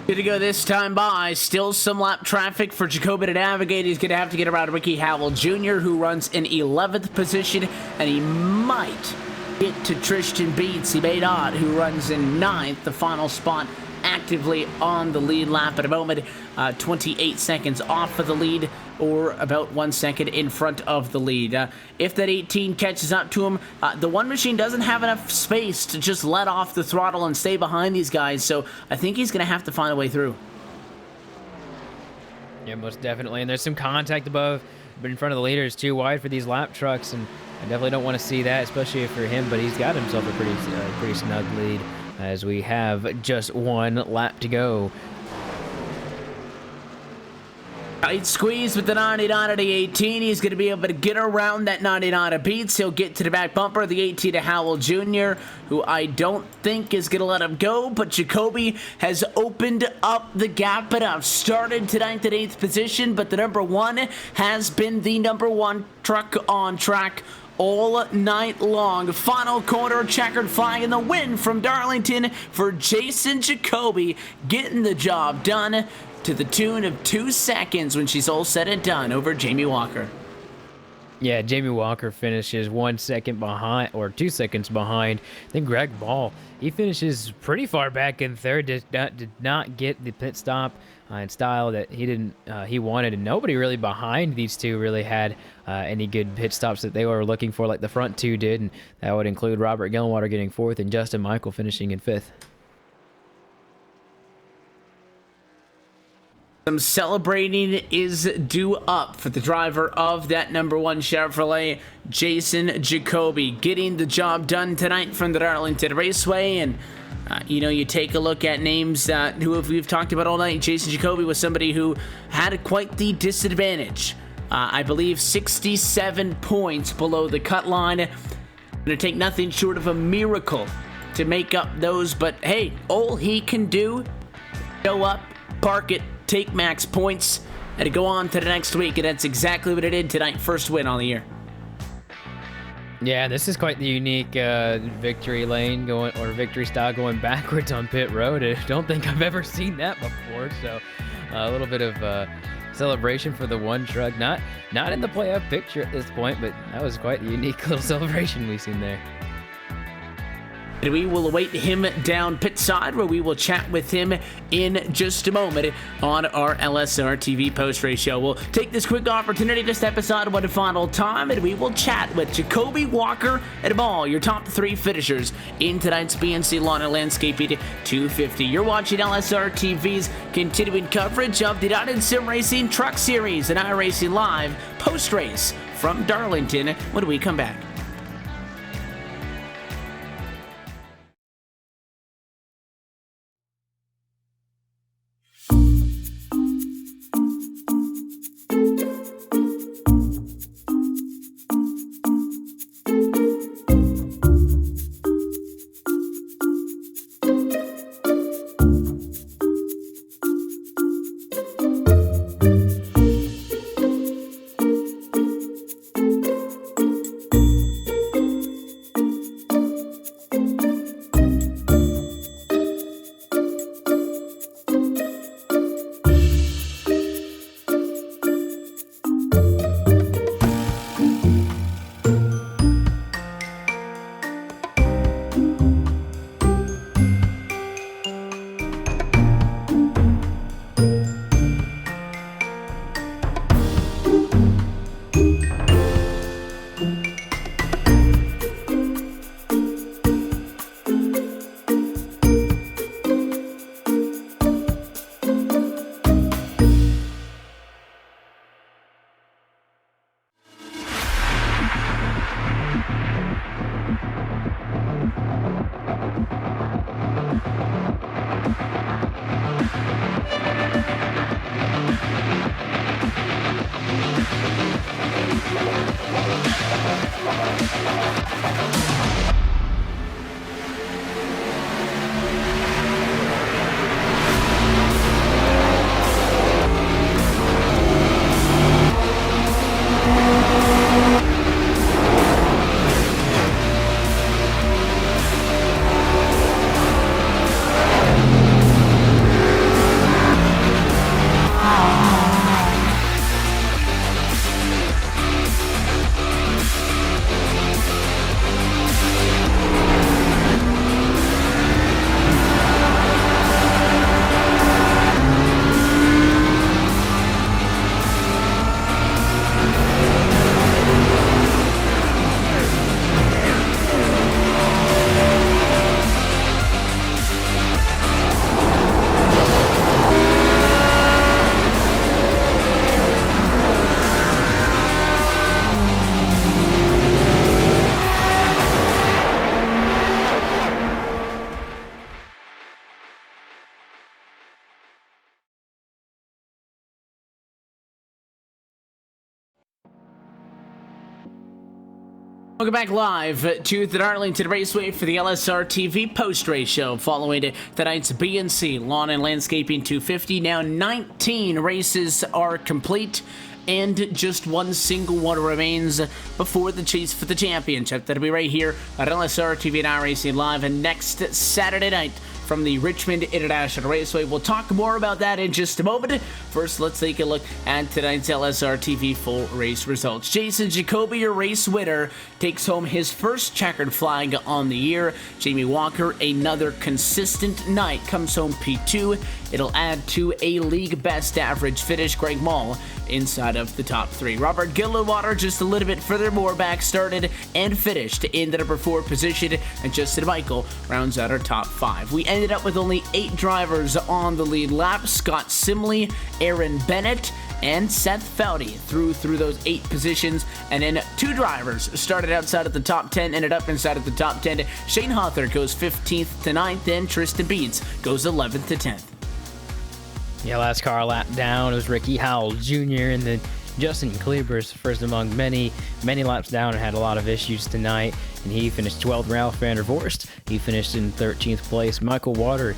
Good to go this time by. Still some lap traffic for Jacoby to navigate. He's going to have to get around Ricky Howell Jr., who runs in 11th position, and he might get to Tristan Beats. He may not, who runs in 9th, the final spot, actively on the lead lap at a moment, 28 seconds off of the lead, or about 1 second in front of the lead. If that 18 catches up to him, the one machine doesn't have enough space to just let off the throttle and stay behind these guys, so I think he's going to have to find a way through. Yeah, most definitely, and there's some contact above, but in front of the leader is too wide for these lap trucks, and I definitely don't want to see that, especially for him, but he's got himself a pretty snug lead as we have just one lap to go. Tight squeeze with the 99 to the 18. He's going to be able to get around that 99 to Beats. He'll get to the back bumper, the 18 to Howell Jr., who I don't think is going to let him go, but Jacoby has opened up the gap enough. Started to 9th and 8th position, but the number one has been the number one truck on track all night long. Final corner, checkered flag, and the win from Darlington for Jason Jacoby, getting the job done to the tune of 2 seconds when she's all said and done over Jamie Walker. Yeah, Jamie Walker finishes 1 second behind, or 2 seconds behind. Then Greg Ball, he finishes pretty far back in third. Did not get the pit stop in style that he wanted, and nobody really behind these two really had any good pit stops that they were looking for, like the front two did, and that would include Robert Gillenwater getting 4th and Justin Michael finishing in 5th. Some celebrating is due up for the driver of that number 1 Chevrolet, Jason Jacoby, getting the job done tonight from the Darlington Raceway. And you take a look at names who we've talked about all night. Jason Jacoby was somebody who had quite the disadvantage. I believe 67 points below the cut line. Going to take nothing short of a miracle to make up those. But hey, all he can do, show up, park it, take max points, and go on to the next week. And that's exactly what it did tonight. First win on the year. Yeah, this is quite the unique victory lane or victory style going backwards on pit road. I don't think I've ever seen that before. So a little bit of celebration for the one truck. Not in the playoff picture at this point, but that was quite the unique little celebration we've seen there. And we will await him down pit side, where we will chat with him in just a moment on our LSR TV post-race show. We'll take this quick opportunity to step aside one final time, and we will chat with Jacoby Walker and Ball, your top 3 finishers in tonight's BNC Lawn and Landscaping 250. You're watching LSR TV's continuing coverage of the United Sim Racing Truck Series and iRacing Live post-race from Darlington when we come back. Welcome back live to the Darlington Raceway for the LSR TV post-race show following tonight's BNC Lawn and Landscaping 250. Now 19 races are complete and just one single one remains before the chase for the championship. That'll be right here at LSR TV and iRacing Live, and next Saturday night from the Richmond International Raceway. We'll talk more about that in just a moment. First, let's take a look at tonight's LSRTV full race results. Jason Jacoby, your race winner, takes home his first checkered flag on the year. Jamie Walker, another consistent night, comes home P2. It'll add to a league best average finish. Greg Mall inside of the top 3. Robert Gillenwater just a little bit further more back, started and finished in the number 4 position, and Justin Michael rounds out our top 5. We ended up with only 8 drivers on the lead lap. Scott Simley, Aaron Bennett, and Seth Foudy through those 8 positions, and then 2 drivers started outside of the top 10, ended up inside of the top 10. Shane Hawthorne goes 15th to 9th, and Tristan Beans goes 11th to 10th. Yeah, last car lap down was Ricky Howell Jr. and then Justin Klebers, first among many laps down, and had a lot of issues tonight. And he finished 12th. Ralph van der Vorst, he finished in 13th place. Michael Water,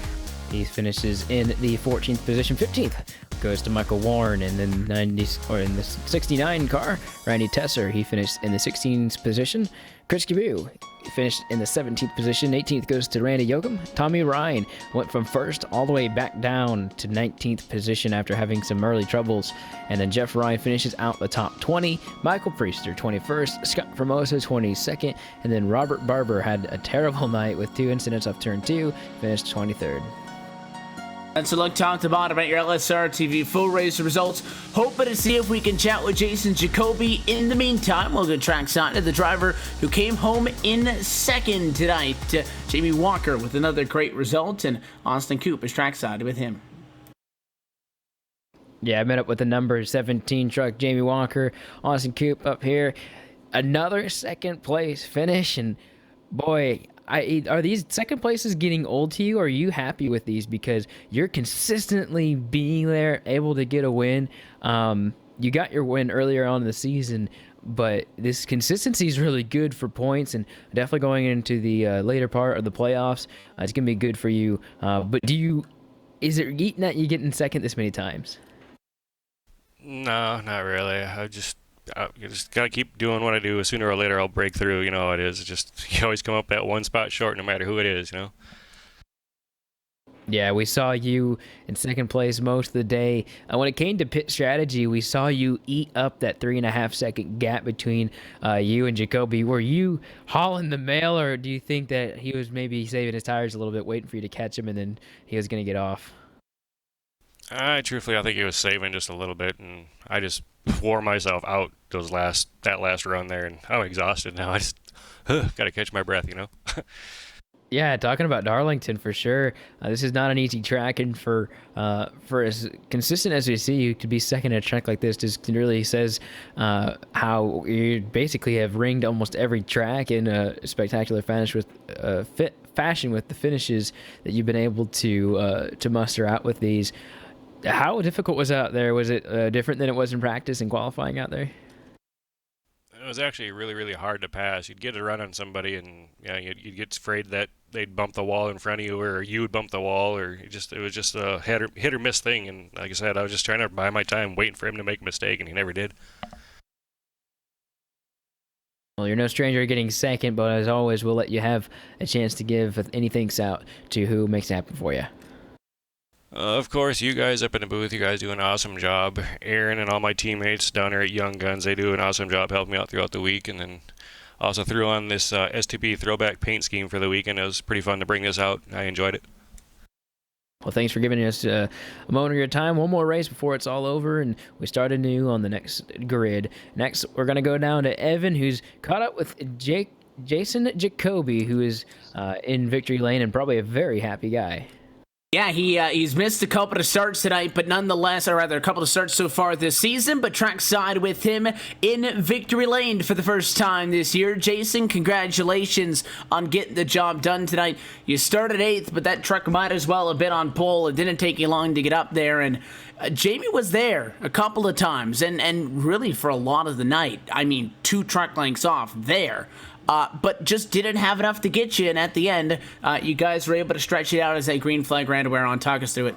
he finishes in the 14th position. 15th goes to Michael Warren, and then in the 69 car, Randy Tesser, he finished in the 16th position. Chris Cabu finished in the 17th position. 18th goes to Randy Yoakum. Tommy Ryan went from first all the way back down to 19th position after having some early troubles. And then Jeff Ryan finishes out the top 20. Michael Priester, 21st. Scott Formosa, 22nd. And then Robert Barber had a terrible night with 2 incidents off turn 2, finished 23rd. Let's look top to bottom at your LSR TV full race results. Hoping to see if we can chat with Jason Jacoby. In the meantime, we'll go trackside to the driver who came home in second tonight, Jamie Walker, with another great result, and Austin Coop is trackside with him. Yeah, I met up with the number 17 truck, Jamie Walker. Austin Coop up here. Another second place finish, and boy, are these second places getting old to you, or are you happy with these? Because you're consistently being there, able to get a win. You got your win earlier on in the season, but this consistency is really good for points, and definitely going into the later part of the playoffs, it's going to be good for you. But is it eating that you get in second this many times? No, not really. You just gotta keep doing what I do. Sooner or later, I'll break through. You know how it is. It's just you always come up that one spot short, no matter who it is. You know. Yeah, we saw you in second place most of the day. When it came to pit strategy, we saw you eat up that 3.5 second gap between you and Jacoby. Were you hauling the mail, or do you think that he was maybe saving his tires a little bit, waiting for you to catch him, and then he was going to get off? Truthfully, I think he was saving just a little bit, and I just wore myself out that last run there, and I'm exhausted now. I just got to catch my breath, you know. Yeah, talking about Darlington for sure. This is not an easy track, and for as consistent as we see you to be second at a track like this, just really says how you basically have ringed almost every track in a spectacular fashion with the finishes that you've been able to muster out with these. How difficult was it out there? Was it different than it was in practice and qualifying out there? It was actually really, really hard to pass. You'd get a run on somebody, and you'd get afraid that they'd bump the wall in front of you, or you would bump the wall, or it was just a hit or miss thing. And like I said, I was just trying to buy my time, waiting for him to make a mistake, and he never did. Well, you're no stranger to getting second, but as always, we'll let you have a chance to give any thanks out to who makes it happen for you. Of course, you guys up in the booth, you guys do an awesome job. Aaron and all my teammates down there at Young Guns, they do an awesome job helping me out throughout the week. And then also threw on this STP throwback paint scheme for the weekend. It was pretty fun to bring this out. I enjoyed it. Well, thanks for giving us a moment of your time. One more race before it's all over, and we start anew on the next grid. Next, we're going to go down to Evan, who's caught up with Jason Jacoby, who is in victory lane and probably a very happy guy. Yeah, he's missed a couple of starts tonight, but nonetheless, or rather a couple of starts so far this season, but trackside with him in victory lane for the first time this year. Jason, congratulations on getting the job done tonight. You started 8th, but that truck might as well have been on pole. It didn't take you long to get up there, and Jamie was there a couple of times, and really for a lot of the night. I mean, 2 truck lengths off there. But just didn't have enough to get you, and at the end, you guys were able to stretch it out as that green flag ran to wear on. Talk us through it.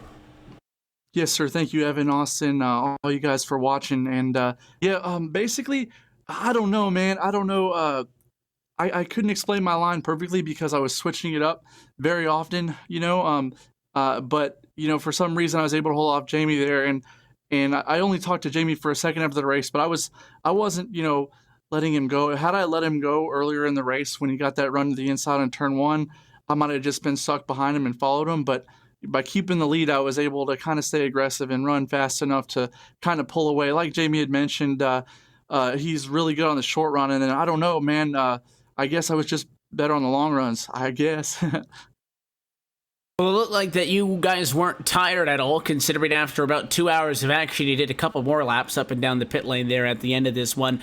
Yes, sir. Thank you, Evan, Austin, all you guys for watching. And basically, I don't know, man. I don't know. I couldn't explain my line perfectly because I was switching it up very often, but for some reason I was able to hold off Jamie there, and I only talked to Jamie for a second after the race, but I wasn't letting him go. Had I let him go earlier in the race when he got that run to the inside on turn one, I might have just been stuck behind him and followed him. But by keeping the lead, I was able to kind of stay aggressive and run fast enough to kind of pull away. Like Jamie had mentioned, he's really good on the short run, and then I don't know, man. I guess I was just better on the long runs, I guess. Well, it looked like that you guys weren't tired at all, considering after about 2 hours of action, you did a couple more laps up and down the pit lane there at the end of this one.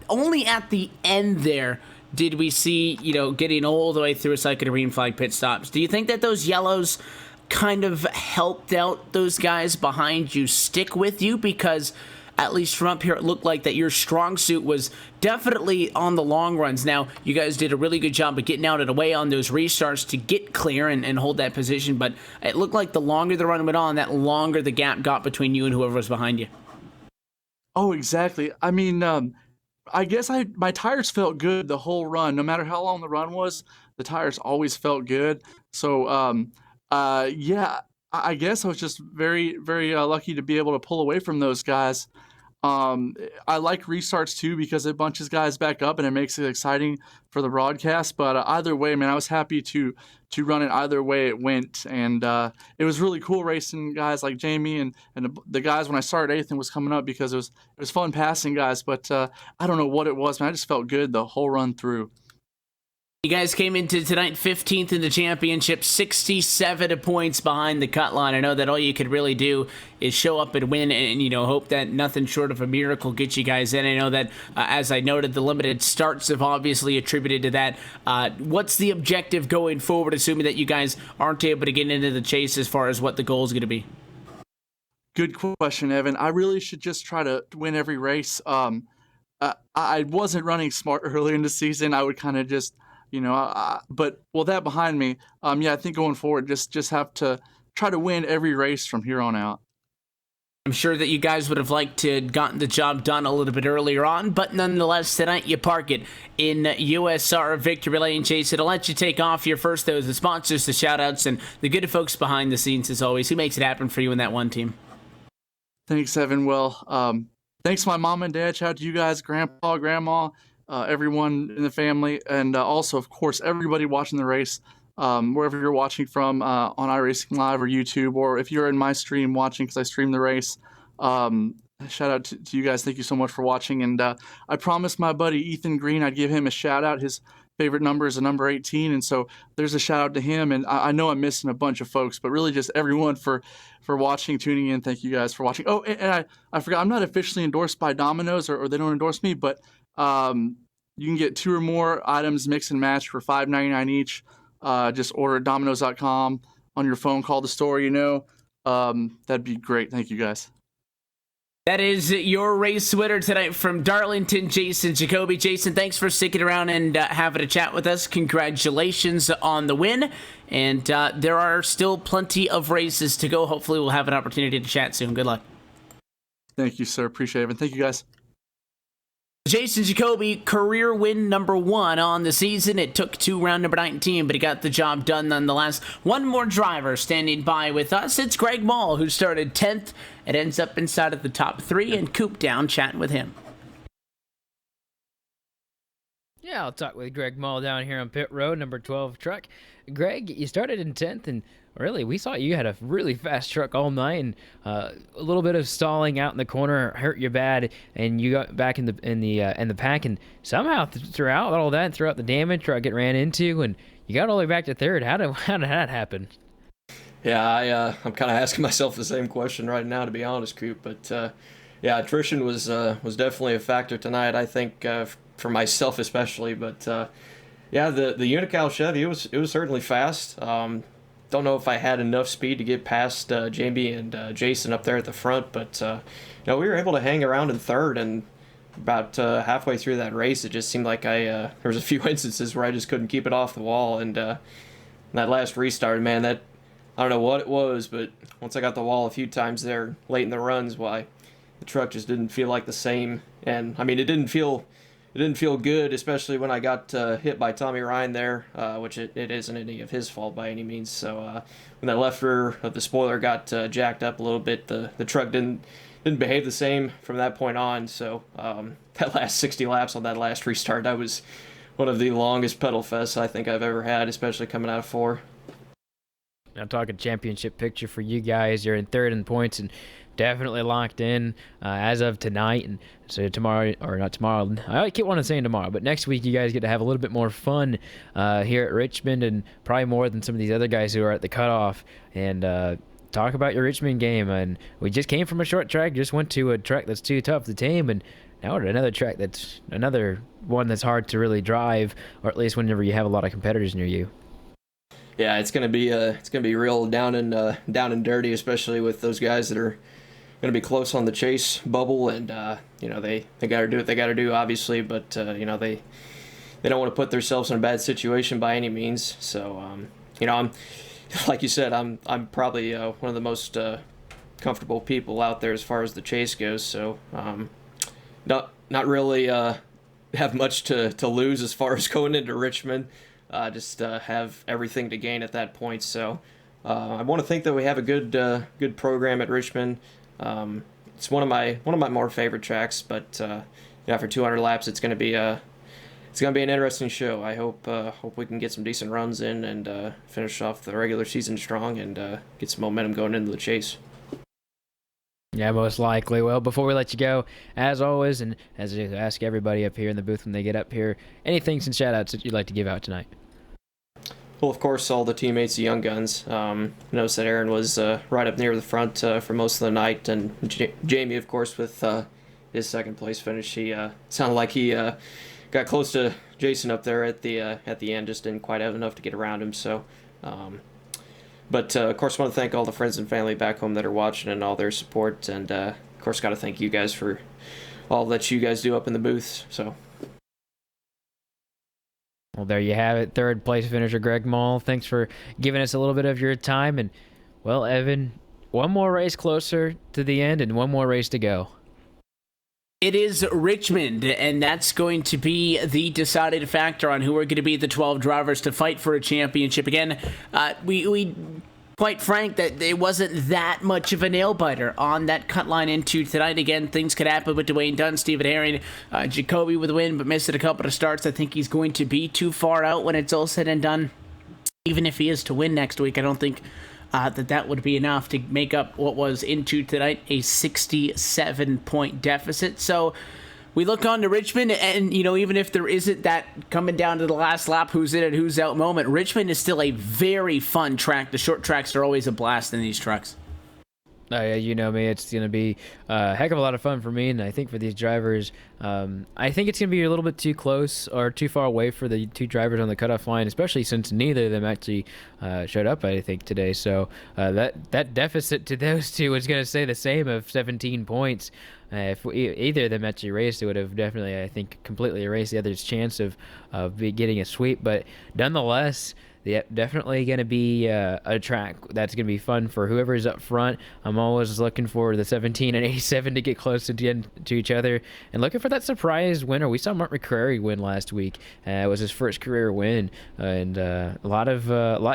Only at the end there did we see, getting all the way through a cycle of green flag pit stops. Do you think that those yellows kind of helped out those guys behind you stick with you? Because at least from up here, it looked like that your strong suit was definitely on the long runs. Now, you guys did a really good job of getting out and away on those restarts to get clear and hold that position, but it looked like the longer the run went on, that longer the gap got between you and whoever was behind you. Oh, exactly. I mean, I guess my tires felt good the whole run. No matter how long the run was, the tires always felt good. So, yeah, I guess I was just very, very lucky to be able to pull away from those guys. I like restarts too because it bunches guys back up and it makes it exciting for the broadcast. But either way, man, I was happy to run it either way it went, and it was really cool racing guys like Jamie and the guys when I started eighth and was coming up because it was fun passing guys. But I don't know what it was, man. I just felt good the whole run through. You guys came into tonight 15th in the championship, 67 points behind the cut line. I know that all you could really do is show up and win and, hope that nothing short of a miracle gets you guys in. I know that, as I noted, the limited starts have obviously attributed to that. What's the objective going forward, assuming that you guys aren't able to get into the chase as far as what the goal is going to be? Good question, Evan. I really should just try to win every race. I wasn't running smart earlier in the season. I would kind of just... but that behind me, I think going forward, just have to try to win every race from here on out. I'm sure that you guys would have liked to have gotten the job done a little bit earlier on, but nonetheless, tonight you park it in USR Victory Lane. Jason, I'll let you take off here first, though, the sponsors, the shout-outs, and the good folks behind the scenes, as always. Who makes it happen for you in that one team? Thanks, Evan. Well, thanks to my mom and dad. Shout out to you guys, grandpa, grandma, everyone in the family, and also, of course, everybody watching the race, wherever you're watching from, on iRacing Live or YouTube, or if you're in my stream watching because I stream the race. Shout out to you guys. Thank you so much for watching. And I promised my buddy Ethan Green I'd give him a shout out. His favorite number is the number 18, and so there's a shout out to him. And I know I'm missing a bunch of folks, but really just everyone for watching, tuning in. Thank you guys for watching. Oh, and I forgot, I'm not officially endorsed by Domino's, or they don't endorse me, but you can get 2 or more items mix and match for $5.99 each. Just order at Domino's.com on your phone. Call the store. That'd be great. Thank you guys. That is your race winner tonight from Darlington, Jason Jacoby. Jason, thanks for sticking around and having a chat with us. Congratulations on the win. And there are still plenty of races to go. Hopefully we'll have an opportunity to chat soon. Good luck. Thank you, sir. Appreciate it. And thank you, guys. Jason Jacoby, career win number 1 on the season. It took to round number 19, but he got the job done nonetheless. One more driver standing by with us. It's Greg Mall, who started 10th. It ends up inside of the top 3, and Coop down chatting with him. Yeah, I'll talk with Greg Mall down here on pit road, number 12 truck. Greg, you started in 10th, and really, we saw you had a really fast truck all night, and a little bit of stalling out in the corner hurt you bad, and you got back in the pack, and somehow throughout all that, throughout the damage, truck get ran into, and you got all the way back to 3rd. How did that happen? Yeah, I'm kind of asking myself the same question right now, to be honest, Coop. But yeah, attrition was definitely a factor tonight. I think for myself especially. But yeah, the Unical Chevy, it was certainly fast. Don't know if I had enough speed to get past Jamie and Jason up there at the front, but we were able to hang around in 3rd, and about halfway through that race, it just seemed like there was a few instances where I just couldn't keep it off the wall, and that last restart, man, that I don't know what it was, but once I got the wall a few times there late in the runs, the truck just didn't feel like the same, and I mean it didn't feel didn't feel good, especially when I got hit by Tommy Ryan there, which it isn't any of his fault by any means. So when that left rear of the spoiler got jacked up a little bit, the truck didn't behave the same from that point on. So that last 60 laps on that last restart, that was one of the longest pedal fests I think I've ever had, especially coming out of 4. I'm talking championship picture for you guys. You're in third in points and definitely locked in as of tonight. And so tomorrow, or not tomorrow, I keep wanting to say tomorrow, but next week you guys get to have a little bit more fun here at Richmond, and probably more than some of these other guys who are at the cutoff, and talk about your Richmond game. And we just came from a short track, just went to a track that's too tough to tame, and now we're at another track that's another one that's hard to really drive, or at least whenever you have a lot of competitors near you. Yeah, it's gonna be real down and dirty, especially with those guys that are gonna be close on the chase bubble, and they got to do what they got to do, obviously, but they don't want to put themselves in a bad situation by any means. So I'm like you said, I'm probably one of the most comfortable people out there as far as the chase goes. So not really have much to lose as far as going into Richmond. Just have everything to gain at that point. So I want to think that we have a good program at Richmond. It's one of my more favorite tracks, but for 200 laps, it's gonna be an interesting show. I hope we can get some decent runs in and finish off the regular season strong and get some momentum going into the chase. Yeah, most likely. Well, before we let you go, as always, and as I ask everybody up here in the booth when they get up here, anything and shout-outs that you'd like to give out tonight? Well, of course, all the teammates, the young guns. Noticed that Aaron was right up near the front for most of the night, and Jamie, of course, with his second place finish. He sounded like he got close to Jason up there at the end, just didn't quite have enough to get around him. So, but of course, I want to thank all the friends and family back home that are watching and all their support, and of course, got to thank you guys for all that you guys do up in the booths. So. Well, there you have it. Third place finisher Greg Mall. Thanks for giving us a little bit of your time. And, well, Evan, one more race closer to the end and one more race to go. It is Richmond, and that's going to be the deciding factor on who are going to be the 12 drivers to fight for a championship. Again, we quite frank that it wasn't that much of a nail-biter on that cut line into tonight. Again, things could happen with Dwayne Dunn, Stephen Herring, Jacoby with a win, but missed a couple of starts. I think he's going to be too far out when it's all said and done. Even if he is to win next week, I don't think that would be enough to make up what was into tonight, a 67-point deficit. So we look on to Richmond, and, even if there isn't that coming down to the last lap, who's in and who's out moment, Richmond is still a very fun track. The short tracks are always a blast in these trucks. Yeah, you know me. It's going to be a heck of a lot of fun for me, and I think for these drivers, I think it's going to be a little bit too close or too far away for the two drivers on the cutoff line, especially since neither of them actually showed up, I think, today. So that deficit to those two is going to stay the same of 17 points. If either of them actually raced, it would have definitely, I think, completely erased the other's chance of getting a sweep. But nonetheless, definitely going to be a track that's going to be fun for whoever's up front. I'm always looking for the 17 and 87 to get close to each other, and looking for that surprise winner. We saw Mark McCrary win last week. It was his first career win, and a lot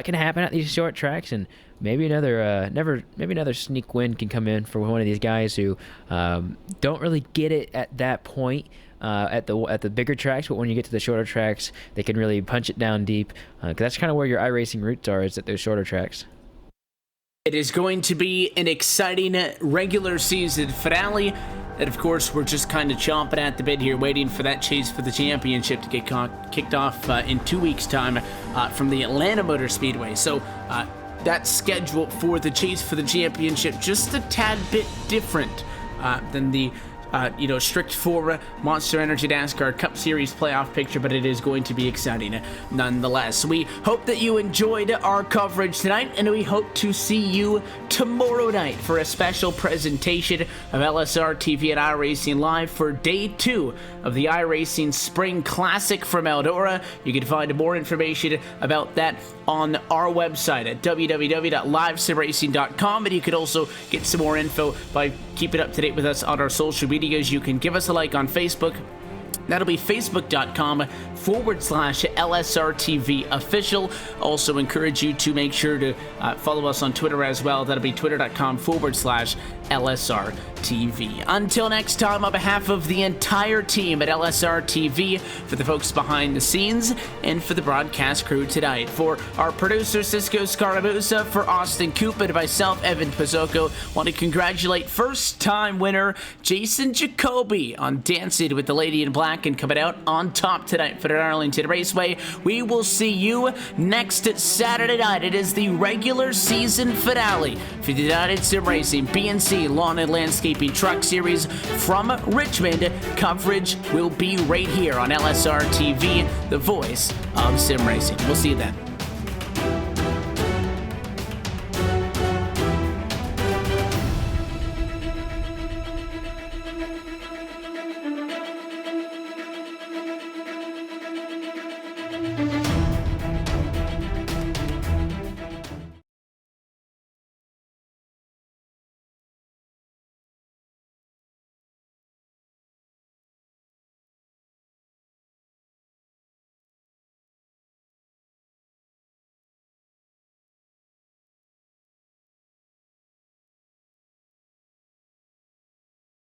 can happen at these short tracks, and maybe another sneak win can come in for one of these guys who don't really get it at that point. At the bigger tracks, but when you get to the shorter tracks, they can really punch it down deep. 'Cause that's kind of where your iRacing roots are, is at those shorter tracks. It is going to be an exciting regular season finale. And of course, we're just kind of chomping at the bit here, waiting for that chase for the championship to get kicked off in 2 weeks' time from the Atlanta Motor Speedway. So that's scheduled for the chase for the championship, just a tad bit different than the strict for Monster Energy NASCAR Cup Series playoff picture, but it is going to be exciting nonetheless. We hope that you enjoyed our coverage tonight, and we hope to see you tomorrow night for a special presentation of LSRTV and iRacing Live for Day 2 of the iRacing Spring Classic from Eldora. You can find more information about that on our website at www.livesimracing.com, and you can also get some more info by keeping up to date with us on our social medias. You can give us a like on Facebook, That'll be facebook.com/LSRTV official. Also encourage you to make sure to follow us on Twitter as well. That'll be twitter.com/LSRTV. Until next time, on behalf of the entire team at LSRTV, for the folks behind the scenes, and for the broadcast crew tonight, for our producer Cisco Scaramuza, for Austin Coop, and myself, Evan Pizzoco, want to congratulate first-time winner Jason Jacoby on Dancing with the Lady in Black and coming out on top tonight for the Darlington Raceway. We will see you next Saturday night. It is the regular season finale for the United Sim Racing BNC Lawn and Landscaping Truck Series from Richmond. Coverage will be right here on LSR TV, the voice of sim racing. We'll see you then.